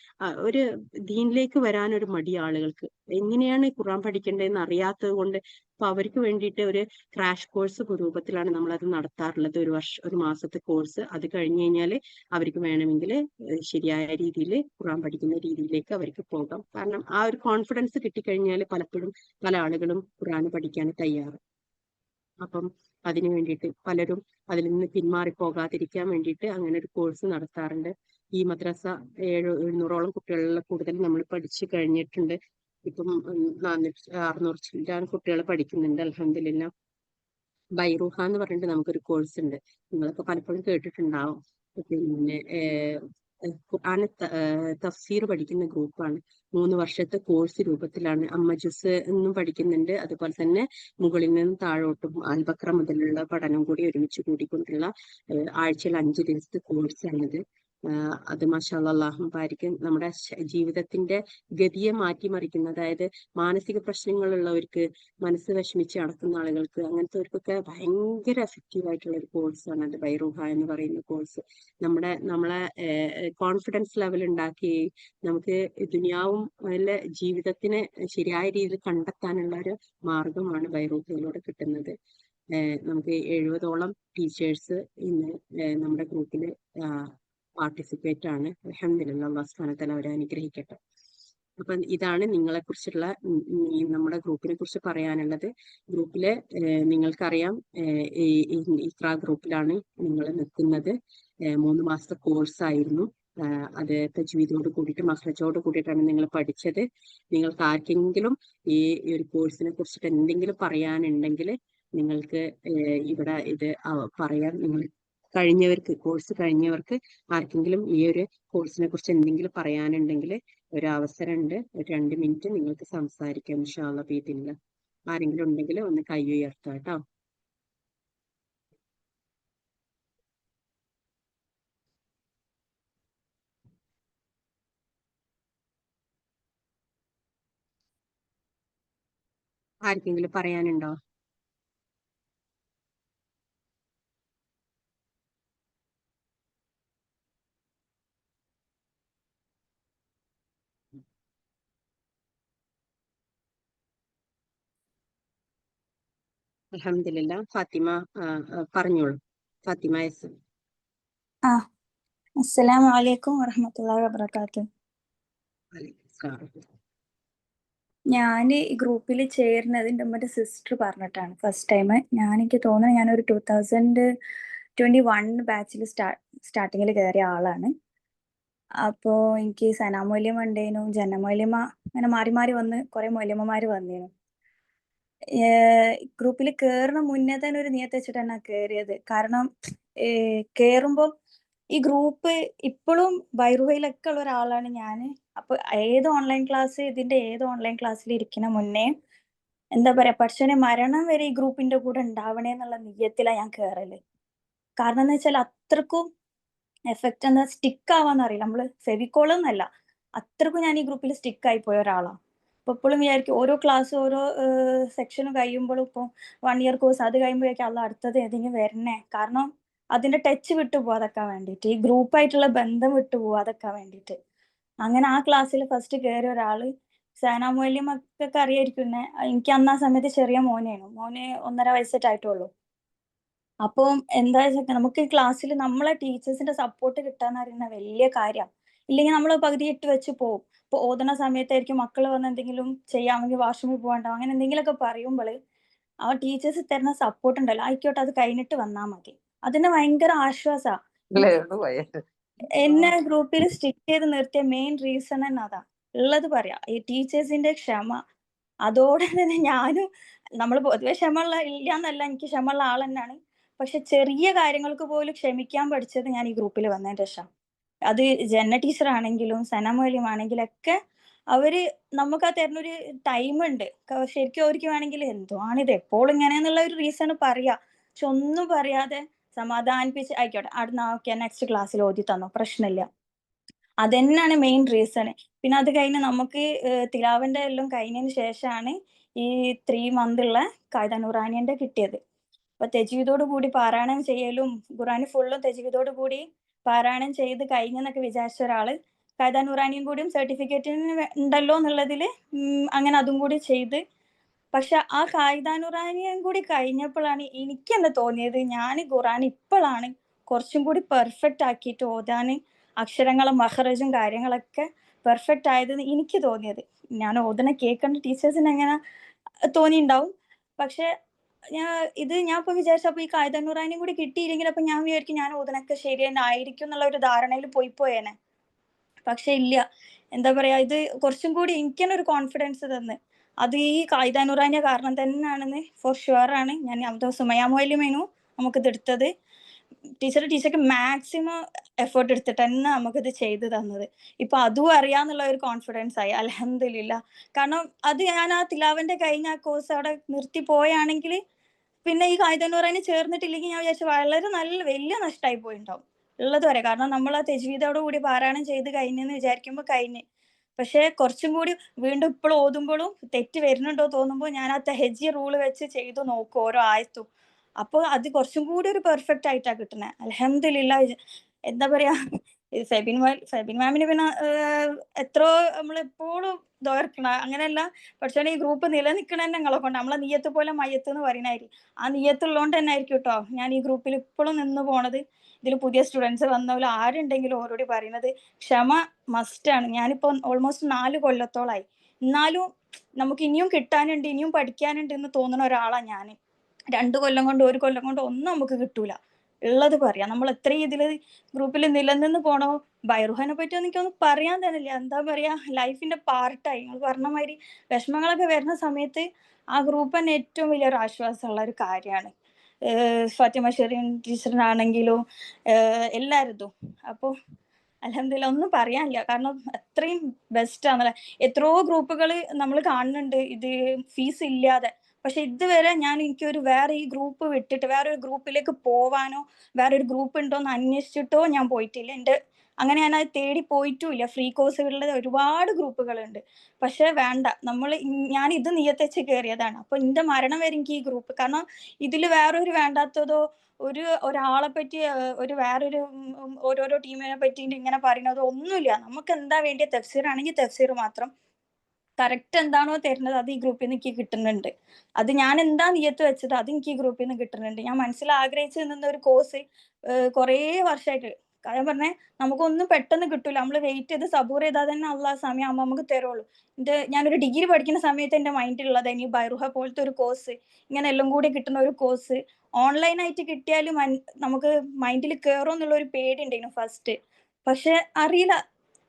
ഒരു ദീനിലേക്ക് വരാൻ ഒരു മടി ആളുകൾക്ക്. എങ്ങനെയാണ് ഖുർആൻ പഠിക്കേണ്ടതെന്ന് അറിയാത്തത് കൊണ്ട് അപ്പൊ അവർക്ക് വേണ്ടിയിട്ട് ഒരു ക്രാഷ് കോഴ്സ് രൂപത്തിലാണ് നമ്മൾ അത് നടത്താറുള്ളത്. ഒരു മാസത്തെ കോഴ്സ്. അത് കഴിഞ്ഞു കഴിഞ്ഞാൽ അവർക്ക് വേണമെങ്കിൽ ശരിയായ രീതിയിൽ ഖുർആൻ പഠിക്കുന്ന രീതിയിലേക്ക് അവർക്ക് പോകാം. കാരണം ആ ഒരു കോൺഫിഡൻസ് കിട്ടിക്കഴിഞ്ഞാൽ പലപ്പോഴും പല ആളുകളും ഖുർആൻ പഠിക്കാൻ തയ്യാറ്. അപ്പം അതിനു വേണ്ടിയിട്ട് പലരും അതിൽ നിന്ന് പിന്മാറി പോകാതിരിക്കാൻ വേണ്ടിയിട്ട് അങ്ങനെ ഒരു കോഴ്സ് നടത്താറുണ്ട്. ഈ മദ്രസ 700-ഓളം കുട്ടികളിൽ കൂടുതൽ നമ്മൾ പഠിച്ചു കഴിഞ്ഞിട്ടുണ്ട്. ഇപ്പം 600 ചില്ലാൻ കുട്ടികൾ പഠിക്കുന്നുണ്ട് അൽഹംദുലില്ലാ. ബൈറൂഹ എന്ന് പറഞ്ഞിട്ട് നമുക്കൊരു കോഴ്സ് ഉണ്ട്. നിങ്ങളൊക്കെ പലപ്പോഴും കേട്ടിട്ടുണ്ടാവും. പിന്നെ ഖുർആൻ തഫ്സീർ പഠിക്കുന്ന ഗ്രൂപ്പാണ്. 3 വർഷത്തെ കോഴ്സ് രൂപത്തിലാണ്. അമ്മജുസ് എന്നും പഠിക്കുന്നുണ്ട്. അതുപോലെ തന്നെ മുകളിൽ നിന്നും താഴോട്ടും അൽബക്ര മുതലുള്ള പഠനം കൂടി ഒരുമിച്ച് കൂടിക്കൊണ്ടുള്ള ആഴ്ചയിൽ 5 ദിവസത്തെ കോഴ്സാണിത്. അത് മാഷാഅല്ലാഹ് അല്ലാഹു ബാരിക്ക് നമ്മുടെ ജീവിതത്തിന്റെ ഗതിയെ മാറ്റിമറിക്കുന്ന, അതായത് മാനസിക പ്രശ്നങ്ങളുള്ളവർക്ക്, മനസ്സ് വിഷമിച്ച് നടക്കുന്ന ആളുകൾക്ക്, അങ്ങനത്തെവർക്കൊക്കെ ഭയങ്കര എഫക്റ്റീവ് ആയിട്ടുള്ള ഒരു കോഴ്സാണ് അത് ബൈറൂഹ എന്ന് പറയുന്ന കോഴ്സ്. നമ്മളെ കോൺഫിഡൻസ് ലെവൽ ഉണ്ടാക്കുകയും നമുക്ക് ദുനിയാവും ജീവിതത്തിനെ ശരിയായ രീതിയിൽ കണ്ടെത്താനുള്ള ഒരു മാർഗമാണ് ബൈറൂഹയിലൂടെ കിട്ടുന്നത്. നമുക്ക് 70ഓളം ടീച്ചേഴ്സ് ഇന്ന് നമ്മുടെ ഗ്രൂപ്പിൽ പാർട്ടിസിപ്പേറ്റ് ആണ്. അൽഹംദുലില്ലാഹ് അല്ലാഹു സുബ്ഹാനഹു വ തആല അവരെ അനുഗ്രഹിക്കട്ടെ. അപ്പൊ ഇതാണ് നിങ്ങളെ കുറിച്ചുള്ള നമ്മുടെ ഗ്രൂപ്പിനെ കുറിച്ച് പറയാനുള്ളത്. ഗ്രൂപ്പില് നിങ്ങൾക്കറിയാം, ഇഖ്റ ഗ്രൂപ്പിലാണ് നിങ്ങൾ നിൽക്കുന്നത്. 3 മാസത്തെ കോഴ്സായിരുന്നു. അത് തജ്വീദോട് കൂടിയിട്ട് മഖ്റജോട് കൂടിയിട്ടാണ് നിങ്ങൾ പഠിച്ചത്. നിങ്ങൾക്ക് ആർക്കെങ്കിലും ഈ ഒരു കോഴ്സിനെ കുറിച്ചിട്ട് എന്തെങ്കിലും പറയാനുണ്ടെങ്കിൽ നിങ്ങൾക്ക് ഇവിടെ ഇത് പറയാൻ, നിങ്ങൾ കോഴ്സ് കഴിഞ്ഞവർക്ക് ആർക്കെങ്കിലും ഈ ഒരു കോഴ്സിനെ കുറിച്ച് എന്തെങ്കിലും പറയാനുണ്ടെങ്കിൽ ഒരു അവസരമുണ്ട്. ഒരു 2 മിനിറ്റ് നിങ്ങൾക്ക് സംസാരിക്കാം ഇൻഷാ അല്ലാഹ് ബിഇദ്നില്ലാ. ആരെങ്കിലും ഉണ്ടെങ്കിൽ ഒന്ന് കൈ ഉയർത്താം കേട്ടോ. ആർക്കെങ്കിലും പറയാനുണ്ടോ? അൽഹംദുലില്ലാ. ഫാത്തിമ പറഞ്ഞോളൂ. ഫാത്തിമ എസ്. അസ്സലാമു അലൈക്കും വറഹ്മത്തുള്ളാഹി വബറകാതുഹു. ഞാൻ ഈ ഗ്രൂപ്പിൽ ചേരുന്നത് എൻ്റെ ഉമ്മയുടെ സിസ്റ്റർ പറഞ്ഞിട്ടാണ് ഫസ്റ്റ് ടൈം. എനിക്ക് തോന്നുന്നു ഞാനൊരു 2021 ബാച്ചിൽ സ്റ്റാർട്ടിങ്ങിൽ കയറിയ ആളാണ്. അപ്പോൾ എനിക്ക് സന മൗലിമ ഉണ്ടേനു, ജന്ന മൗലിമ, അങ്ങനെ മാറി മാറി വന്ന് കുറെ മൗലിമമാർ വന്നേനു. ഗ്രൂപ്പിൽ കയറുന്ന മുന്നേ തന്നെ ഒരു നിയത്ത് വെച്ചിട്ടാണ് കയറിയത്. കാരണം കയറുമ്പോൾ ഈ ഗ്രൂപ്പ് ഇപ്പോഴും ബൈറുഹയിലൊക്കെ ഉള്ള ഒരാളാണ് ഞാൻ. അപ്പൊ ഇതിന്റെ ഏത് ഓൺലൈൻ ക്ലാസ്സിൽ ഇരിക്കുന്ന മുന്നേ എന്താ പറയാ, പക്ഷേ മരണം വരെ ഈ ഗ്രൂപ്പിന്റെ കൂടെ ഉണ്ടാവണേ എന്നുള്ള നിയ്യത്തിലാണ് ഞാൻ കയറല്. കാരണം എന്ന് വെച്ചാൽ അത്രക്കും എഫക്റ്റ് എന്താ സ്റ്റിക്ക് ആവാന്ന് അറിയില്ല, നമ്മള് ഫെവിക്കോൾ എന്നല്ല, അത്രക്കും ഞാൻ ഈ ഗ്രൂപ്പിൽ സ്റ്റിക്ക് ആയി പോയ ഒരാളാണ്. അപ്പൊ എപ്പോഴും വിചാരിക്കും ഓരോ ക്ലാസ് ഓരോ സെക്ഷനും കഴിയുമ്പോഴും ഇപ്പൊ 1 ഇയർ കോഴ്സ് അത് കഴിയുമ്പോഴേക്കും അല്ല അടുത്തത് ഏതെങ്കിലും വരണേ, കാരണം അതിന്റെ ടച്ച് വിട്ടു പോവാതൊക്കെ വേണ്ടിയിട്ട്, ഈ ഗ്രൂപ്പായിട്ടുള്ള ബന്ധം വിട്ടു പോവാതൊക്കെ വേണ്ടിയിട്ട്. അങ്ങനെ ആ ക്ലാസ്സിൽ ഫസ്റ്റ് കയറിയ ഒരാള് സേന മൊയ്ലിമൊക്കെ അറിയായിരിക്കും എന്നെ. എനിക്ക് അന്ന് ആ സമയത്ത് ചെറിയ മോന് 1.5 വയസ്സായിട്ടുള്ളൂ. അപ്പം എന്താ വെച്ചാൽ നമുക്ക് ക്ലാസ്സിൽ നമ്മളെ ടീച്ചേഴ്സിന്റെ സപ്പോർട്ട് കിട്ടാന്ന് പറയുന്ന വലിയ കാര്യമാണ്. ഇല്ലെങ്കിൽ നമ്മൾ പകുതി ഇട്ട് വെച്ച് പോകും. ഇപ്പൊ ഓതുന്ന സമയത്തായിരിക്കും മക്കൾ വന്ന് എന്തെങ്കിലും ചെയ്യാമെങ്കിൽ വാഷ്റൂമിൽ പോകണ്ടാവും, അങ്ങനെ എന്തെങ്കിലുമൊക്കെ പറയുമ്പോൾ ആ ടീച്ചേഴ്സ് തരുന്ന സപ്പോർട്ട് ഉണ്ടല്ലോ, ആയിക്കോട്ടെ അത് കഴിഞ്ഞിട്ട് വന്നാൽ മതി, അതിന് ഭയങ്കര ആശ്വാസമാണ്. എന്നെ ഗ്രൂപ്പിൽ സ്റ്റിക്ക് ചെയ്ത് നിർത്തിയ മെയിൻ റീസൺ തന്നെ അതാ ഉള്ളത് പറയാം, ഈ ടീച്ചേഴ്സിന്റെ ക്ഷമ. അതോടെ തന്നെ ഞാനും, നമ്മൾ പൊതുവെ ക്ഷമയുള്ള ഇല്ലാന്നല്ല, എനിക്ക് ക്ഷമയുള്ള ആൾ തന്നെയാണ്. പക്ഷെ ചെറിയ കാര്യങ്ങൾക്ക് പോലും ക്ഷമിക്കാൻ പഠിച്ചത് ഞാൻ ഈ ഗ്രൂപ്പിൽ വന്നതിന് ശേഷം. അത് ജന്ന ടീച്ചർ ആണെങ്കിലും സന മൊയ്ലിം ആണെങ്കിലും ഒക്കെ അവര് നമുക്ക് ആ തരുന്നൊരു ടൈം ഉണ്ട്. ശരിക്കും അവർക്ക് വേണമെങ്കിൽ എന്തുവാണിത് എപ്പോഴും ഇങ്ങനെയെന്നുള്ള ഒരു റീസൺ പറയാ, പക്ഷെ ഒന്നും പറയാതെ സമാധാനിപ്പിച്ച് ആയിക്കോട്ടെ അടുത്ത ഓക്കെ നെക്സ്റ്റ് ക്ലാസ്സിൽ ഓതി തന്നോ പ്രശ്നമില്ല, അതന്നെയാണ് മെയിൻ റീസൺ. പിന്നെ അത് കഴിഞ്ഞ് നമുക്ക് തിലാവന്റെ എല്ലാം കഴിഞ്ഞതിന് ശേഷമാണ് ഈ 3 month ഉള്ള കായിദ നൂറാനിയന്റെ കിട്ടിയത്. അപ്പൊ തെജീദോട് കൂടി പാരായണം ചെയ്യലും ഖുറാന് ഫുള്ളും തെജീദോട് കൂടി പാരായണം ചെയ്ത് കഴിഞ്ഞെന്നൊക്കെ വിചാരിച്ച ഒരാള് കായിദ നൂറാനിയും കൂടിയും സർട്ടിഫിക്കറ്റിന് ഉണ്ടല്ലോ എന്നുള്ളതില് അങ്ങനെ അതും കൂടി ചെയ്ത്. പക്ഷെ ആ കായിദ നൂറാനിയും കൂടി കഴിഞ്ഞപ്പോഴാണ് എനിക്ക് എന്താ തോന്നിയത്, ഞാൻ ഖുറാൻ ഇപ്പോഴാണ് കുറച്ചും കൂടി പെർഫെക്റ്റ് ആക്കിയിട്ട് ഓതാന്, അക്ഷരങ്ങളും മഹ്റജും കാര്യങ്ങളൊക്കെ പെർഫെക്റ്റ് ആയതെന്ന് എനിക്ക് തോന്നിയത്. ഞാൻ ഓതണ കേൾക്കേണ്ട ടീച്ചേഴ്സിന് എങ്ങനെ തോന്നിയിട്ടുണ്ടാവും. പക്ഷെ ഞാൻ ഇപ്പൊ വിചാരിച്ചപ്പോ ഈ കായിദ നൂറാനിയും കൂടി കിട്ടിയില്ലെങ്കിൽ അപ്പൊ ഞാൻ വിചാരിക്കും ഞാൻ ഓതണൊക്കെ ശരി തന്നെ ആയിരിക്കും എന്നുള്ള ഒരു ധാരണയിൽ പോയേനെ. പക്ഷെ ഇല്ല, എന്താ പറയാ, ഇത് കുറച്ചും കൂടി എനിക്ക് തന്നെ ഒരു കോൺഫിഡൻസ് തന്ന്. അത് ഈ കായിദ നൂറാനിയ കാരണം തന്നെയാണെന്ന് ഫോർ ഷുവർ ആണ്. ഞാൻ അവിടെ സുമയ മൊയ്ലിമേനു നമുക്കിത് എടുത്തത്. ടീച്ചർക്ക് മാക്സിമം എഫേർട്ട് എടുത്തിട്ട് തന്നെ നമുക്കിത് ചെയ്തു തന്നത്. ഇപ്പൊ അതും അറിയാന്നുള്ള ഒരു കോൺഫിഡൻസ് ആയി, അൽഹംദുലില്ലാ. കാരണം അത് ഞാൻ ആ തിലാവന്റെ കഴിഞ്ഞ ആ കോഴ്സ് അവിടെ നിർത്തി പോയാണെങ്കിൽ പിന്നെ ഈ കായിദ നൂറാനി ചേർന്നിട്ടില്ലെങ്കിൽ ഞാൻ വിചാരിച്ചു വളരെ നല്ല വലിയ നഷ്ടമായി പോയിട്ടുണ്ടാവും ഉള്ളത് വരെ. കാരണം നമ്മൾ ആ തെജ്വീദോട് കൂടി പാരായണം ചെയ്ത് കഴിഞ്ഞെന്ന് വിചാരിക്കുമ്പോൾ കഴിഞ്ഞ്. പക്ഷെ കുറച്ചും കൂടി വീണ്ടും ഇപ്പോൾ ഓതുമ്പോഴും തെറ്റ് വരുന്നുണ്ടോ തോന്നുമ്പോൾ ഞാൻ ആ തെഹജ്ജി റൂള് വെച്ച് ചെയ്തു നോക്കും ഓരോ ആയത്തും. അപ്പോൾ അത് കുറച്ചും കൂടി ഒരു പെർഫെക്റ്റ് ആയിട്ടാ കിട്ടുന്നത്. അൽഹംദുലില്ലാ. എന്താ പറയാ, ഫെബിൻ മാമിന് പിന്നെ എത്രയോ നമ്മളെപ്പോഴും ദോർക്കണം അങ്ങനെയല്ല. പക്ഷേ ഈ ഗ്രൂപ്പ് നിലനിൽക്കണ തന്നെ ഞങ്ങളെ കൊണ്ട്, നമ്മളെ നീയത്ത് പോലെ മയ്യത്ത് എന്ന് പറയുന്നതായിരിക്കും. ആ നീയത്തുള്ളതുകൊണ്ട് തന്നെ ആയിരിക്കും കേട്ടോ ഞാൻ ഈ ഗ്രൂപ്പിൽ ഇപ്പോഴും നിന്ന് പോണത്. ഇതിൽ പുതിയ സ്റ്റുഡൻസ് വന്നവരും ആരുണ്ടെങ്കിലും ഓരോട് പറയുന്നത് ക്ഷമ മസ്റ്റാണ്. ഞാനിപ്പോൾ ഓൾമോസ്റ്റ് 4 കൊല്ലത്തോളായി, എന്നാലും നമുക്ക് ഇനിയും കിട്ടാനുണ്ട് ഇനിയും പഠിക്കാനുണ്ട് എന്ന് തോന്നുന്ന ഒരാളാണ് ഞാൻ. 2 കൊല്ലം കൊണ്ട് 1 കൊല്ലം കൊണ്ട് ഒന്നും നമുക്ക് കിട്ടൂല, ഉള്ളത് പറയാം. നമ്മൾ എത്രയും ഇതില് ഗ്രൂപ്പിൽ നിലനിന്ന് പോണോ. ബൈറുഹാനെ പറ്റി എനിക്കൊന്നും പറയാൻ തന്നില്ല, എന്താ പറയാ, ലൈഫിന്റെ പാർട്ടായി. നിങ്ങൾ പറഞ്ഞ മാതിരി വിഷമങ്ങളൊക്കെ വരുന്ന സമയത്ത് ആ ഗ്രൂപ്പ് തന്നെ ഏറ്റവും വലിയൊരു ആശ്വാസമുള്ള ഒരു കാര്യമാണ്. ഫാത്തിമ ഷെറിൻ ടീച്ചറിനാണെങ്കിലും എല്ലാവരും. അപ്പോൾ അൽഹംദുലില്ലാ ഒന്നും പറയാനില്ല, കാരണം അത്രയും ബെസ്റ്റ് ആണല്ലേ. എത്രയോ ഗ്രൂപ്പുകൾ നമ്മൾ കാണുന്നുണ്ട് ഇത് ഫീസ് ഇല്ലാതെ. പക്ഷെ ഇതുവരെ എനിക്കൊരു വേറെ ഈ ഗ്രൂപ്പ് വിട്ടിട്ട് വേറൊരു ഗ്രൂപ്പിലേക്ക് പോവാനോ വേറൊരു ഗ്രൂപ്പ് ഉണ്ടോ എന്ന് അന്വേഷിച്ചിട്ടോ ഞാൻ പോയിട്ടില്ല. അങ്ങനെ ഞാൻ അത് തേടി പോയിട്ടുമില്ല. ഫ്രീ കോഴ്സുകളിൽ ഒരുപാട് ഗ്രൂപ്പുകളുണ്ട്. പക്ഷെ വേണ്ട, ഞാൻ ഇത് നിയത്തിച്ച് കയറിയതാണ്. അപ്പൊ എന്റെ മരണം വരെ എനിക്ക് ഈ ഗ്രൂപ്പ്, കാരണം ഇതിൽ വേറൊരു വേണ്ടാത്തതോ ഒരാളെ പറ്റി വേറൊരു ഓരോരോ ടീമിനെ പറ്റി ഇങ്ങനെ പറയുന്നതോ ഒന്നുമില്ല. നമുക്ക് എന്താ വേണ്ടിയ തഫ്സീർ ആണെങ്കിൽ തഫ്സീർ മാത്രം കറക്റ്റ് എന്താണോ തരുന്നത് അത് ഈ ഗ്രൂപ്പിൽ നിന്ന് എനിക്ക് കിട്ടുന്നുണ്ട്. അത് ഞാൻ എന്താ നിയത്ത് വെച്ചത് അത് എനിക്ക് ഈ ഗ്രൂപ്പിൽ നിന്ന് കിട്ടുന്നുണ്ട്. ഞാൻ മനസ്സിൽ ആഗ്രഹിച്ചു നിന്ന ഒരു കോഴ്സ് കുറേ വർഷമായിട്ട്, കാര്യം പറഞ്ഞേ നമുക്കൊന്നും പെട്ടെന്ന് കിട്ടൂല. നമ്മൾ വെയിറ്റ് ചെയ്ത് സബൂർ ചെയ്താൽ തന്നെ അള്ളാഹ് സമയമാകുമ്പോൾ നമുക്ക് തരുള്ളൂ. ഞാനൊരു ഡിഗ്രി പഠിക്കുന്ന സമയത്ത് എൻ്റെ മൈൻഡിലുള്ളത് ഇനി ബൈറുഹ പോലത്തെ ഒരു കോഴ്സ്, ഇങ്ങനെ എല്ലാം കൂടി കിട്ടുന്ന ഒരു കോഴ്സ് ഓൺലൈനായിട്ട് കിട്ടിയാലും നമുക്ക് മൈൻഡിൽ കയറും എന്നുള്ള ഒരു പേടി ഉണ്ടായിരുന്നു ഫസ്റ്റ്. പക്ഷെ അറിയില്ല,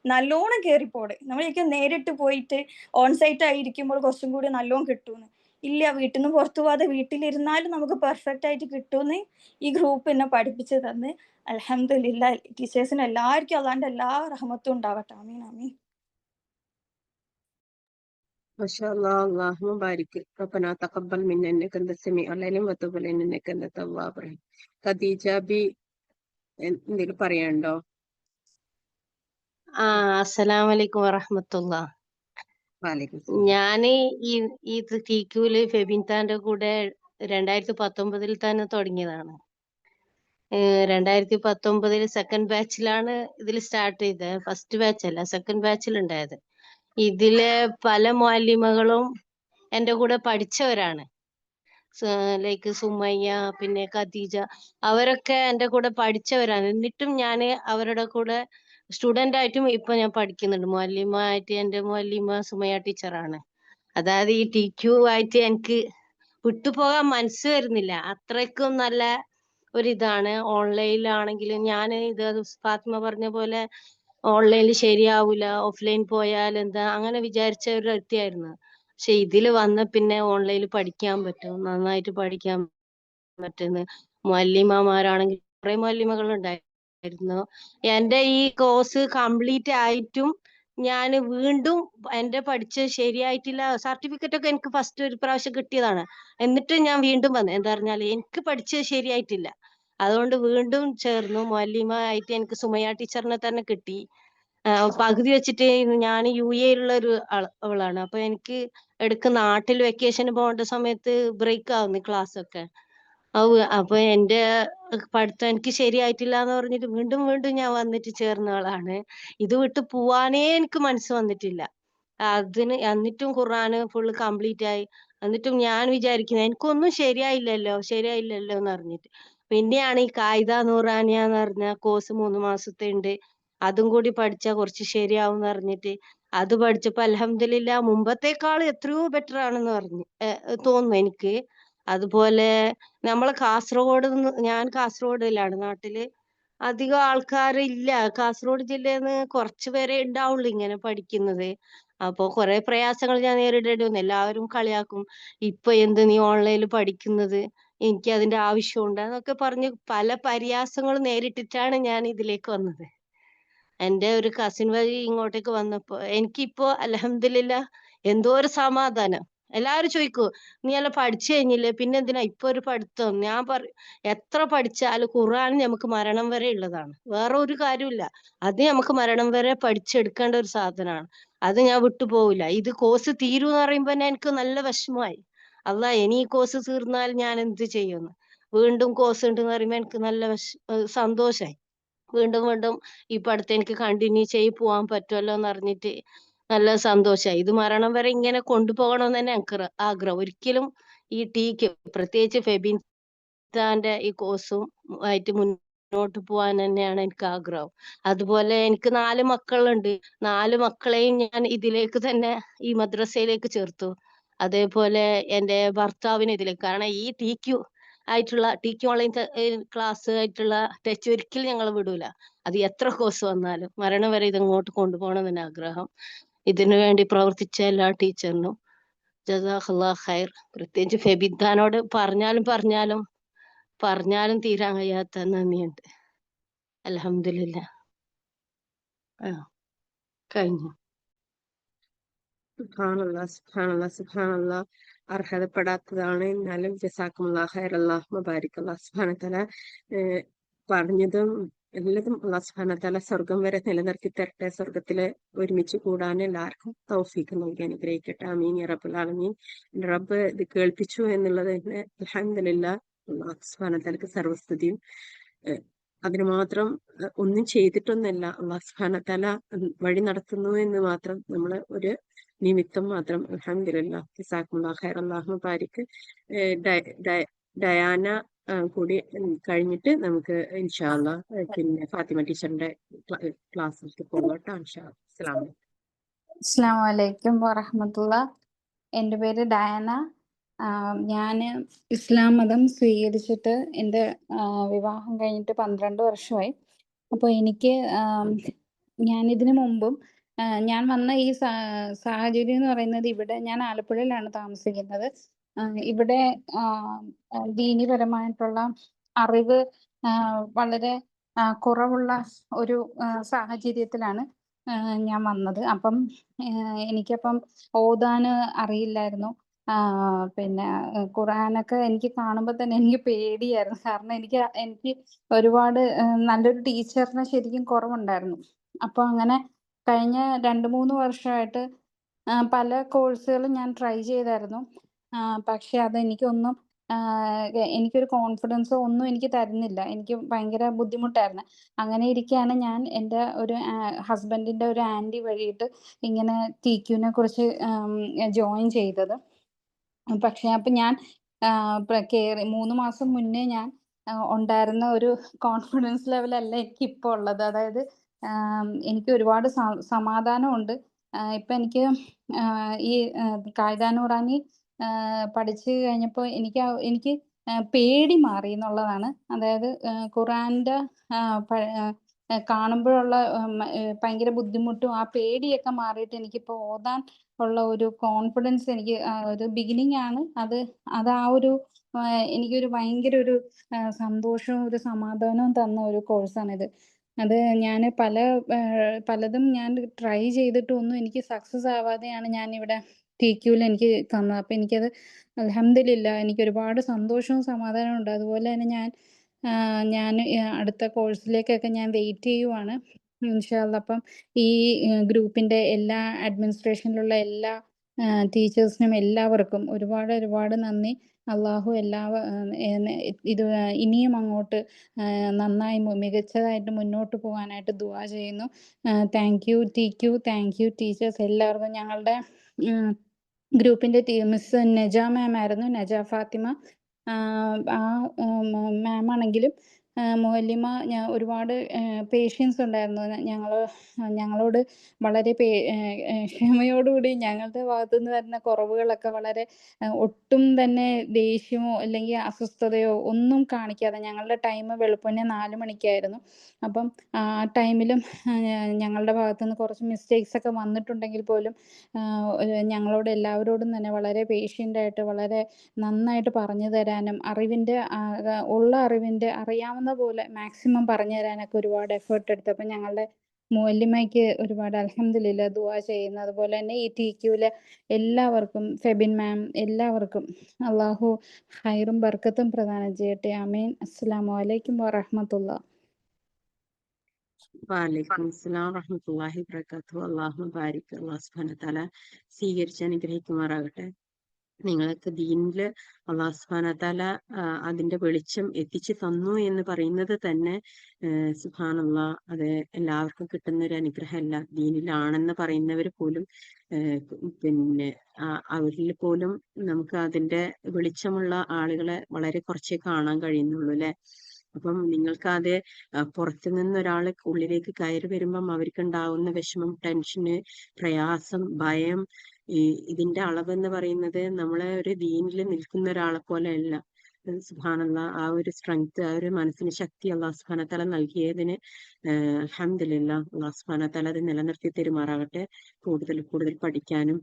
നല്ലോണം കയറിപ്പോട്. നമ്മളേക്ക് നേരിട്ട് പോയിട്ട് ഓൺസൈറ്റ് ആയിരിക്കുമ്പോൾ കുറച്ചും കൂടി നല്ലോണം കിട്ടുമെന്ന്. ഇല്ല, വീട്ടിൽ നിന്ന് പുറത്തു പോവാതെ വീട്ടിലിരുന്നാലും നമുക്ക് പെർഫെക്റ്റ് ആയിട്ട് കിട്ടുമെന്ന് ഈ ഗ്രൂപ്പ് എന്നെ പഠിപ്പിച്ചു തന്ന്. അൽഹംദുലില്ലാ. ടീച്ചേഴ്സിന് എല്ലാവർക്കും അല്ലാണ്ട് എല്ലാ റഹ്മത്തും ഉണ്ടാവട്ടെ. ആമീൻ ആമീൻ. ما شاء الله اللهم بارك ربنا تقبل منا إنك أنت السميع العليم وتب علينا إنك أنت التواب الرحيم. ഖദീജ ബി എന്തെങ്കിലും പറയാനുണ്ടോ? അസ്സലാമു അലൈക്കും വറഹ്മത്തുള്ള. വാലൈക്കും സലാം. ഞാന് ഈ ഇത് TQല് ഫെബിൻതാന്റെ കൂടെ 2019 തന്നെ തുടങ്ങിയതാണ്. 2019 സെക്കൻഡ് ബാച്ചിലാണ് ഇതിൽ സ്റ്റാർട്ട് ചെയ്തത്. ഫസ്റ്റ് ബാച്ച് അല്ല, സെക്കൻഡ് ബാച്ചിൽ ഉണ്ടായത്. ഇതിലെ പല മുഅല്ലിമകളും എന്റെ കൂടെ പഠിച്ചവരാണ്. ലൈക്ക് സുമയ്യ, പിന്നെ ഖദീജ, അവരൊക്കെ എന്റെ കൂടെ പഠിച്ചവരാണ്. എന്നിട്ടും ഞാൻ അവരുടെ കൂടെ സ്റ്റുഡന്റ് ആയിട്ടും ഇപ്പൊ ഞാൻ പഠിക്കുന്നുണ്ട്. മുഅല്ലിമ ആയിട്ട് എന്റെ മുഅല്ലിമ സുമയ്യ ടീച്ചറാണ്. അതായത് ഈ TQ ആയിട്ട് എനിക്ക് വിട്ടുപോകാൻ മനസ്സ് വരുന്നില്ല. അത്രയ്ക്കും നല്ല ഒരിതാണ്. ഓൺലൈനിലാണെങ്കിലും ഞാൻ ഇത് ഫാത്തിമ പറഞ്ഞ പോലെ ഓൺലൈനിൽ ശരിയാവൂല, ഓഫ്ലൈൻ പോയാൽ എന്താ, അങ്ങനെ വിചാരിച്ച ഒരു വ്യക്തിയായിരുന്നു. പക്ഷെ ഇതില് വന്ന പിന്നെ ഓൺലൈനിൽ പഠിക്കാൻ പറ്റും, നന്നായിട്ട് പഠിക്കാൻ പറ്റുന്നു. മുഅല്ലിമമാരാണെങ്കിൽ കുറെ മുഅല്ലിമകൾ ഉണ്ടായിരുന്നു. എന്റെ ഈ കോഴ്സ് കംപ്ലീറ്റ് ആയിട്ടും ഞാൻ വീണ്ടും എന്റെ പഠിച്ചത് ശരിയായിട്ടില്ല. സർട്ടിഫിക്കറ്റ് ഒക്കെ എനിക്ക് ഫസ്റ്റ് ഒരു പ്രാവശ്യം കിട്ടിയതാണ്. എന്നിട്ടും ഞാൻ വീണ്ടും വന്നു. എന്താ പറഞ്ഞാൽ എനിക്ക് പഠിച്ചത് ശരിയായിട്ടില്ല. അതുകൊണ്ട് വീണ്ടും ചേർന്നു. മുഅല്ലിമ ആയിട്ട് എനിക്ക് സുമയ്യ ടീച്ചറിനെ തന്നെ കിട്ടി. പകുതി വെച്ചിട്ട് ഞാൻ UAE ഒരു അവളാണ്. അപ്പൊ എനിക്ക് ഇടയ്ക്ക് നാട്ടിൽ വെക്കേഷന് പോകേണ്ട സമയത്ത് ബ്രേക്ക് ആവുന്നു ക്ലാസ് ഒക്കെ. അപ്പൊ എന്റെ പഠിത്തം എനിക്ക് ശരിയായിട്ടില്ല എന്ന് പറഞ്ഞിട്ട് വീണ്ടും വീണ്ടും ഞാൻ വന്നിട്ട് ചേർന്ന ആളാണ്. ഇത് വിട്ട് പോവാനേ എനിക്ക് മനസ്സ് വന്നിട്ടില്ല. എന്നിട്ടും ഖുർആന് ഫുള്ള് കംപ്ലീറ്റ് ആയി. എന്നിട്ടും ഞാൻ വിചാരിക്കുന്നത് എനിക്കൊന്നും ശരിയായില്ലല്ലോ എന്ന് പറഞ്ഞിട്ട് പിന്നെയാണ് ഈ കായിദ നൂറാനിയ എന്ന് പറഞ്ഞ കോഴ്സ് 3 മാസത്തെ ഉണ്ട്. അതും കൂടി പഠിച്ചാൽ കുറച്ച് ശരിയാവും എന്ന് പറഞ്ഞിട്ട് അത് പഠിച്ചപ്പോ അൽഹംദുലില്ലാ മുമ്പത്തേക്കാൾ എത്രയോ ബെറ്റർ ആണെന്ന് തോന്നുന്നു എനിക്ക്. അതുപോലെ നമ്മളെ ഞാൻ കാസർഗോഡിലാണ് നാട്ടില്. അധികം ആൾക്കാരില്ല. കാസർഗോഡ് ജില്ലയിൽ നിന്ന് കുറച്ച് പേരെ ഉണ്ടാവുള്ളൂ ഇങ്ങനെ പഠിക്കുന്നത്. അപ്പൊ കുറെ പ്രയാസങ്ങൾ ഞാൻ നേരിടേണ്ടി വന്നു. എല്ലാവരും കളിയാക്കും, ഇപ്പൊ എന്ത് നീ ഓൺലൈനിൽ പഠിക്കുന്നത്, എനിക്ക് അതിന്റെ ആവശ്യമുണ്ട് എന്നൊക്കെ പറഞ്ഞ് പല പരിഹാസങ്ങളും നേരിട്ടിട്ടാണ് ഞാൻ ഇതിലേക്ക് വന്നത്. എന്റെ ഒരു കസിൻ വഴി ഇങ്ങോട്ടേക്ക് വന്നപ്പോ എനിക്കിപ്പോ അൽഹംദുലില്ലാ എന്തോ ഒരു സമാധാനം. എല്ലാവരും ചോദിക്കൂ, നീ എല്ലാം പഠിച്ചു കഴിഞ്ഞില്ലേ, പിന്നെ എന്തിനാ ഇപ്പൊ ഒരു പഠിത്തം? ഞാൻ എത്ര പഠിച്ചാലും ഖുർആൻ നമുക്ക് മരണം വരെ ഉള്ളതാണ്. വേറെ ഒരു കാര്യമില്ല. അത് നമുക്ക് മരണം വരെ പഠിച്ചെടുക്കേണ്ട ഒരു സാധനമാണ്. അത് ഞാൻ വിട്ടുപോകില്ല. ഇത് കോഴ്സ് തീരൂന്ന് പറയുമ്പോ തന്നെ എനിക്ക് നല്ല വിഷമമായി. അല്ലാ, ഇനി ഈ കോഴ്സ് തീർന്നാൽ ഞാൻ എന്ത് ചെയ്യുമെന്ന്. വീണ്ടും കോഴ്സ് ഉണ്ടെന്ന് പറയുമ്പോ എനിക്ക് നല്ല സന്തോഷായി. വീണ്ടും വീണ്ടും ഈ പഠിത്തം എനിക്ക് കണ്ടിന്യൂ ചെയ്ത് പോവാൻ പറ്റുമല്ലോ എന്ന് അറിഞ്ഞിട്ട് നല്ല സന്തോഷമായി. ഇത് മരണം വരെ ഇങ്ങനെ കൊണ്ടുപോകണമെന്ന് തന്നെ എനിക്ക് ആഗ്രഹം. ഒരിക്കലും ഈ പ്രത്യേകിച്ച് ഫെബിൻതാന്റെ ഈ കോഴ്സും ആയിട്ട് മുന്നോട്ട് പോകാൻ തന്നെയാണ് എനിക്ക് ആഗ്രഹം. അതുപോലെ എനിക്ക് 4 മക്കളുണ്ട്. 4 മക്കളെയും ഞാൻ ഇതിലേക്ക് തന്നെ ഈ മദ്രസയിലേക്ക് ചേർത്തു. അതേപോലെ എന്റെ ഭർത്താവിനെ ഇതിലേക്ക്. കാരണം ഈ TQ ഓൺലൈൻ ക്ലാസ് ആയിട്ടുള്ള ടച്ച് ഒരിക്കലും ഞങ്ങൾ വിടൂല. അത് എത്ര കോഴ്സ് വന്നാലും മരണം വരെ ഇത് ഇങ്ങോട്ട് കൊണ്ടുപോകണം എന്ന് ആഗ്രഹം. ഇതിനു വേണ്ടി പ്രവർത്തിച്ച എല്ലാ ടീച്ചറിനും ജസാഖല്ലാഹ് ഖൈർ. പ്രത്യേകിച്ച് ഫെബിദ്ദാനോട് പറഞ്ഞാലും തീരാൻ കഴിയാത്ത നന്ദിയുണ്ട്. അൽഹംദുലില്ലാ. കഴിഞ്ഞു. സുബ്ഹാനല്ലാ. അർഹതപ്പെടാത്തതാണ്. എന്നാലും ജസാക്കുമുല്ലാഹ് ഖൈർ. അല്ലാഹു മുബാരിക്. അല്ലാഹു സുബ്ഹാനഹു വ തആല പറഞ്ഞതും എല്ലാതും അല്ലാഹു സുബ്ഹാനഹു വ തആല സ്വർഗം വരെ നിലനിർത്തി തരട്ടെ. സ്വർഗത്തില് ഒരുമിച്ച് കൂടാൻ എല്ലാവർക്കും തൗഫീഖ് നൽകി അനുഗ്രഹിക്കട്ടെ. ആമീൻ യാ റബ്ബൽ ആലമീൻ. റബ്ബ് ഇത് കേൾപ്പിച്ചു എന്നുള്ളത് തന്നെ അൽഹംദുലില്ലാ. അല്ലാഹു സുബ്ഹാനഹു വ തആലക്ക് സർവസ്തുതിയും. അതിന് മാത്രം ഒന്നും ചെയ്തിട്ടൊന്നല്ല, അല്ലാഹു സുബ്ഹാനഹു വ തആല വഴി നടത്തുന്നു എന്ന് മാത്രം, നമ്മള് ഒരു നിമിത്തം മാത്രം. അൽഹംദുലില്ലാ. ജസാക്കുമുല്ലാഹ് ഖൈർ. അല്ലാഹു മുബാരിക്. ഡയാന കൂടി കഴിഞ്ഞിട്ട് നമുക്ക് ഇൻഷാ അല്ലാഹ് പിന്നെ ഫാത്തിമ ടീച്ചറിന്റെ ക്ലാസ്സിലേക്ക് പോകട്ടെ. ഇൻഷാ അല്ലാഹ്. അസ്സലാമു അലൈക്കും. അസ്സലാമു അലൈക്കും വറഹ്മത്തുള്ള. എൻ്റെ പേര് ഡയാന. ഞാൻ ഇസ്ലാം മതം സ്വീകരിച്ചിട്ട് എൻ്റെ വിവാഹം കഴിഞ്ഞിട്ട് 12 വർഷമായി. അപ്പോൾ എനിക്ക് ഞാൻ ഇതിനു മുമ്പും ഞാൻ വന്ന ഈ സാഹചര്യം എന്ന് പറയുന്നത്, ഇവിടെ ഞാൻ ആലപ്പുഴയിലാണ് താമസിക്കുന്നത്. ഇവിടെ ദീനിപരമായിട്ടുള്ള അറിവ് വളരെ കുറവുള്ള ഒരു സാഹചര്യത്തിലാണ് ഞാൻ വന്നത്. അപ്പം എനിക്കപ്പം ഓതാന് അറിയില്ലായിരുന്നു. പിന്നെ ഖുർആനൊക്കെ എനിക്ക് കാണുമ്പോൾ തന്നെ എനിക്ക് പേടിയായിരുന്നു. കാരണം എനിക്ക് ഒരുപാട് നല്ലൊരു ടീച്ചറിനെ ശരിക്കും കുറവുണ്ടായിരുന്നു. അപ്പോൾ അങ്ങനെ കഴിഞ്ഞ 2-3 വർഷമായിട്ട് പല കോഴ്സുകളും ഞാൻ ട്രൈ ചെയ്തായിരുന്നു. പക്ഷെ അതെനിക്കൊന്നും എനിക്കൊരു കോൺഫിഡൻസോ ഒന്നും എനിക്ക് തരുന്നില്ല. എനിക്ക് ഭയങ്കര ബുദ്ധിമുട്ടായിരുന്നു. അങ്ങനെ ഇരിക്കെയാണ് ഞാൻ എൻ്റെ ഒരു ഹസ്ബൻഡിൻ്റെ ഒരു ആൻറ്റി വഴിയിട്ട് ഇങ്ങനെ TQനെ കുറിച്ച് ജോയിൻ ചെയ്തത്. പക്ഷെ അപ്പം ഞാൻ കേറി 3 മാസം മുന്നേ ഞാൻ ഉണ്ടായിരുന്ന ഒരു കോൺഫിഡൻസ് ലെവലല്ല എനിക്കിപ്പോൾ ഉള്ളത്. അതായത് എനിക്ക് ഒരുപാട് സമാധാനമുണ്ട്. ഇപ്പം എനിക്ക് ഈ ഖായിദ നൂറാനി പഠിച്ച് കഴിഞ്ഞപ്പോൾ എനിക്ക് പേടി മാറി എന്നുള്ളതാണ്. അതായത് ഖുർആൻ്റെ കാണുമ്പോഴുള്ള ഭയങ്കര ബുദ്ധിമുട്ടും ആ പേടിയൊക്കെ മാറിയിട്ട് എനിക്കിപ്പോൾ ഓതാൻ ഉള്ള ഒരു കോൺഫിഡൻസ് എനിക്ക് ഒരു ബിഗിനിങ് ആണ്. അത് ആ ഒരു എനിക്കൊരു ഭയങ്കര ഒരു സന്തോഷവും ഒരു സമാധാനവും തന്ന ഒരു കോഴ്സാണിത്. അത് ഞാൻ പലതും ഞാൻ ട്രൈ ചെയ്തിട്ടും ഒന്നും എനിക്ക് സക്സസ് ആവാതെയാണ് ഞാനിവിടെ TQയിൽ എനിക്ക് തന്നത്. അപ്പം എനിക്കത് അൽഹംദുലില്ലാ എനിക്ക് ഒരുപാട് സന്തോഷവും സമാധാനവും ഉണ്ട്. അതുപോലെ തന്നെ ഞാൻ അടുത്ത കോഴ്സിലേക്കൊക്കെ ഞാൻ വെയിറ്റ് ചെയ്യുവാണ് ഇൻഷാ അള്ളാ. അപ്പം ഈ ഗ്രൂപ്പിൻ്റെ എല്ലാ അഡ്മിനിസ്ട്രേഷനിലുള്ള എല്ലാ ടീച്ചേഴ്സിനും എല്ലാവർക്കും ഒരുപാട് നന്ദി. അള്ളാഹു ഇത് ഇനിയും അങ്ങോട്ട് നന്നായി മികച്ചതായിട്ട് മുന്നോട്ട് പോകാനായിട്ട് ദുആ ചെയ്യുന്നു. Thank you TQ, thank you teachers എല്ലാവർക്കും. ഞങ്ങളുടെ ഗ്രൂപ്പിൻ്റെ മിസ് നജ മാം ആയിരുന്നു, നജ ഫാത്തിമ. ആ മാമാണെങ്കിലും മുഅല്ലിമ ഒരുപാട് പേഷ്യൻസ് ഉണ്ടായിരുന്നു. ഞങ്ങളോട് വളരെ ക്ഷമയോടുകൂടി ഞങ്ങളുടെ ഭാഗത്തുനിന്ന് വരുന്ന കുറവുകളൊക്കെ വളരെ ഒട്ടും തന്നെ ദേഷ്യമോ അല്ലെങ്കിൽ അസ്വസ്ഥതയോ ഒന്നും കാണിക്കാതെ ഞങ്ങളുടെ ടൈം വെളുപ്പിനെ 4 മണിക്കായിരുന്നു. അപ്പം ആ ടൈമിലും ഞങ്ങളുടെ ഭാഗത്തുനിന്ന് കുറച്ച് മിസ്റ്റേക്സ് ഒക്കെ വന്നിട്ടുണ്ടെങ്കിൽ പോലും ഞങ്ങളോട് എല്ലാവരോടും തന്നെ വളരെ പേഷ്യൻ്റായിട്ട് വളരെ നന്നായിട്ട് പറഞ്ഞു തരാനും അറിയാവുന്ന പോലെ മാക്സിമം പറഞ്ഞു തരാനൊക്കെ ഒരുപാട് എഫേർട്ട് എടുത്തു. അപ്പം ഞങ്ങളുടെ മുഅല്ലിമയ്ക്ക് ഒരുപാട് അൽഹംദുലില്ലാ ദുആ ചെയ്യുന്നു. അതുപോലെ തന്നെ ഈ TQയിലെ എല്ലാവർക്കും, ഫെബിൻ മാം, എല്ലാവർക്കും അള്ളാഹു ഹൈറും ബർക്കത്തും പ്രദാനം ചെയ്യട്ടെ. ആമീൻ. അസ്സലാമു അലൈക്കും വറഹ്മത്തുള്ളാഹി. വഅലൈക്കും അസ്സലാം വറഹ്മത്തുള്ളാഹി വബറകാതുഹു. അല്ലാഹു ബാരിക്. അല്ലാഹു സുബ്ഹാനഹു വ തആല സ്വീകരിച്ച് അനുഗ്രഹിക്കുമാറാകട്ടെ. നിങ്ങൾക്ക് ദീനില് അല്ലാഹു സുബ്ഹാനഹു വ തആല അതിന്റെ വെളിച്ചം എത്തിച്ചു തന്നു എന്ന് പറയുന്നത് തന്നെ സുബ്ഹാനല്ലാഹ്, അത് എല്ലാവർക്കും കിട്ടുന്ന ഒരു അനുഗ്രഹമല്ല. ദീനിലാണെന്ന് പറയുന്നവർ പോലും പിന്നെ അവരിൽ പോലും നമുക്ക് അതിന്റെ വെളിച്ചമുള്ള ആളുകളെ വളരെ കുറച്ചേ കാണാൻ കഴിയുന്നുള്ളൂ അല്ലെ. അപ്പം നിങ്ങൾക്ക് പുറത്തു നിന്ന് ഒരാൾ ഉള്ളിലേക്ക് കയറി വരുമ്പം അവർക്കുണ്ടാവുന്ന വിഷമം, ടെൻഷന്, പ്രയാസം, ഭയം, ഇതിന്റെ അളവെന്ന് പറയുന്നത് നമ്മളെ ഒരു ദീനിൽ നിൽക്കുന്ന ഒരാളെ പോലെ അല്ല. സുബ്ഹാനല്ലാഹ്, ആ ഒരു സ്ട്രെങ്ത്, ആ ഒരു മനസ്സിന് ശക്തി അല്ലാഹു സുബ്ഹാനഹു വ തആല നൽകിയതിന് അൽഹംദുലില്ലാഹ്. അല്ലാഹു സുബ്ഹാനഹു വ തആല അത് നിലനിർത്തി തരുമാറാകട്ടെ. കൂടുതൽ പഠിക്കാനും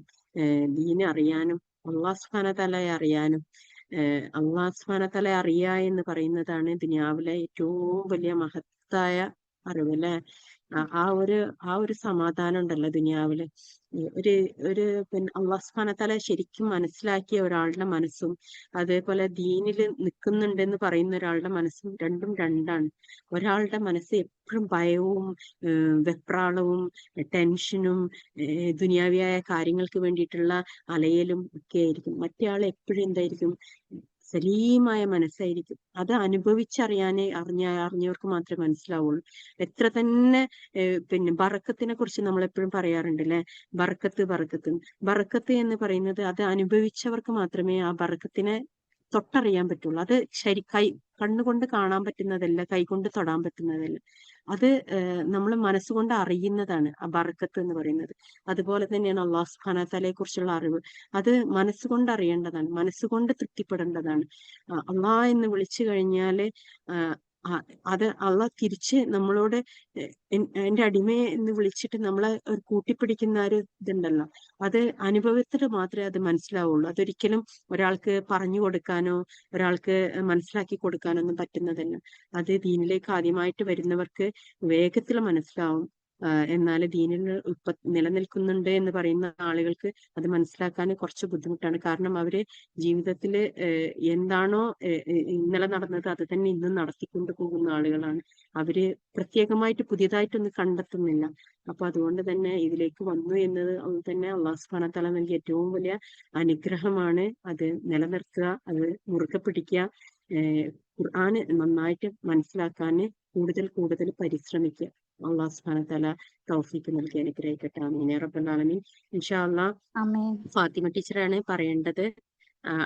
ദീന് അറിയാനും അല്ലാഹു സുബ്ഹാനഹു വ തആലയെ അറിയാനും അല്ലാഹു സുബ്ഹാനഹു വ തആലയെ അറിയുക എന്ന് പറയുന്നതാണ് ദുനിയാവിലെ ഏറ്റവും വലിയ മഹത്തായ അറിവ് അല്ലെ. ആ ഒരു സമാധാനം ഉണ്ടല്ലോ ദുനിയാവില്. പിന്നെ അല്ലാഹു സുബ്ഹാനഹു വ തആല ശരിക്കും മനസ്സിലാക്കിയ ഒരാളുടെ മനസ്സും അതേപോലെ ദീനിൽ നിൽക്കുന്നുണ്ടെന്ന് പറയുന്ന ഒരാളുടെ മനസ്സും രണ്ടും രണ്ടാണ്. ഒരാളുടെ മനസ്സ് എപ്പോഴും ഭയവും വെപ്രാളവും ടെൻഷനും ദുനിയാവിയായ കാര്യങ്ങൾക്ക് വേണ്ടിയിട്ടുള്ള അലയലും ഒക്കെ ആയിരിക്കും. മറ്റേ ആൾ എപ്പോഴും എന്തായിരിക്കും? സലീമായ മനസ്സായിരിക്കും. അത് അറിഞ്ഞവർക്ക് മാത്രമേ മനസ്സിലാവുള്ളൂ. എത്ര തന്നെ പിന്നെ ബറക്കത്തിനെ കുറിച്ച് നമ്മൾ എപ്പോഴും പറയാറുണ്ട് അല്ലെ. ബറക്കത്ത് എന്ന് പറയുന്നത് അത് അനുഭവിച്ചവർക്ക് മാത്രമേ ആ ബറക്കത്തിനെ തൊട്ടറിയാൻ പറ്റുള്ളൂ. അത് കണ്ണുകൊണ്ട് കാണാൻ പറ്റുന്നതല്ല, കൈകൊണ്ട് തൊടാൻ പറ്റുന്നതല്ല. അത് നമ്മൾ മനസ്സുകൊണ്ട് അറിയുന്നതാണ് ആ ബറക്കത്ത് എന്ന് പറയുന്നത്. അതുപോലെ തന്നെയാണ് അല്ലാഹു സുബ്ഹാനഹു വ തആലയെ കുറിച്ചുള്ള അറിവ്. അത് മനസ്സുകൊണ്ട് അറിയേണ്ടതാണ്, മനസ്സുകൊണ്ട് തൃപ്തിപ്പെടേണ്ടതാണ്. അള്ളാഹ് എന്ന് വിളിച്ചു കഴിഞ്ഞാല് അത് അള്ളാഹ് തിരിച്ച് നമ്മളോട് എന്റെ അടിമയെ എന്ന് വിളിച്ചിട്ട് നമ്മളെ ഒരു കൂട്ടിപ്പിടിക്കുന്ന ഒരു ഇതുണ്ടല്ലോ, അത് അനുഭവത്തിൽ മാത്രമേ അത് മനസ്സിലാവുള്ളൂ. അതൊരിക്കലും ഒരാൾക്ക് പറഞ്ഞു കൊടുക്കാനോ ഒരാൾക്ക് മനസ്സിലാക്കി കൊടുക്കാനോ ഒന്നും പറ്റുന്നതല്ല. അത് ദീനിലേക്ക് ആദ്യമായിട്ട് വരുന്നവർക്ക് വേഗത്തിൽ മനസ്സിലാവും. എന്നാൽ ദീനിൽ ഇപ്പൊ നിലനിൽക്കുന്നുണ്ട് എന്ന് പറയുന്ന ആളുകൾക്ക് അത് മനസ്സിലാക്കാൻ കുറച്ച് ബുദ്ധിമുട്ടാണ്. കാരണം അവര് ജീവിതത്തിൽ എന്താണോ ഇന്നലെ നടന്നത് അത് തന്നെ ഇന്നും നടത്തിക്കൊണ്ട് പോകുന്ന ആളുകളാണ്. അവര് പ്രത്യേകമായിട്ട് പുതിയതായിട്ടൊന്നും കണ്ടെത്തുന്നില്ല. അപ്പൊ അതുകൊണ്ട് തന്നെ ഇതിലേക്ക് വന്നു എന്നത് തന്നെ അള്ളാഹു സുബ്ഹാനഹു വ തആല നൽകിയ ഏറ്റവും വലിയ അനുഗ്രഹമാണ്. അത് നിലനിർത്തുക, അത് മുറുകെ പിടിക്കുക, ഖുർആന് നന്നായിട്ട് മനസ്സിലാക്കാൻ കൂടുതൽ കൂടുതൽ പരിശ്രമിക്കുക. അള്ളാഹു സുബ്ഹാനഹു വ തആല തൗഫീഖ് നൽകി അനുഗ്രഹിക്കട്ടെ. ആമീൻ യാ റബ്ബൽ ആലമീൻ. ഇൻഷാ അല്ലാഹ് ആമേൻ. ഫാത്തിമ ടീച്ചറാണ് പറയേണ്ടത്.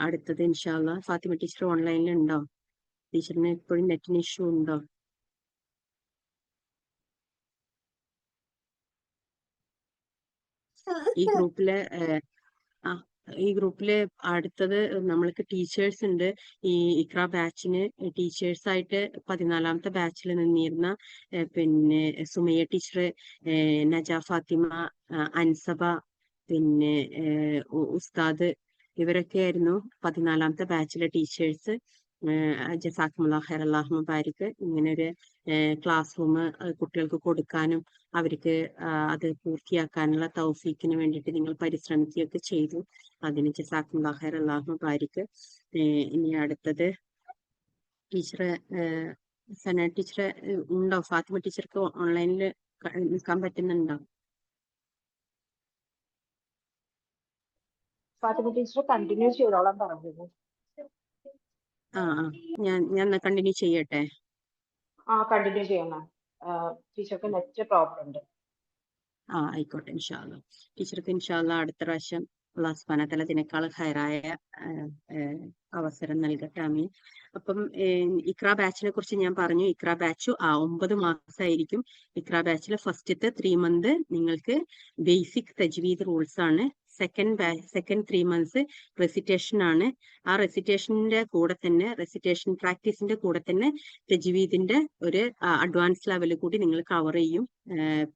അടുത്തത് ഇൻഷാ അല്ലാഹ്. ഫാത്തിമ ടീച്ചർ ഓൺലൈനിൽ ഉണ്ടോ? ടീച്ചറിന് ഇപ്പോഴും നെറ്റിന് ഇഷ്യൂ ഉണ്ടോ? ഈ ഗ്രൂപ്പിലെ അടുത്തത് നമ്മൾക്ക് ടീച്ചേഴ്സ് ഉണ്ട്. ഈ ഇക്ര ബാച്ചിന് ടീച്ചേഴ്സായിട്ട് 14ാമത്തെ ബാച്ചിൽ നിന്നിരുന്ന പിന്നെ സുമയ്യ ടീച്ചർ, നജ ഫാത്തിമ, അൻസബ, പിന്നെ ഉസ്താദ്, ഇവരൊക്കെ ആയിരുന്നു 14ാമത്തെ ബാച്ചിലെ ടീച്ചേഴ്സ്. ജസാക്കുമുല്ലാഹ് ഖൈർ, അല്ലാഹു മുബാരിക്. ഇങ്ങനെ ഒരു ക്ലാസ് റൂം കുട്ടികൾക്ക് കൊടുക്കാനും അവർക്ക് അത് പൂർത്തിയാക്കാനുള്ള തൗഫീക്കിന് വേണ്ടിയിട്ട് നിങ്ങൾ പരിശ്രമിക്കുകയൊക്കെ ചെയ്തു. അതിന് ജസാക്കുമുല്ലാഹ് ഖൈർ, അല്ലാഹു മുബാരിക്. ഇനി അടുത്തത് ടീച്ചറെ, സന ടീച്ചറെ ഉണ്ടോ? ഫാത്തിമ ടീച്ചർക്ക് ഓൺലൈനിൽ നിൽക്കാൻ പറ്റുന്നുണ്ടോ? ഫാത്തിമ ടീച്ചർ കണ്ടിന്യൂ ചെയ്തോളാൻ പറഞ്ഞത്. ഞാൻ കണ്ടിന്യൂ ചെയ്യട്ടെ. കണ്ടിന്യൂ ചെയ്യണം. ടീച്ചർക്ക് നെറ്റ് പ്രോബ്ലം ഉണ്ട്. ആയിക്കോട്ടെ. ഇൻഷാ അല്ലാഹ്. ടീച്ചർക്ക് ഇൻഷാ അല്ലാഹ് അടുത്ത പ്രാവശ്യം അല്ലാഹു സുബ്ഹാനഹു വ തആല ഇതിനേക്കാൾ ഹൈറായ അവസരം നൽകട്ടെ. ആമീൻ. അപ്പം ഇക്ര ബാച്ചിനെ കുറിച്ച് ഞാൻ പറഞ്ഞു. ഇക്ര ബാച്ച് 9 മാസമായിരിക്കും. ഇക്ര ബാച്ചിലെ ഫസ്റ്റത്തെ 3 മന്ത് നിങ്ങൾക്ക് ബേസിക് തജ്വീദ് റൂൾസ് ആണ്. സെക്കൻഡ് 3 മന്ത്സ് റെസിറ്റേഷൻ ആണ്. ആ റെസിറ്റേഷന്റെ കൂടെ തന്നെ, റെസിറ്റേഷൻ പ്രാക്ടീസിന്റെ കൂടെ തന്നെ തജ്വീദിന്റെ ഒരു അഡ്വാൻസ് ലെവൽ കൂടി നിങ്ങൾ കവർ ചെയ്യും.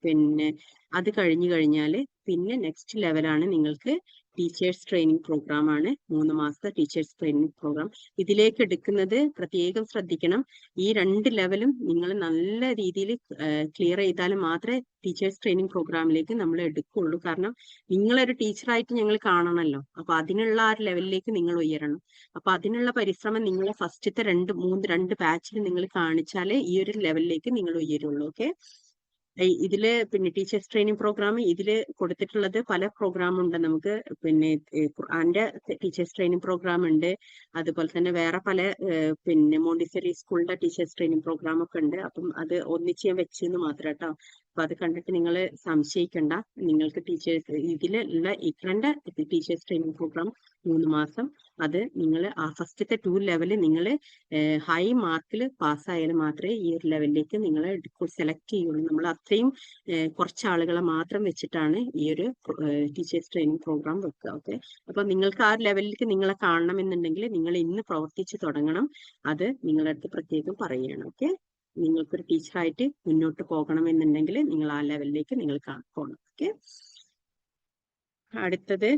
പിന്നെ അത് കഴിഞ്ഞു കഴിഞ്ഞാൽ പിന്നെ നെക്സ്റ്റ് ലെവലാണ് നിങ്ങൾക്ക് ടീച്ചേഴ്സ് ട്രെയിനിങ് പ്രോഗ്രാം ആണ്. 3 മാസത്തെ ടീച്ചേഴ്സ് ട്രെയിനിങ് പ്രോഗ്രാം. ഇതിലേക്ക് എടുക്കുന്നത് പ്രത്യേകം ശ്രദ്ധിക്കണം. ഈ 2 ലെവലും നിങ്ങൾ നല്ല രീതിയിൽ ക്ലിയർ ചെയ്താൽ മാത്രമേ ടീച്ചേഴ്സ് ട്രെയിനിങ് പ്രോഗ്രാമിലേക്ക് നമ്മൾ എടുക്കുള്ളൂ. കാരണം നിങ്ങളൊരു ടീച്ചറായിട്ട് ഞങ്ങൾ കാണണമല്ലോ. അപ്പൊ അതിനുള്ള ആ ഒരു ലെവലിലേക്ക് നിങ്ങൾ ഉയരണം. അപ്പൊ അതിനുള്ള പരിശ്രമം നിങ്ങൾ ഫസ്റ്റത്തെ 2 ബാച്ചിൽ നിങ്ങൾ കാണിച്ചാലേ ഈ ഒരു ലെവലിലേക്ക് നിങ്ങൾ ഉയരുള്ളൂ. ഓക്കെ. ഇതില് പിന്നെ ടീച്ചേഴ്സ് ട്രെയിനിങ് പ്രോഗ്രാം ഇതില് കൊടുത്തിട്ടുള്ളത് പല പ്രോഗ്രാം ഉണ്ട്. നമുക്ക് പിന്നെ ഖുർആന്റെ ടീച്ചേഴ്സ് ട്രെയിനിങ് പ്രോഗ്രാം ഉണ്ട്. അതുപോലെ തന്നെ വേറെ പല പിന്നെ മോണ്ടിസറി സ്കൂളിന്റെ ടീച്ചേഴ്സ് ട്രെയിനിങ് പ്രോഗ്രാം ഒക്കെ ഉണ്ട്. അപ്പം അത് ഒന്നിച്ച് ഞാൻ വെച്ചെന്ന് മാത്രം കേട്ടോ. അപ്പൊ അത് കണ്ടിട്ട് നിങ്ങൾ സംശയിക്കണ്ട. നിങ്ങൾക്ക് ഇതിലുള്ള ഇക്രന്റെ ടീച്ചേഴ്സ് ട്രെയിനിങ് പ്രോഗ്രാം 3 മാസം. അത് നിങ്ങൾ ആ ഫസ്റ്റത്തെ 2 ലെവല് നിങ്ങൾ ഹൈ മാർക്കിൽ പാസ്സായാൽ മാത്രമേ ഈ ഒരു ലെവലിലേക്ക് നിങ്ങൾ സെലക്ട് ചെയ്യുള്ളൂ. നമ്മൾ അത്രയും കുറച്ച് ആളുകളെ മാത്രം വെച്ചിട്ടാണ് ഈ ഒരു ടീച്ചേഴ്സ് ട്രെയിനിങ് പ്രോഗ്രാം വെക്കുക. ഓക്കെ. അപ്പൊ നിങ്ങൾക്ക് ആ ലെവലിലേക്ക് നിങ്ങളെ കാണണമെന്നുണ്ടെങ്കിൽ നിങ്ങൾ ഇന്ന് പ്രവർത്തിച്ചു തുടങ്ങണം. അത് നിങ്ങളുടെ അടുത്ത് പ്രത്യേകം പറയുകയാണ്. ഓക്കെ. നിങ്ങൾക്കൊരു ടീച്ചറായിട്ട് മുന്നോട്ട് പോകണമെന്നുണ്ടെങ്കിൽ നിങ്ങൾ ആ ലെവലിലേക്ക് നിങ്ങൾ പോകണം. ഓക്കെ. അടുത്തത്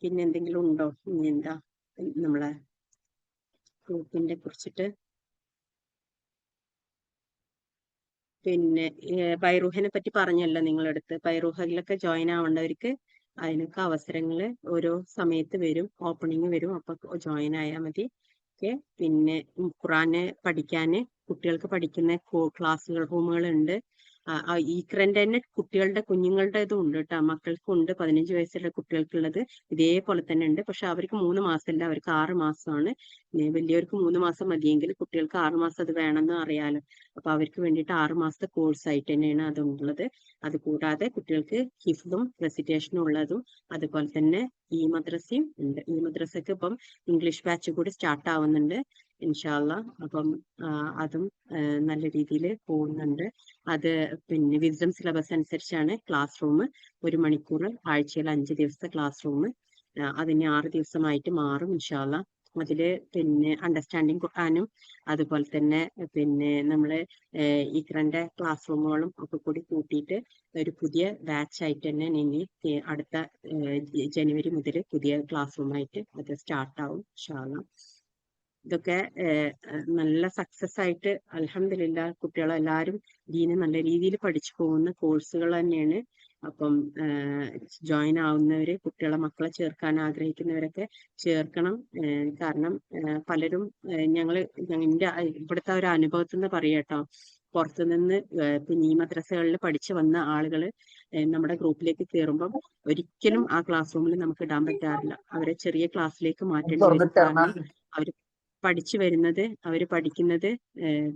പിന്നെ എന്തെങ്കിലും ഉണ്ടോ? ഇനി എന്താ നമ്മളെ ഗ്രൂപ്പിന്റെ കുറിച്ചിട്ട്? പിന്നെ ബൈറൂഹിനെ പറ്റി പറഞ്ഞല്ലോ നിങ്ങളടുത്ത്. ബൈറൂഹിലൊക്കെ ജോയിൻ ആവേണ്ടവർക്ക് അതിനൊക്കെ അവസരങ്ങൾ ഓരോ സമയത്ത് വരും, ഓപ്പണിങ് വരും. അപ്പൊ ജോയിൻ ആയാൽ മതി. ഓക്കെ. പിന്നെ ഖുറാന് പഠിക്കാന് കുട്ടികൾക്ക് പഠിക്കുന്ന ക്ലാസ്സുകൾ റൂമുകളുണ്ട്. ഈക്രന്റെ തന്നെ കുട്ടികളുടെ കുഞ്ഞുങ്ങളുടെ ഇതും ഉണ്ട് കേട്ടോ. മക്കൾക്കുണ്ട്. 15 വയസ്സുള്ള കുട്ടികൾക്കുള്ളത് ഇതേപോലെ തന്നെ ഉണ്ട്. പക്ഷെ അവർക്ക് 3 മാസമല്ല, അവർക്ക് 6 മാസമാണ്. വലിയവർക്ക് 3 മാസം മതിയെങ്കിൽ കുട്ടികൾക്ക് 6 മാസം അത് വേണമെന്ന് അറിയാലോ. അപ്പൊ അവർക്ക് വേണ്ടിയിട്ട് 6 മാസത്തെ കോഴ്സ് ആയിട്ട് തന്നെയാണ് അതുള്ളത്. അത് കൂടാതെ കുട്ടികൾക്ക് ഹിഫ്ദും റെസിറ്റേഷനും ഉള്ളതും അതുപോലെ തന്നെ ഈ മദ്രസയും ഉണ്ട്. ഈ മദ്രസക്ക് ഇപ്പം ഇംഗ്ലീഷ് ബാച്ച് കൂടി സ്റ്റാർട്ട് ആവുന്നുണ്ട് ഇൻഷാ അല്ലാഹ്. അപ്പം അതും നല്ല രീതിയിൽ പോകുന്നുണ്ട്. അത് പിന്നെ വിസ്ഡം സിലബസ് അനുസരിച്ചാണ് ക്ലാസ് റൂം. 1 മണിക്കൂർ ആഴ്ചയിൽ 5 ദിവസത്തെ ക്ലാസ് റൂം. അതിന് 6 ദിവസമായിട്ട് മാറും ഇൻഷാ അല്ലാഹ്. അതില് പിന്നെ അണ്ടർസ്റ്റാൻഡിങ് ഖുർആനും അതുപോലെ തന്നെ പിന്നെ നമ്മള് ഇക്രന്റെ ക്ലാസ് റൂമുകളും ഒക്കെ കൂടി കൂട്ടിയിട്ട് ഒരു പുതിയ ബാച്ച് ആയിട്ട് തന്നെ ഇനി അടുത്ത ജനുവരി മുതൽ പുതിയ ക്ലാസ് റൂമായിട്ട് അത് സ്റ്റാർട്ട് ആവും ഇൻഷാ അല്ലാഹ്. ഇതൊക്കെ നല്ല സക്സസ് ആയിട്ട് അൽഹംദുലില്ലാ കുട്ടികളെല്ലാവരും ദീന് നല്ല രീതിയിൽ പഠിച്ചു പോകുന്ന കോഴ്സുകൾ തന്നെയാണ്. അപ്പം ജോയിൻ ആവുന്നവര്, കുട്ടികളെ മക്കളെ ചേർക്കാൻ ആഗ്രഹിക്കുന്നവരൊക്കെ ചേർക്കണം. കാരണം പലരും എൻ്റെ ഇവിടുത്തെ ഒരു അനുഭവത്തിൽ നിന്ന് പറയാട്ടോ, പുറത്തുനിന്ന് പിന്നെ ഈ മദ്രസകളിൽ പഠിച്ചു വന്ന ആളുകൾ നമ്മുടെ ഗ്രൂപ്പിലേക്ക് കയറുമ്പം ഒരിക്കലും ആ ക്ലാസ് റൂമിൽ നമുക്ക് ഇടാൻ പറ്റാറില്ല. അവരെ ചെറിയ ക്ലാസ്സിലേക്ക് മാറ്റേണ്ടി വരും. കാരണം അവർ പഠിക്കുന്നത്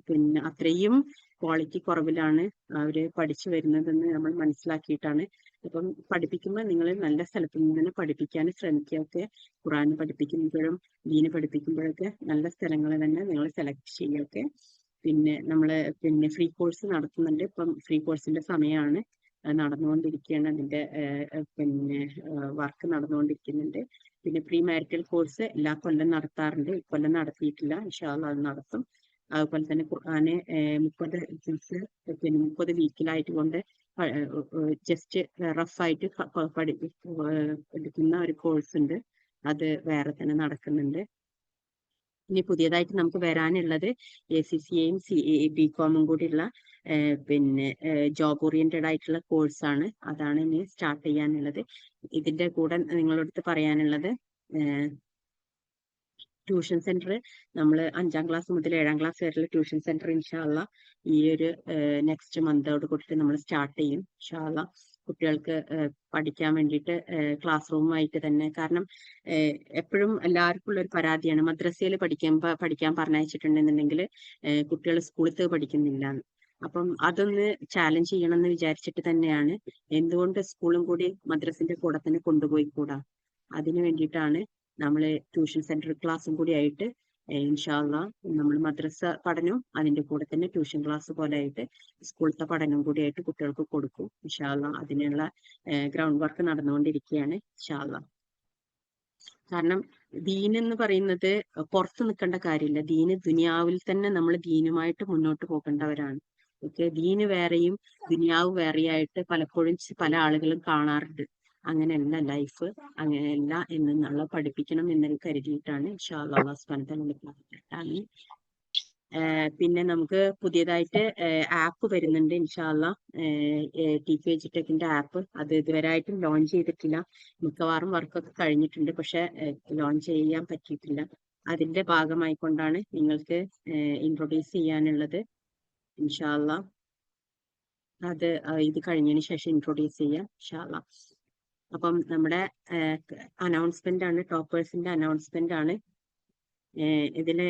പിന്നെ അത്രയും ക്വാളിറ്റി കുറവിലാണ് അവര് പഠിച്ചു വരുന്നതെന്ന് നമ്മൾ മനസ്സിലാക്കിയിട്ടാണ്. അപ്പം പഠിപ്പിക്കുമ്പോൾ നിങ്ങൾ നല്ല സ്ഥലത്ത് നിന്ന് തന്നെ പഠിപ്പിക്കാൻ ശ്രമിക്കുകയൊക്കെ. ഖുർആൻ പഠിപ്പിക്കുമ്പോഴും ദീന് പഠിപ്പിക്കുമ്പോഴൊക്കെ നല്ല സ്ഥലങ്ങൾ തന്നെ നിങ്ങൾ സെലക്ട് ചെയ്യുകയൊക്കെ. പിന്നെ നമ്മള് പിന്നെ ഫ്രീ കോഴ്സ് നടത്തുന്നുണ്ട്. ഇപ്പം ഫ്രീ കോഴ്സിന്റെ സമയമാണ്, നടന്നുകൊണ്ടിരിക്കുകയാണ്. അതിന്റെ പിന്നെ വർക്ക് നടന്നുകൊണ്ടിരിക്കുന്നുണ്ട്. പിന്നെ പ്രീ മാരിറ്റൽ കോഴ്സ് എല്ലാ കൊല്ലം നടത്താറുണ്ട്. ഇക്കൊല്ലം നടത്തിയിട്ടില്ല, ഇൻഷാ അല്ലാഹ് അത് നടത്തും. അതുപോലെ തന്നെ ഖുർആന് 30 വീക്കിലായിട്ട് കൊണ്ട് ജസ്റ്റ് റഫായിട്ട് പഠിക്കുന്ന ഒരു കോഴ്സ് ഉണ്ട്. അത് വേറെ തന്നെ നടക്കുന്നുണ്ട്. ഇനി പുതിയതായിട്ട് നമുക്ക് വരാനുള്ളത് ACCAയും BCom കൂടിയുള്ള പിന്നെ ജോബ് ഓറിയന്റഡ് ആയിട്ടുള്ള കോഴ്സാണ്. അതാണ് ഇനി സ്റ്റാർട്ട് ചെയ്യാനുള്ളത്. ഇതിന്റെ കൂടെ നിങ്ങളടുത്ത് പറയാനുള്ളത്, ട്യൂഷൻ സെന്റർ നമ്മൾ 5ാം ക്ലാസ് മുതൽ 7ാം ക്ലാസ് വരെയുള്ള ട്യൂഷൻ സെന്റർ ഇൻഷാ അല്ലാഹ് ഈ ഒരു നെക്സ്റ്റ് മന്തോട് കൂടിയിട്ട് നമ്മൾ സ്റ്റാർട്ട് ചെയ്യും ഇൻഷാ അല്ലാഹ്. കുട്ടികൾക്ക് പഠിക്കാൻ വേണ്ടിയിട്ട് ക്ലാസ് റൂമായിട്ട് തന്നെ. കാരണം എപ്പോഴും എല്ലാവർക്കും ഉള്ള ഒരു പരാതിയാണ്, മദ്രസയിൽ പഠിക്കാൻ പറഞ്ഞയച്ചിട്ടുണ്ടെന്നുണ്ടെങ്കിൽ കുട്ടികൾ സ്കൂളിൽ പഠിക്കുന്നില്ല. അപ്പം അതൊന്ന് ചാലഞ്ച് ചെയ്യണം എന്ന് വിചാരിച്ചിട്ട് തന്നെയാണ് എന്തുകൊണ്ട് സ്കൂളും കൂടി മദ്രസിന്റെ കൂടെ തന്നെ കൊണ്ടുപോയി കൂടാ. അതിനു വേണ്ടിയിട്ടാണ് നമ്മൾ ട്യൂഷൻ സെന്റർ ക്ലാസ്സും കൂടി ആയിട്ട് ഇൻഷാ അല്ലാഹ് നമ്മൾ മദ്രസ പഠനവും അതിന്റെ കൂടെ തന്നെ ട്യൂഷൻ ക്ലാസ് പോലെ ആയിട്ട് സ്കൂളത്തെ പഠനവും കൂടി ആയിട്ട് കുട്ടികൾക്ക് കൊടുക്കും ഇൻഷാ അല്ലാഹ്. അതിനുള്ള ഗ്രൗണ്ട് വർക്ക് നടന്നുകൊണ്ടിരിക്കുകയാണ് ഇൻഷാ അല്ലാഹ്. കാരണം ദീൻ എന്ന് പറയുന്നത് പുറത്ത് നിൽക്കേണ്ട കാര്യമില്ല. ദീന് ദുനിയാവിൽ തന്നെ നമ്മൾ ദീനുമായിട്ട് മുന്നോട്ട് പോകേണ്ടവരാണ്. ഓക്കെ, ദീന് വേറെയും ദുനിയാവ് വേറെയായിട്ട് പലപ്പോഴും പല ആളുകളും കാണാറുണ്ട്. അങ്ങനെയല്ല ലൈഫ്, അങ്ങനെയല്ല എന്നുള്ള പഠിപ്പിക്കണം എന്ന് കരുതിയിട്ടാണ് ഇൻഷാ അല്ലാഹ് അല്ലാഹു സുബ്ഹാനഹു വ തആല. പിന്നെ നമുക്ക് പുതിയതായിട്ട് ആപ്പ് വരുന്നുണ്ട് ഇൻഷാ അല്ലാഹ്. TQ എഡ്യൂടെക്കിന്റെ app. അത് ഇതുവരെയായിട്ടും ലോഞ്ച് ചെയ്തിട്ടില്ല. മിക്കവാറും വർക്കൊക്കെ കഴിഞ്ഞിട്ടുണ്ട്, പക്ഷെ ലോഞ്ച് ചെയ്യാൻ പറ്റിയിട്ടില്ല. അതിന്റെ ഭാഗമായിക്കൊണ്ടാണ് നിങ്ങൾക്ക് ഇൻട്രൊഡ്യൂസ് ചെയ്യാനുള്ളത് ഇൻഷാ അല്ലാഹ്. അത് ഇത് കഴിഞ്ഞതിന് ശേഷം ഇൻട്രൊഡ്യൂസ് ചെയ്യാം ഇൻഷാ അല്ലാഹ്. അപ്പം നമ്മുടെ അനൗൺസ്മെന്റ് ആണ്, ടോപ്പേഴ്സിന്റെ അനൗൺസ്മെന്റ് ആണ്. ഇതില്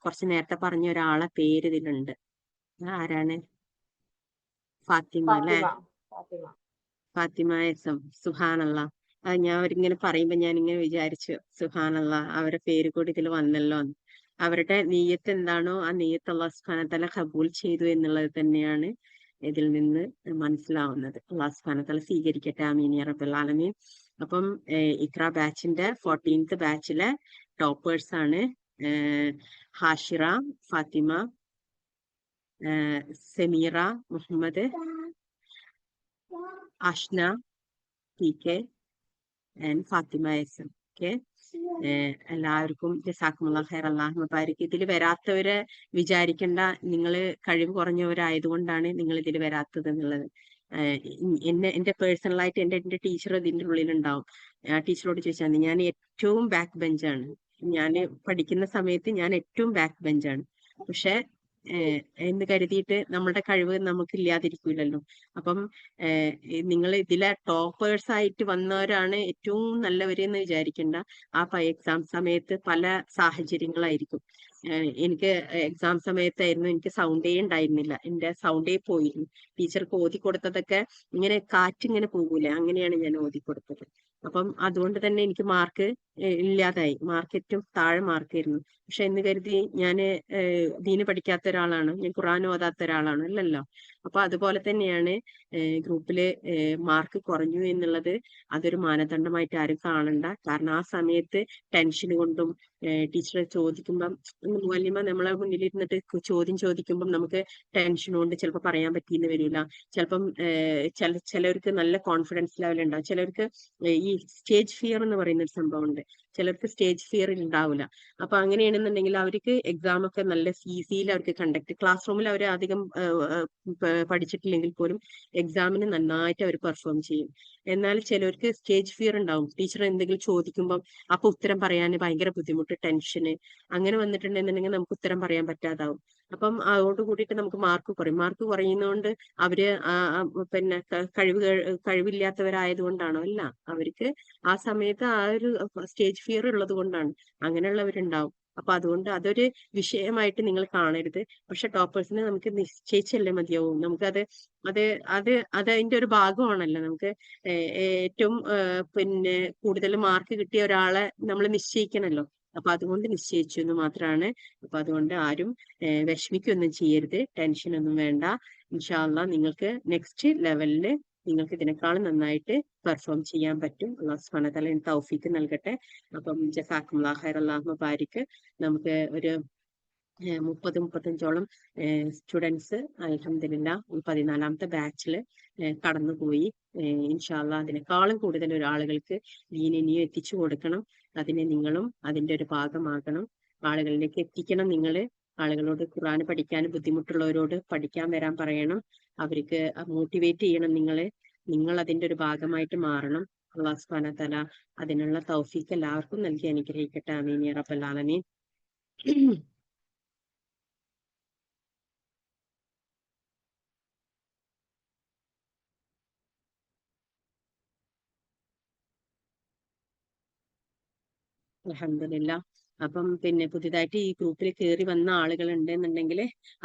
കുറച്ച് നേരത്തെ പറഞ്ഞ ഒരാളെ പേര് ഇതിലുണ്ട്. ആരാണ്? ഫാത്തിമ അല്ലെ? ഫാത്തിമ SM. സുബ്ഹാനല്ലാഹ്. അത് ഞാൻ അവരിങ്ങനെ പറയുമ്പോ ഞാൻ ഇങ്ങനെ വിചാരിച്ചു, സുബ്ഹാനല്ലാഹ്, അവരുടെ പേര് കൂടി ഇതിൽ വന്നല്ലോ എന്ന്. അവരുടെ നീയത്ത് എന്താണോ ആ നീയത്ത് അല്ലാഹു സുബ്ഹാനഹു വ തആല ഖബൂൽ ചെയ്തു എന്നുള്ളത് തന്നെയാണ് ഇതിൽ നിന്ന് മനസ്സിലാവുന്നത്. അല്ലാഹു സുബ്ഹാനഹു വ തആല സ്വീകരിക്കട്ടെ, ആമീൻ യാ റബ്ബൽ ആലമീൻ. അപ്പം ഇഖ്റ ബാച്ചിന്റെ 14th ബാച്ചിലെ ടോപ്പേഴ്സ് ആണ് Hashira, Fathima, Sameera Muhammad, Ashna TK and Fathima SM. Okay, എല്ലാവർക്കും ജസാക്കുമുല്ലാഹ് ഖൈർ, അല്ലാഹു മുബാരിക്. ഇതിൽ വരാത്തവരെ വിചാരിക്കേണ്ട, നിങ്ങൾ കഴിവ് കുറഞ്ഞവരായതുകൊണ്ടാണ് നിങ്ങൾ ഇതിൽ വരാത്തത് എന്നുള്ളത്. എന്റെ പേഴ്സണലായിട്ട് എന്റെ ടീച്ചർ ഇതിന്റെ ഉള്ളിലുണ്ടാവും. ടീച്ചറോട് ചോദിച്ചാൽ മതി. ഞാൻ ഏറ്റവും ബാക്ക് ബെഞ്ചാണ്. ഞാൻ പഠിക്കുന്ന സമയത്ത് ഞാൻ ഏറ്റവും ബാക്ക് ബെഞ്ചാണ്. പക്ഷെ എന്ന് കരുതിയിട്ട് നമ്മളുടെ കഴിവ് നമുക്ക് ഇല്ലാതിരിക്കില്ലല്ലോ. അപ്പം നിങ്ങൾ ഇതിലെ ടോപ്പേഴ്സ് ആയിട്ട് വന്നവരാണ് ഏറ്റവും നല്ലവരെന്ന് വിചാരിക്കേണ്ട. ആ എക്സാം സമയത്ത് പല സാഹചര്യങ്ങളായിരിക്കും. എനിക്ക് എക്സാം സമയത്തായിരുന്നു എനിക്ക് സൗണ്ടേ ഉണ്ടായിരുന്നില്ല, എന്റെ സൗണ്ടേ പോയിരുന്നു. ടീച്ചർക്ക് ഓതി കൊടുത്തതൊക്കെ ഇങ്ങനെ കാറ്റിങ്ങനെ പോകൂലേ, അങ്ങനെയാണ് ഞാൻ ഓതി കൊടുത്തത്. അപ്പം അതുകൊണ്ട് തന്നെ എനിക്ക് മാർക്ക് ഇല്ലാതായി. മാർക്ക് ഏറ്റവും താഴെ മാർക്കായിരുന്നു. പക്ഷെ എന്ന് കരുതി ഞാൻ ദീന് പഠിക്കാത്ത ഒരാളാണ്, ഞാൻ ഖുർആൻ ഓതാത്ത ഒരാളാണ്, അല്ലല്ലോ. അപ്പൊ അതുപോലെ തന്നെയാണ് ഗ്രൂപ്പില് മാർക്ക് കുറഞ്ഞു എന്നുള്ളത് അതൊരു മാനദണ്ഡമായിട്ട് ആരും കാണണ്ട. കാരണം ആ സമയത്ത് ടെൻഷൻ കൊണ്ടും ടീച്ചറെ ചോദിക്കുമ്പം വല്യമ്മ നമ്മളെ മുന്നിൽ ഇരുന്നിട്ട് ചോദ്യം ചോദിക്കുമ്പം നമുക്ക് ടെൻഷൻ കൊണ്ട് ചിലപ്പോൾ പറയാൻ പറ്റിയെന്ന് വരില്ല. ചിലപ്പം ചിലവർക്ക് നല്ല കോൺഫിഡൻസ് ലെവൽ ഉണ്ടാവും. ചിലവർക്ക് ഈ സ്റ്റേജ് ഫിയർ എന്ന് പറയുന്ന ഒരു സംഭവം ഉണ്ട്. ചിലർക്ക് സ്റ്റേജ് ഫിയർ ഉണ്ടാവില്ല. അപ്പൊ അങ്ങനെയാണെന്നുണ്ടെങ്കിൽ അവർക്ക് എക്സാം ഒക്കെ നല്ല ഈസിയിൽ അവർക്ക് ക്ലാസ് റൂമിൽ അവർ അധികം പഠിച്ചിട്ടില്ലെങ്കിൽ പോലും എക്സാമിന് നന്നായിട്ട് അവർ പെർഫോം ചെയ്യും. എന്നാൽ ചിലർക്ക് സ്റ്റേജ് ഫിയർ ഉണ്ടാവും. ടീച്ചർ എന്തെങ്കിലും ചോദിക്കുമ്പോൾ അപ്പൊ ഉത്തരം പറയാൻ ഭയങ്കര ബുദ്ധിമുട്ട്, ടെൻഷന് അങ്ങനെ വന്നിട്ടുണ്ടെന്നുണ്ടെങ്കിൽ നമുക്ക് ഉത്തരം പറയാൻ പറ്റാതാവും. അപ്പം അതോട് കൂടിയിട്ട് നമുക്ക് മാർക്ക് കുറയും. മാർക്ക് കുറയുന്നതുകൊണ്ട് അവര് പിന്നെ കഴിവില്ലാത്തവരായതുകൊണ്ടാണോ? അല്ല, അവർക്ക് ആ സമയത്ത് ആ ഒരു സ്റ്റേജ് ഫിയർ ഉള്ളത് കൊണ്ടാണ്. അങ്ങനെയുള്ളവരുണ്ടാവും. അപ്പൊ അതുകൊണ്ട് അതൊരു വിഷയമായിട്ട് നിങ്ങൾ കാണരുത്. പക്ഷെ ടോപ്പേഴ്സിനെ നമുക്ക് നിശ്ചയിച്ചല്ലേ മതിയാവും. നമുക്കത് അത് അത് അത് അതിന്റെ ഒരു ഭാഗമാണല്ലോ. നമുക്ക് ഏറ്റവും പിന്നെ കൂടുതൽ മാർക്ക് കിട്ടിയ ഒരാളെ നമ്മൾ നിശ്ചയിക്കണല്ലോ. അപ്പൊ അതുകൊണ്ട് നിശ്ചയിച്ചു എന്ന് മാത്രമാണ്. അപ്പൊ അതുകൊണ്ട് ആരും വിഷമിക്കൊന്നും ചെയ്യരുത്, ടെൻഷനൊന്നും വേണ്ട. ഇൻഷാ അല്ലാഹ് നിങ്ങൾക്ക് നെക്സ്റ്റ് ലെവലില് നിങ്ങൾക്ക് ഇതിനേക്കാളും നന്നായിട്ട് പെർഫോം ചെയ്യാൻ പറ്റും. അല്ലാഹു സുബ്ഹാനഹു വ തആല തൗഫീക്ക് നൽകട്ടെ. അപ്പം ജസാക്കുമുല്ലാഹു ഖൈറൻ, അല്ലാഹു മുബാരിക്. നമുക്ക് ഒരു 30-35ഓളം സ്റ്റുഡൻസ് അൽഹംദുലില്ലാഹ് ഈ 14ാമത്തെ ബാച്ചിൽ കടന്നുപോയി. ഇൻഷാ അല്ലാഹ് അതിനേക്കാളും കൂടുതൽ ആളുകൾക്ക് ദീൻ ഇനിയും എത്തിച്ചു കൊടുക്കണം. അതിനെ നിങ്ങളും അതിന്റെ ഒരു ഭാഗമാകണം, ആളുകളിലേക്ക് എത്തിക്കണം. നിങ്ങൾ ആളുകളോട് ഖുർആൻ പഠിക്കാൻ ബുദ്ധിമുട്ടുള്ളവരോട് പഠിക്കാൻ വരാൻ പറയണം. അവർക്ക് മോട്ടിവേറ്റ് ചെയ്യണം. നിങ്ങൾ അതിന്റെ ഒരു ഭാഗമായിട്ട് മാറണം. അല്ലാഹു സുബ്ഹാനഹു വ തആല അതിനുള്ള തൗഫീക്ക് എല്ലാവർക്കും നൽകി അനുഗ്രഹിക്കട്ടെ. ആമീൻ യാ റബ്ബൽ ആലമീൻ. അൽഹംദുലില്ലാ. അപ്പം പിന്നെ പുതിയതായിട്ട് ഈ ഗ്രൂപ്പിൽ കയറി വന്ന ആളുകൾ ഉണ്ടെന്നുണ്ടെങ്കിൽ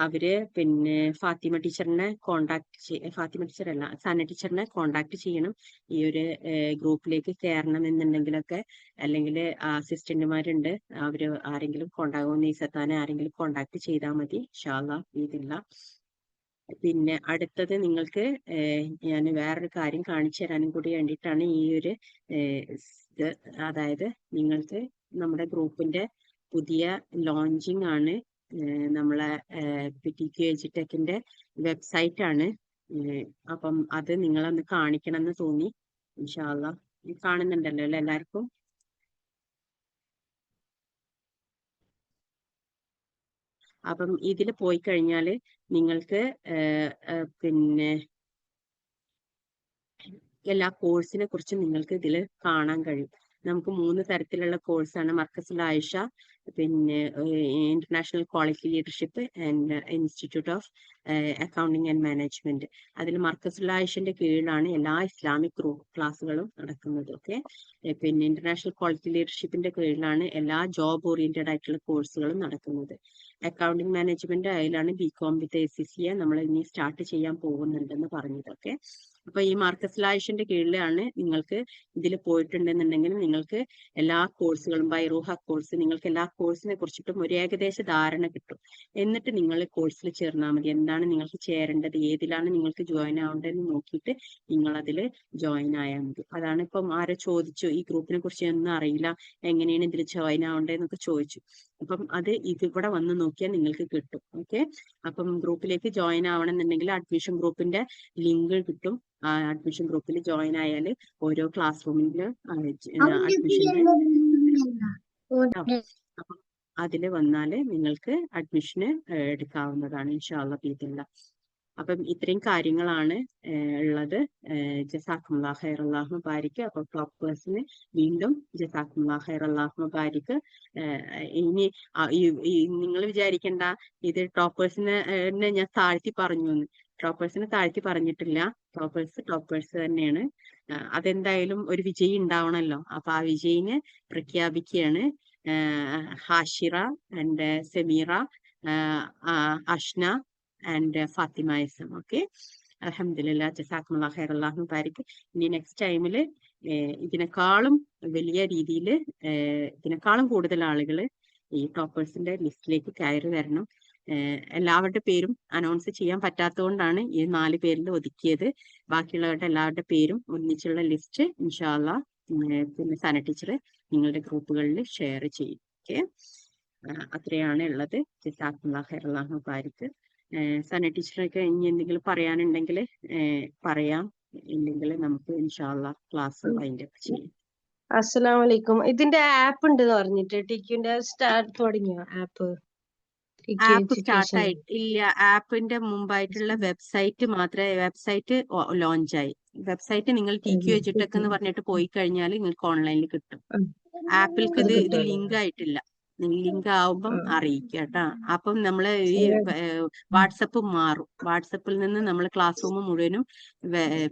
അവര് പിന്നെ ഫാത്തിമ ടീച്ചറിനെ ഫാത്തിമ ടീച്ചർ അല്ല, സന ടീച്ചറിനെ കോണ്ടാക്ട് ചെയ്യണം. ഈ ഒരു ഗ്രൂപ്പിലേക്ക് കയറണം എന്നുണ്ടെങ്കിലൊക്കെ. അല്ലെങ്കിൽ അസിസ്റ്റന്റുമാരുണ്ട്, അവര് ആരെങ്കിലും നെയ്സത്താനെ ആരെങ്കിലും കോണ്ടാക്ട് ചെയ്താൽ മതി. ഇൻഷാ അല്ലാഹ് ഇതില്ല. പിന്നെ അടുത്തത് നിങ്ങൾക്ക് ഞാൻ വേറൊരു കാര്യം കാണിച്ചു തരാനും കൂടി വേണ്ടിയിട്ടാണ് ഈ ഒരു ഇത്. അതായത് നിങ്ങൾക്ക് നമ്മുടെ ഗ്രൂപ്പിന്റെ പുതിയ ലോഞ്ചിങ് ആണ്. നമ്മളെ PTQ എഡ്യൂടെക്കിന്റെ വെബ്സൈറ്റ് ആണ്. അപ്പം അത് നിങ്ങളൊന്ന് കാണിക്കണം എന്ന് തോന്നി. ഇൻഷാ അല്ലാഹ് കാണുന്നുണ്ടല്ലോ അല്ലേ എല്ലാവർക്കും? അപ്പം ഇതിൽ പോയി കഴിഞ്ഞാൽ നിങ്ങൾക്ക് പിന്നെ എല്ലാ കോഴ്സിനെ കുറിച്ചും നിങ്ങൾക്ക് ഇതിൽ കാണാൻ കഴിയും. നമുക്ക് 3 തരത്തിലുള്ള കോഴ്സാണ്. മർക്കസുൽ ആയിഷ, പിന്നെ international quality leadership and institute of accounting and management. അതിൽ മർക്കസുൽ ആയിഷന്റെ കീഴിലാണ് എല്ലാ ഇസ്ലാമിക് ക്ലാസ്സുകളും നടക്കുന്നത്. ഓക്കെ. പിന്നെ ഇന്റർനാഷണൽ ക്വാളിറ്റി ലീഡർഷിപ്പിന്റെ കീഴിലാണ് എല്ലാ ജോബ് ഓറിയന്റഡ് ആയിട്ടുള്ള കോഴ്സുകളും നടക്കുന്നത്. അക്കൗണ്ടിങ് മാനേജ്മെന്റ് അതിലാണ് BCom വിത്ത് ACCA നമ്മൾ ഇനി സ്റ്റാർട്ട് ചെയ്യാൻ പോകുന്നുണ്ടെന്ന് പറഞ്ഞത്. ഓക്കെ. അപ്പൊ ഈ മർക്കസുൽ ആയിഷന്റെ കീഴിലാണ് നിങ്ങൾക്ക് ഇതിൽ പോയിട്ടുണ്ടെന്നുണ്ടെങ്കിൽ നിങ്ങൾക്ക് എല്ലാ കോഴ്സുകളും ബൈറൂഹ കോഴ്സ്, നിങ്ങൾക്ക് എല്ലാ കോഴ്സിനെ കുറിച്ചിട്ടും ഒരു ഏകദേശ ധാരണ കിട്ടും. എന്നിട്ട് നിങ്ങൾ കോഴ്സിൽ ചേർന്നാൽ മതി. എന്താണ് നിങ്ങൾക്ക് ചേരേണ്ടത്, ഏതിലാണ് നിങ്ങൾക്ക് ജോയിൻ ആവേണ്ടതെന്ന് നോക്കിയിട്ട് നിങ്ങൾ അതിൽ ജോയിൻ ആയാൽ മതി. അതാണ് ഇപ്പം ആരോ ചോദിച്ചു, ഈ ഗ്രൂപ്പിനെ കുറിച്ച് ഒന്നും അറിയില്ല, എങ്ങനെയാണ് ഇതിൽ ജോയിൻ ആവേണ്ടതെന്നൊക്കെ ചോദിച്ചു. അപ്പം അത് ഇതിവിടെ വന്ന് നോക്കിയാൽ നിങ്ങൾക്ക് കിട്ടും. ഓക്കെ. അപ്പം ഗ്രൂപ്പിലേക്ക് ജോയിൻ ആവണമെന്നുണ്ടെങ്കിൽ അഡ്മിഷൻ ഗ്രൂപ്പിന്റെ ലിങ്ക് കിട്ടും. ആ അഡ്മിഷൻ ഗ്രൂപ്പിൽ ജോയിൻ ആയാൽ ഓരോ ക്ലാസ് റൂമിൽ അഡ്മിഷന്റെ അപ്പം അതിൽ വന്നാൽ നിങ്ങൾക്ക് അഡ്മിഷന് എടുക്കാവുന്നതാണ്. ഇൻഷാ അല്ലാഹ് ബിഇദ്നില്ലാഹ്. അപ്പം ഇത്രയും കാര്യങ്ങളാണ് ഉള്ളത്. ജസാക്കുമുല്ലാഹ് ഖൈർ, അല്ലാഹു മുബാരിക്. അപ്പൊ ടോപ്പേഴ്സിന് വീണ്ടും ജസാക്കുമുല്ലാഹ് ഖൈർ, അല്ലാഹു മുബാരിക്. ഇനി നിങ്ങൾ വിചാരിക്കേണ്ട ഇത് ടോപ്പേഴ്സിനെ ഞാൻ താഴ്ത്തി പറഞ്ഞു എന്ന്. ടോപ്പേഴ്സിനെ താഴ്ത്തി പറഞ്ഞിട്ടില്ല. ടോപ്പേഴ്സ് തന്നെയാണ്. അതെന്തായാലും ഒരു വിജയി ഉണ്ടാവണമല്ലോ. അപ്പൊ ആ വിജയിനെ പ്രഖ്യാപിക്കുകയാണ്. Hashira and Sameera, Ashna and Fathima S. Okay. അൽഹംദുലില്ലാഹ്. ജസാക്കുമുല്ലാഹ് ഖൈർ, അല്ലാഹു മുബാരിക്. ഇനി നെക്സ്റ്റ് ടൈമിൽ ഇതിനേക്കാളും വലിയ രീതിയിൽ ഇതിനേക്കാളും കൂടുതൽ ആളുകൾ ഈ ടോപ്പേഴ്സിന്റെ ലിസ്റ്റിലേക്ക് കയറി വരണം. എല്ലാവരുടെ പേരും അനൗൺസ് ചെയ്യാൻ പറ്റാത്തതുകൊണ്ടാണ് ഈ 4 പേരിൽ ഒതുക്കിയത്. ബാക്കിയുള്ളവരുടെ എല്ലാവരുടെ പേരും ഒന്നിച്ചുള്ള ലിസ്റ്റ് ഇൻഷാ അല്ലാഹ് പിന്നെ സന ടീച്ചർ നിങ്ങളുടെ ഗ്രൂപ്പുകളിൽ ഷെയർ ചെയ്യും. ഓക്കെ. അത്രയാണ് ഉള്ളത്. ജസാക്കുമുല്ലാഹ് ഖൈർ, അല്ലാഹു മുബാരിക്. സന ടീച്ചറൊക്കെ ഇനി എന്തെങ്കിലും പറയാനുണ്ടെങ്കിൽ പറയാം, ഇല്ലെങ്കിൽ നമുക്ക് ഇൻഷാ അല്ലാഹ് ക്ലാസ് വൈൻഡ് അപ്പ് ചെയ്യാം. അസ്സലാമു അലൈക്കും. ഇതിന്റെ ആപ്പ് ഉണ്ടെന്ന് പറഞ്ഞിട്ട് ടിക്യുന്റെ സ്റ്റാർട്ട് തുടങ്ങിയോ app? TQ app start education. ആയിട്ടില്ല. ആപ്പിന്റെ മുമ്പായിട്ടുള്ള വെബ്സൈറ്റ് ലോഞ്ചായി. വെബ്സൈറ്റ് നിങ്ങൾ TQ എജ്യൂടെക് എന്ന് പറഞ്ഞിട്ട് പോയി കഴിഞ്ഞാൽ നിങ്ങൾക്ക് ഓൺലൈനിൽ കിട്ടും. ആപ്പിൾക്ക് അത് ഇത് കിട്ടുമല്ലോ. ലിങ്ക് ആയിട്ടില്ല. ലിങ്ക് ആവുമ്പം അറിയിക്കുക കേട്ടാ. അപ്പം നമ്മള് ഈ ഉം. വാട്സപ്പ് മാറും. വാട്സപ്പിൽ നിന്ന് നമ്മൾ ക്ലാസ് റൂം മുഴുവനും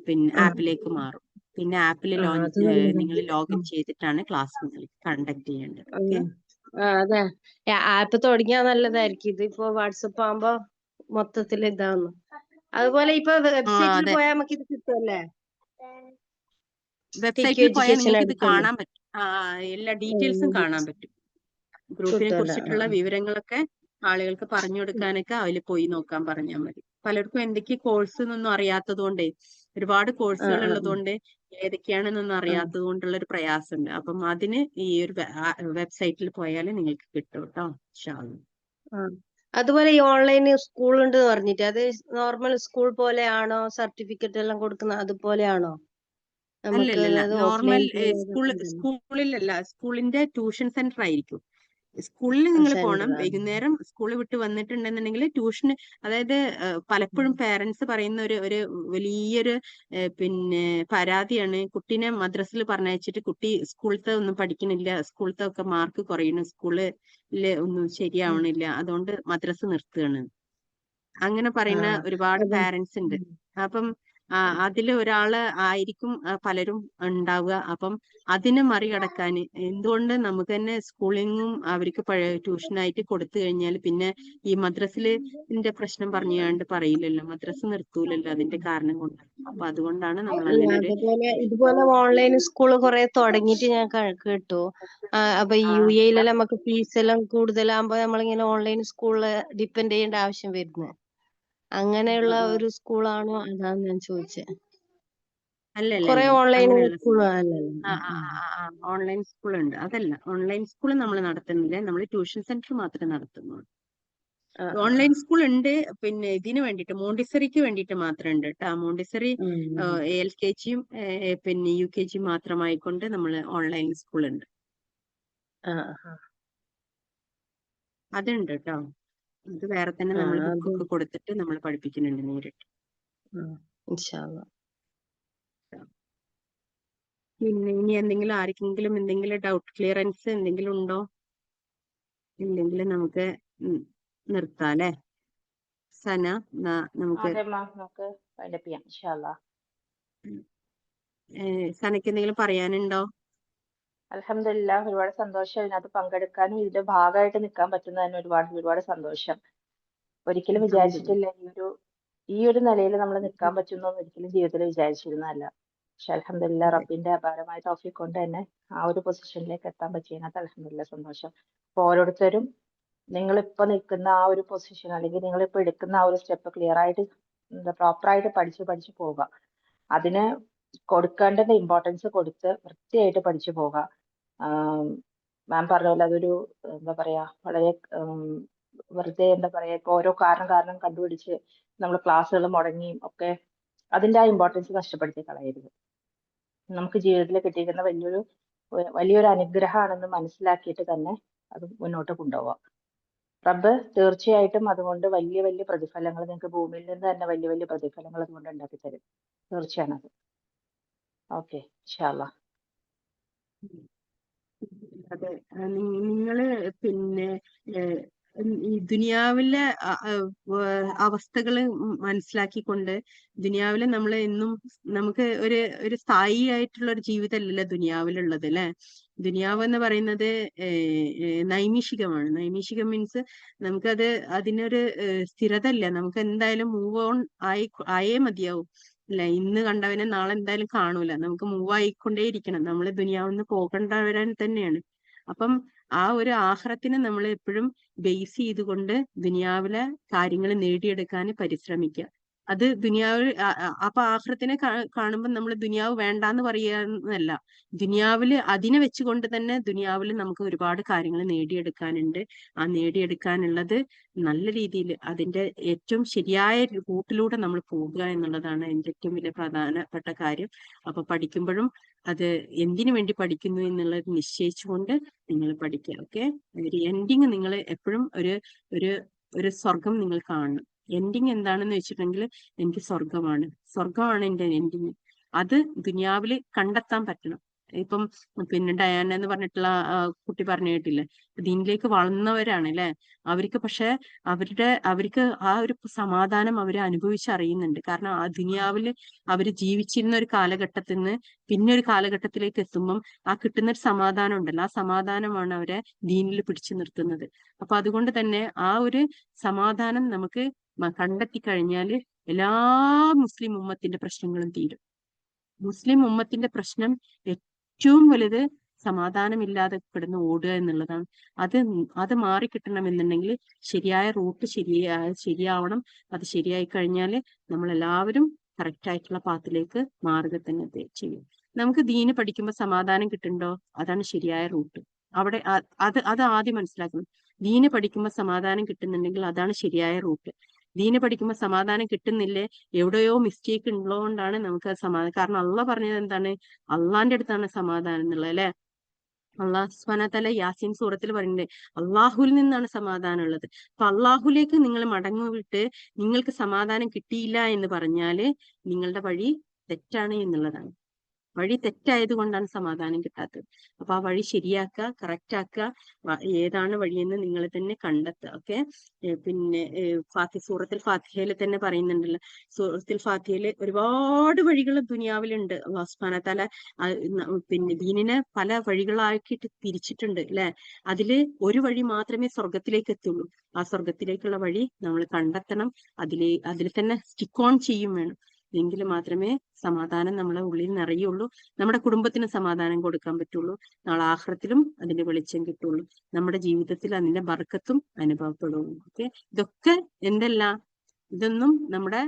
പിന്നെ ആ, ആപ്പിലേക്ക് മാറും. പിന്നെ ആപ്പിൽ ആ, അത് നല്ലതാ. നിങ്ങൾ ലോഗിൻ ചെയ്തിട്ടാണ് ക്ലാസ് നിങ്ങൾ കണ്ടക്ട് ചെയ്യേണ്ടത്. ആ, ഓക്കെ. അതെ ആപ്പ് തുടങ്ങിയാൽ നല്ലതായിരിക്കും. ഇതിപ്പോ വാട്സപ്പ് ആകുമ്പോ മൊത്തത്തിൽ ഇതാവുന്നു. അതുപോലെ ഇപ്പൊ വെബ്സൈറ്റിൽ അതെ. പോയാൽ നമുക്ക് ഇത് കിട്ടുമല്ലേ? ടിക്യു വെബ്സൈറ്റിൽ പോയാൽ എഡ്യൂക്കേഷൻ നിങ്ങൾക്ക് ഇത് എടുക്കല്ലോ. കാണാൻ പറ്റും. എല്ലാ ഡീറ്റെയിൽസും കാണാൻ പറ്റും. ഗ്രൂപ്പിനെ കിട്ടുമല്ലോ. കുറിച്ചിട്ടുള്ള വിവരങ്ങളൊക്കെ ആളുകൾക്ക് പറഞ്ഞു കൊടുക്കാനൊക്കെ അതിൽ പോയി നോക്കാൻ പറഞ്ഞാൽ മതി. പലർക്കും എന്തൊക്കെ കോഴ്സ് എന്നൊന്നും അറിയാത്തത് കൊണ്ടേ, ഒരുപാട് കോഴ്സുകൾ ഉള്ളതുകൊണ്ട് ഏതൊക്കെയാണെന്നൊന്നും അറിയാത്തത് കൊണ്ടുള്ള ഒരു പ്രയാസമുണ്ട്. അപ്പം അതിന് ഈ ഒരു വെബ്സൈറ്റിൽ പോയാൽ നിങ്ങൾക്ക് കിട്ടും കേട്ടോ. ഇൻഷാ അല്ലാ. അതുപോലെ ഈ ഓൺലൈൻ സ്കൂൾ ഉണ്ട് പറഞ്ഞിട്ട് അത് നോർമൽ സ്കൂൾ പോലെയാണോ? സർട്ടിഫിക്കറ്റ് എല്ലാം കൊടുക്കുന്ന അതുപോലെയാണോ? നമുക്ക് അല്ലല്ല, അതായത് നോർമൽ ഓഫ്ലൈൻ സ്കൂളിലല്ല, സ്കൂളിന്റെ ട്യൂഷൻ സെന്റർ ആയിരിക്കും. സ്കൂളിൽ നിങ്ങൾ സെന്റർ പോകണം. വൈകുന്നേരം സ്കൂൾ വിട്ട് വന്നിട്ടുണ്ടെന്നുണ്ടെങ്കിൽ ട്യൂഷന്, അതായത് പലപ്പോഴും പേരൻസ് പറയുന്ന ഒരു വലിയൊരു പിന്നെ പരാതിയാണ്, കുട്ടീനെ മദ്രസയിൽ പറഞ്ഞയച്ചിട്ട് കുട്ടി സ്കൂളത്തെ ഒന്നും പഠിക്കണില്ല, സ്കൂളത്തെ ഒക്കെ മാർക്ക് കുറയണു, സ്കൂളില് ഒന്നും ശരിയാവണില്ല, അതുകൊണ്ട് മദ്രസ നിർത്തുകയാണ്. അങ്ങനെ പറയുന്ന ഒരുപാട് അതെ. പാരന്റ്സ് ഉണ്ട്. അപ്പം അതില് ഒരാള് ആയിരിക്കും പലരും ഉണ്ടാവുക. അപ്പം അതിനെ മറികടക്കാൻ എന്തുകൊണ്ട് നമുക്ക് തന്നെ സ്കൂളിങ്ങും അവർക്ക് ട്യൂഷനായിട്ട് കൊടുത്തു കഴിഞ്ഞാൽ പിന്നെ ഈ മദ്രസിന്റെ പ്രശ്നം പറഞ്ഞാണ്ട് പറയില്ലല്ലോ, മദ്രസ നിർത്തൂലല്ലോ അതിന്റെ കാരണം കൊണ്ട്. അപ്പൊ അതുകൊണ്ടാണ് നമ്മൾ അല്ല, അങ്ങനെ ഒരു ഇതുപോലെ ഓൺലൈൻ സ്കൂൾ കുറെ തുടങ്ങിയിട്ട് ഞാൻ കേട്ടു. അപ്പൊ ഈ UAE-ലെല്ലാം നമുക്ക് ഫീസ് എല്ലാം കൂടുതലാകുമ്പോ നമ്മളിങ്ങനെ ഓൺലൈൻ സ്കൂളിൽ ഡിപ്പെൻഡ് ചെയ്യേണ്ട ആവശ്യം വരുന്നത്. അങ്ങനെയുള്ള ഒരു സ്കൂളാണോ അതാണ് ഞാൻ ചോദിച്ചത്. അല്ലല്ല കുറെ ഓൺലൈൻ അങ്ങനെയുള്ള സ്കൂൾ ഓൺലൈൻ സ്കൂൾ ഉണ്ട്. അതല്ല, ഓൺലൈൻ സ്കൂൾ നമ്മൾ നടത്തുന്നില്ല, നമ്മൾ ട്യൂഷൻ സെന്റർ മാത്രമേ നടത്തുന്നുള്ളൂ. ഓൺലൈൻ സ്കൂൾ ഉണ്ട്. പിന്നെ ഇതിന് വേണ്ടിയിട്ട് മോണ്ടിസറിക്ക് വേണ്ടിയിട്ട് മാത്രം ഉണ്ട് കേട്ടോ. മോണ്ടിസറി LKG-യും പിന്നെ UKG മാത്രമായിക്കൊണ്ട് നമ്മൾ ഓൺലൈൻ സ്കൂൾ ഉണ്ട്. അതുണ്ട് കേട്ടോ. ഇത് വേറെ തന്നെ നമ്മൾ ബുക്കൊക്കെ കൊടുത്തിട്ട് നമ്മൾ പഠിപ്പിക്കുന്നുണ്ട് നേരിട്ട്. ഇൻഷാ അല്ലാ. പിന്നെ ഇനി എന്തെങ്കിലും ആർക്കെങ്കിലും എന്തെങ്കിലും ഡൗട്ട് ക്ലിയറൻസ് എന്തെങ്കിലും ഉണ്ടോ? ഇല്ലെങ്കിൽ നമുക്ക് നിർത്താം അല്ലേ സന? നമുക്ക് സനയ്ക്ക് എന്തെങ്കിലും പറയാനുണ്ടോ? അൽഹംദുലില്ലാഹ്, ഒരുപാട് സന്തോഷം ഇതിനകത്ത് പങ്കെടുക്കാനും ഇതിന്റെ ഭാഗമായിട്ട് നിൽക്കാൻ പറ്റുന്നതിന് ഒരുപാട് സന്തോഷം. ഒരിക്കലും വിചാരിച്ചിട്ടില്ല ഈ ഒരു നിലയിൽ നമ്മൾ നിൽക്കാൻ പറ്റുന്നൊന്നും ഒരിക്കലും ജീവിതത്തിൽ വിചാരിച്ചിരുന്നതല്ല. പക്ഷെ അൽഹംദുലില്ലാഹ്, റബ്ബിന്റെ അപാരമായ തൗഫീഖ് കൊണ്ട് തന്നെ ആ ഒരു പൊസിഷനിലേക്ക് എത്താൻ പറ്റിയതിനകത്ത് അൽഹംദുലില്ലാഹ് സന്തോഷം. അപ്പൊ ഓരോരുത്തരും നിങ്ങളിപ്പോ നിൽക്കുന്ന ആ ഒരു പൊസിഷൻ, അല്ലെങ്കിൽ നിങ്ങളിപ്പോ എടുക്കുന്ന ആ ഒരു സ്റ്റെപ്പ് ക്ലിയർ ആയിട്ട് പ്രോപ്പറായിട്ട് പഠിച്ചു പോവുക. അതിന് കൊടുക്കേണ്ട ഇമ്പോർട്ടൻസ് കൊടുത്ത് വൃത്തിയായിട്ട് പഠിച്ചു പോവുക. മാം പറഞ്ഞ പോലെ അതൊരു എന്താ പറയാ, വളരെ വെറുതെ എന്താ പറയാ, ഇപ്പൊ ഓരോ കാരണം കണ്ടുപിടിച്ച് നമ്മൾ ക്ലാസ്സുകൾ മുടങ്ങിയും ഒക്കെ അതിന്റെ ആ ഇമ്പോർട്ടൻസ് നഷ്ടപ്പെടുത്തി കളയരുത്. നമുക്ക് ജീവിതത്തിൽ കിട്ടിയിരിക്കുന്ന വലിയൊരു അനുഗ്രഹമാണെന്ന് മനസ്സിലാക്കിയിട്ട് തന്നെ അത് മുന്നോട്ട് കൊണ്ടുപോവാം. റബ്ബ് തീർച്ചയായിട്ടും അതുകൊണ്ട് വലിയ പ്രതിഫലങ്ങൾ നിങ്ങൾക്ക് ഭൂമിയിൽ നിന്ന് തന്നെ വലിയ പ്രതിഫലങ്ങൾ അതുകൊണ്ട് ഉണ്ടാക്കി തരും. തീർച്ചയാണ് അത്. ഓക്കെ, ഇൻഷാ അല്ലാഹ്. അതെ, നിങ്ങള് പിന്നെ ഈ ദുനിയാവിലെ അവസ്ഥകള് മനസ്സിലാക്കിക്കൊണ്ട്, ദുനിയാവിലെ നമ്മൾ എന്നും നമുക്ക് ഒരു സ്ഥായി ആയിട്ടുള്ള ഒരു ജീവിതമല്ലല്ലോ ദുനിയാവിലുള്ളത് അല്ലെ. ദുനിയാവ് എന്ന് പറയുന്നത് നൈമിഷികമാണ്. നൈമിഷികം മീൻസ് നമുക്കത് അതിനൊരു സ്ഥിരത ഇല്ല. നമുക്ക് എന്തായാലും മൂവ് ഓൺ ആയേ മതിയാവും. ഇല്ല, ഇന്ന് കണ്ടവനെ നാളെ എന്തായാലും കാണൂല. നമുക്ക് മൂവ് ആയിക്കൊണ്ടേ ഇരിക്കണം. നമ്മൾ ദുനിയാവിന്ന് പോകേണ്ടവരൻ തന്നെയാണ്. അപ്പം ആ ഒരു ആഖിറത്തിനെ നമ്മൾ എപ്പോഴും ബേസ് ചെയ്തുകൊണ്ട് ദുനിയാവിലെ കാര്യങ്ങൾ നേടിയെടുക്കാൻ പരിശ്രമിക്കുക. അത് ദുനിയാവ് അപ്പൊ ആഖിറത്തിനെ കാണുമ്പോൾ നമ്മൾ ദുനിയാവ് വേണ്ടാന്ന് പറയാന്നല്ല, ദുനിയാവില് അതിനെ വെച്ചുകൊണ്ട് തന്നെ ദുനിയാവിൽ നമുക്ക് ഒരുപാട് കാര്യങ്ങൾ നേടിയെടുക്കാനുണ്ട്. ആ നേടിയെടുക്കാനുള്ളത് നല്ല രീതിയിൽ അതിന്റെ ഏറ്റവും ശരിയായ റൂട്ടിലൂടെ നമ്മൾ പോകുക എന്നുള്ളതാണ് അതിന്റെ ഏറ്റവും വലിയ പ്രധാനപ്പെട്ട കാര്യം. അപ്പൊ പഠിക്കുമ്പോഴും അത് എന്തിനു വേണ്ടി പഠിക്കുന്നു എന്നുള്ളത് നിശ്ചയിച്ചുകൊണ്ട് നിങ്ങൾ പഠിക്കുക. ഓക്കെ, ഒരു എൻഡിങ് നിങ്ങൾ എപ്പോഴും ഒരു സ്വർഗം നിങ്ങൾ കാണണം. എൻഡിങ് എന്താണെന്ന് വെച്ചിട്ടുണ്ടെങ്കിൽ എനിക്ക് സ്വർഗമാണ് എന്റെ എൻഡിങ്. അത് ദുനിയാവില് കണ്ടെത്താൻ പറ്റണം. ഇപ്പം പിന്നെ ഡയാന എന്ന് പറഞ്ഞിട്ടുള്ള കുട്ടി പറഞ്ഞു കേട്ടില്ലേ, ദീനിലേക്ക് വളർന്നവരാണ് അല്ലെ, പക്ഷെ അവർക്ക് ആ ഒരു സമാധാനം അവര് അനുഭവിച്ചറിയുന്നുണ്ട്. കാരണം ആ ദുനിയാവില് അവര് ജീവിച്ചിരുന്ന ഒരു കാലഘട്ടത്തിൽ നിന്ന് പിന്നെ ഒരു കാലഘട്ടത്തിലേക്ക് എത്തുമ്പം ആ കിട്ടുന്ന ഒരു സമാധാനം ഉണ്ടല്ലോ, ആ സമാധാനമാണ് അവരെ ദീനിൽ പിടിച്ചു നിർത്തുന്നത്. അപ്പൊ അതുകൊണ്ട് തന്നെ ആ ഒരു സമാധാനം നമുക്ക് കണ്ടെത്തി കഴിഞ്ഞാല് എല്ലാ മുസ്ലിം ഉമ്മത്തിന്റെ പ്രശ്നങ്ങളും തീരും. മുസ്ലിം ഉമ്മത്തിന്റെ പ്രശ്നം ഏറ്റവും വലുത് സമാധാനമില്ലാതെ കിടന്ന് ഓടുക എന്നുള്ളതാണ്. അത് മാറിക്കിട്ടണമെന്നുണ്ടെങ്കിൽ ശരിയായ റൂട്ട് ശരിയാവണം. അത് ശരിയായി കഴിഞ്ഞാൽ നമ്മളെല്ലാവരും കറക്റ്റ് ആയിട്ടുള്ള പാത്തിലേക്ക് മാറുക തന്നെ ചെയ്യും. നമുക്ക് ദീന് പഠിക്കുമ്പോൾ സമാധാനം കിട്ടുന്നുണ്ടോ? അതാണ് ശരിയായ റൂട്ട്. അവിടെ അത് ആദ്യം മനസ്സിലാക്കണം. ദീന് പഠിക്കുമ്പോൾ സമാധാനം കിട്ടുന്നുണ്ടെങ്കിൽ അതാണ് ശരിയായ റൂട്ട്. ദീന് പഠിക്കുമ്പോൾ സമാധാനം കിട്ടുന്നില്ലേ, എവിടെയോ മിസ്റ്റേക്ക് ഉള്ളതുകൊണ്ടാണ് നമുക്ക് സമാധാനം. കാരണം അള്ളാഹ് പറഞ്ഞത് എന്താണ്? അള്ളാന്റെ അടുത്താണ് സമാധാനം എന്നുള്ളത് അല്ലെ. അള്ളാഹു സുബ്ഹാനഹു വ തആല യാസീൻ സൂറത്തിൽ പറയുന്നുണ്ട് അള്ളാഹുവിൽ നിന്നാണ് സമാധാനം ഉള്ളത്. അപ്പൊ അള്ളാഹുലേക്ക് നിങ്ങൾ മടങ്ങിവിട്ട് നിങ്ങൾക്ക് സമാധാനം കിട്ടിയില്ല എന്ന് പറഞ്ഞാല് നിങ്ങളുടെ വഴി തെറ്റാണ് എന്നുള്ളതാണ്. വഴി തെറ്റായത് കൊണ്ടാണ് സമാധാനം കിട്ടാത്തത്. അപ്പൊ ആ വഴി ശരിയാക്കുക, കറക്റ്റ് ആക്കുക. ഏതാണ് വഴിയെന്ന് നിങ്ങൾ തന്നെ കണ്ടെത്തുക. ഓക്കെ, പിന്നെ സൂറത്തുൽ ഫാത്തിഹയിൽ തന്നെ പറയുന്നുണ്ടല്ലോ, സൂറത്തുൽ ഫാത്തിഹയിൽ ഒരുപാട് വഴികൾ ദുനിയാവിലുണ്ട്. അല്ലാഹു സുബ്ഹാനഹു വ തആല പിന്നെ ദീനിനെ പല വഴികളാക്കിയിട്ട് തിരിച്ചിട്ടുണ്ട് അല്ലെ. അതില് ഒരു വഴി മാത്രമേ സ്വർഗത്തിലേക്ക് എത്തുള്ളൂ. ആ സ്വർഗത്തിലേക്കുള്ള വഴി നമ്മൾ കണ്ടെത്തണം. അതിൽ തന്നെ സ്റ്റിക്ക് ഓൺ ചെയ്യും വേണം. എങ്കിൽ മാത്രമേ സമാധാനം നമ്മളെ ഉള്ളിൽ നിറയുള്ളൂ. നമ്മുടെ കുടുംബത്തിന് സമാധാനം കൊടുക്കാൻ പറ്റുള്ളൂ. നാളെ ആഖിറത്തിലും അതിന്റെ വെളിച്ചം കിട്ടുള്ളൂ. നമ്മുടെ ജീവിതത്തിൽ അതിന്റെ ബർക്കത്തും അനുഭവപ്പെടുള്ളൂ. ഓക്കെ, ഇതൊക്കെ ഇതൊന്നും നമ്മുടെ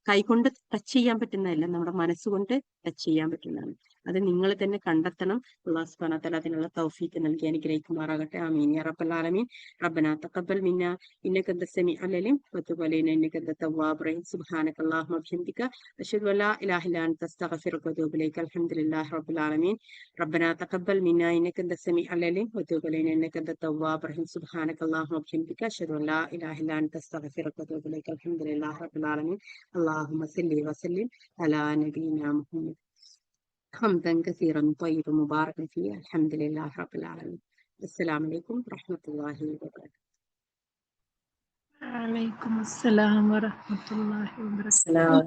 കൈകൊണ്ട് ടച്ച് ചെയ്യാൻ പറ്റുന്നതല്ല, നമ്മുടെ മനസ്സുകൊണ്ട് ടച്ച് ചെയ്യാൻ പറ്റുന്നതാണ്. അത് നിങ്ങൾ തന്നെ കണ്ടെത്തണം. അല്ലാഹു സുബ്ഹാനഹു വ തആല അതിനുള്ള തൗഫീഖ് നൽകി അനുഗ്രഹിക്കുമാറാകട്ടെ. ആമീൻ യാ റബ്ബൽ ആലമീൻ. റബ്ബനാ തഖബ്ബൽ മിന്നാ ഇന്നക അൻത സമീഉൽ അലീം വതുബ് അലൈനാ ഇന്നക അൻത തവ്വാബുർ റഹീം. സുബ്ഹാനക അല്ലാഹുമ്മ വബിഹംദിക അശ്ഹദു അല്ലാ ഇലാഹ ഇല്ലാ അൻത അസ്തഗ്ഫിറുക വഅതൂബു ഇലൈക. അൽഹംദുലില്ലാഹി റബ്ബിൽ ആലമീൻ. റബ്ബനാ തഖബ്ബൽ മിന്നാ ഇന്നക അൻത സമീഉൽ അലീം വതുബ് അലൈനാ ഇന്നക അൻത തവ്വാബുർ റഹീം. സുബ്ഹാനക അല്ലാഹുമ്മ വബിഹംദിക അശ്ഹദു അല്ലാ ഇലാഹ ഇല്ലാ അൻത അസ്തഗ്ഫിറുക വഅതൂബു ഇലൈക. അൽഹംദുലില്ലാഹി റബ്ബിൽ ആലമീൻ. اللهم صل وسلم على نبينا محمد حمدا كثيرا طيبا مباركا فيه. الحمد لله رب العالمين. السلام عليكم ورحمة الله وبركاته. وعليكم السلام ورحمة الله وبركاته. السلام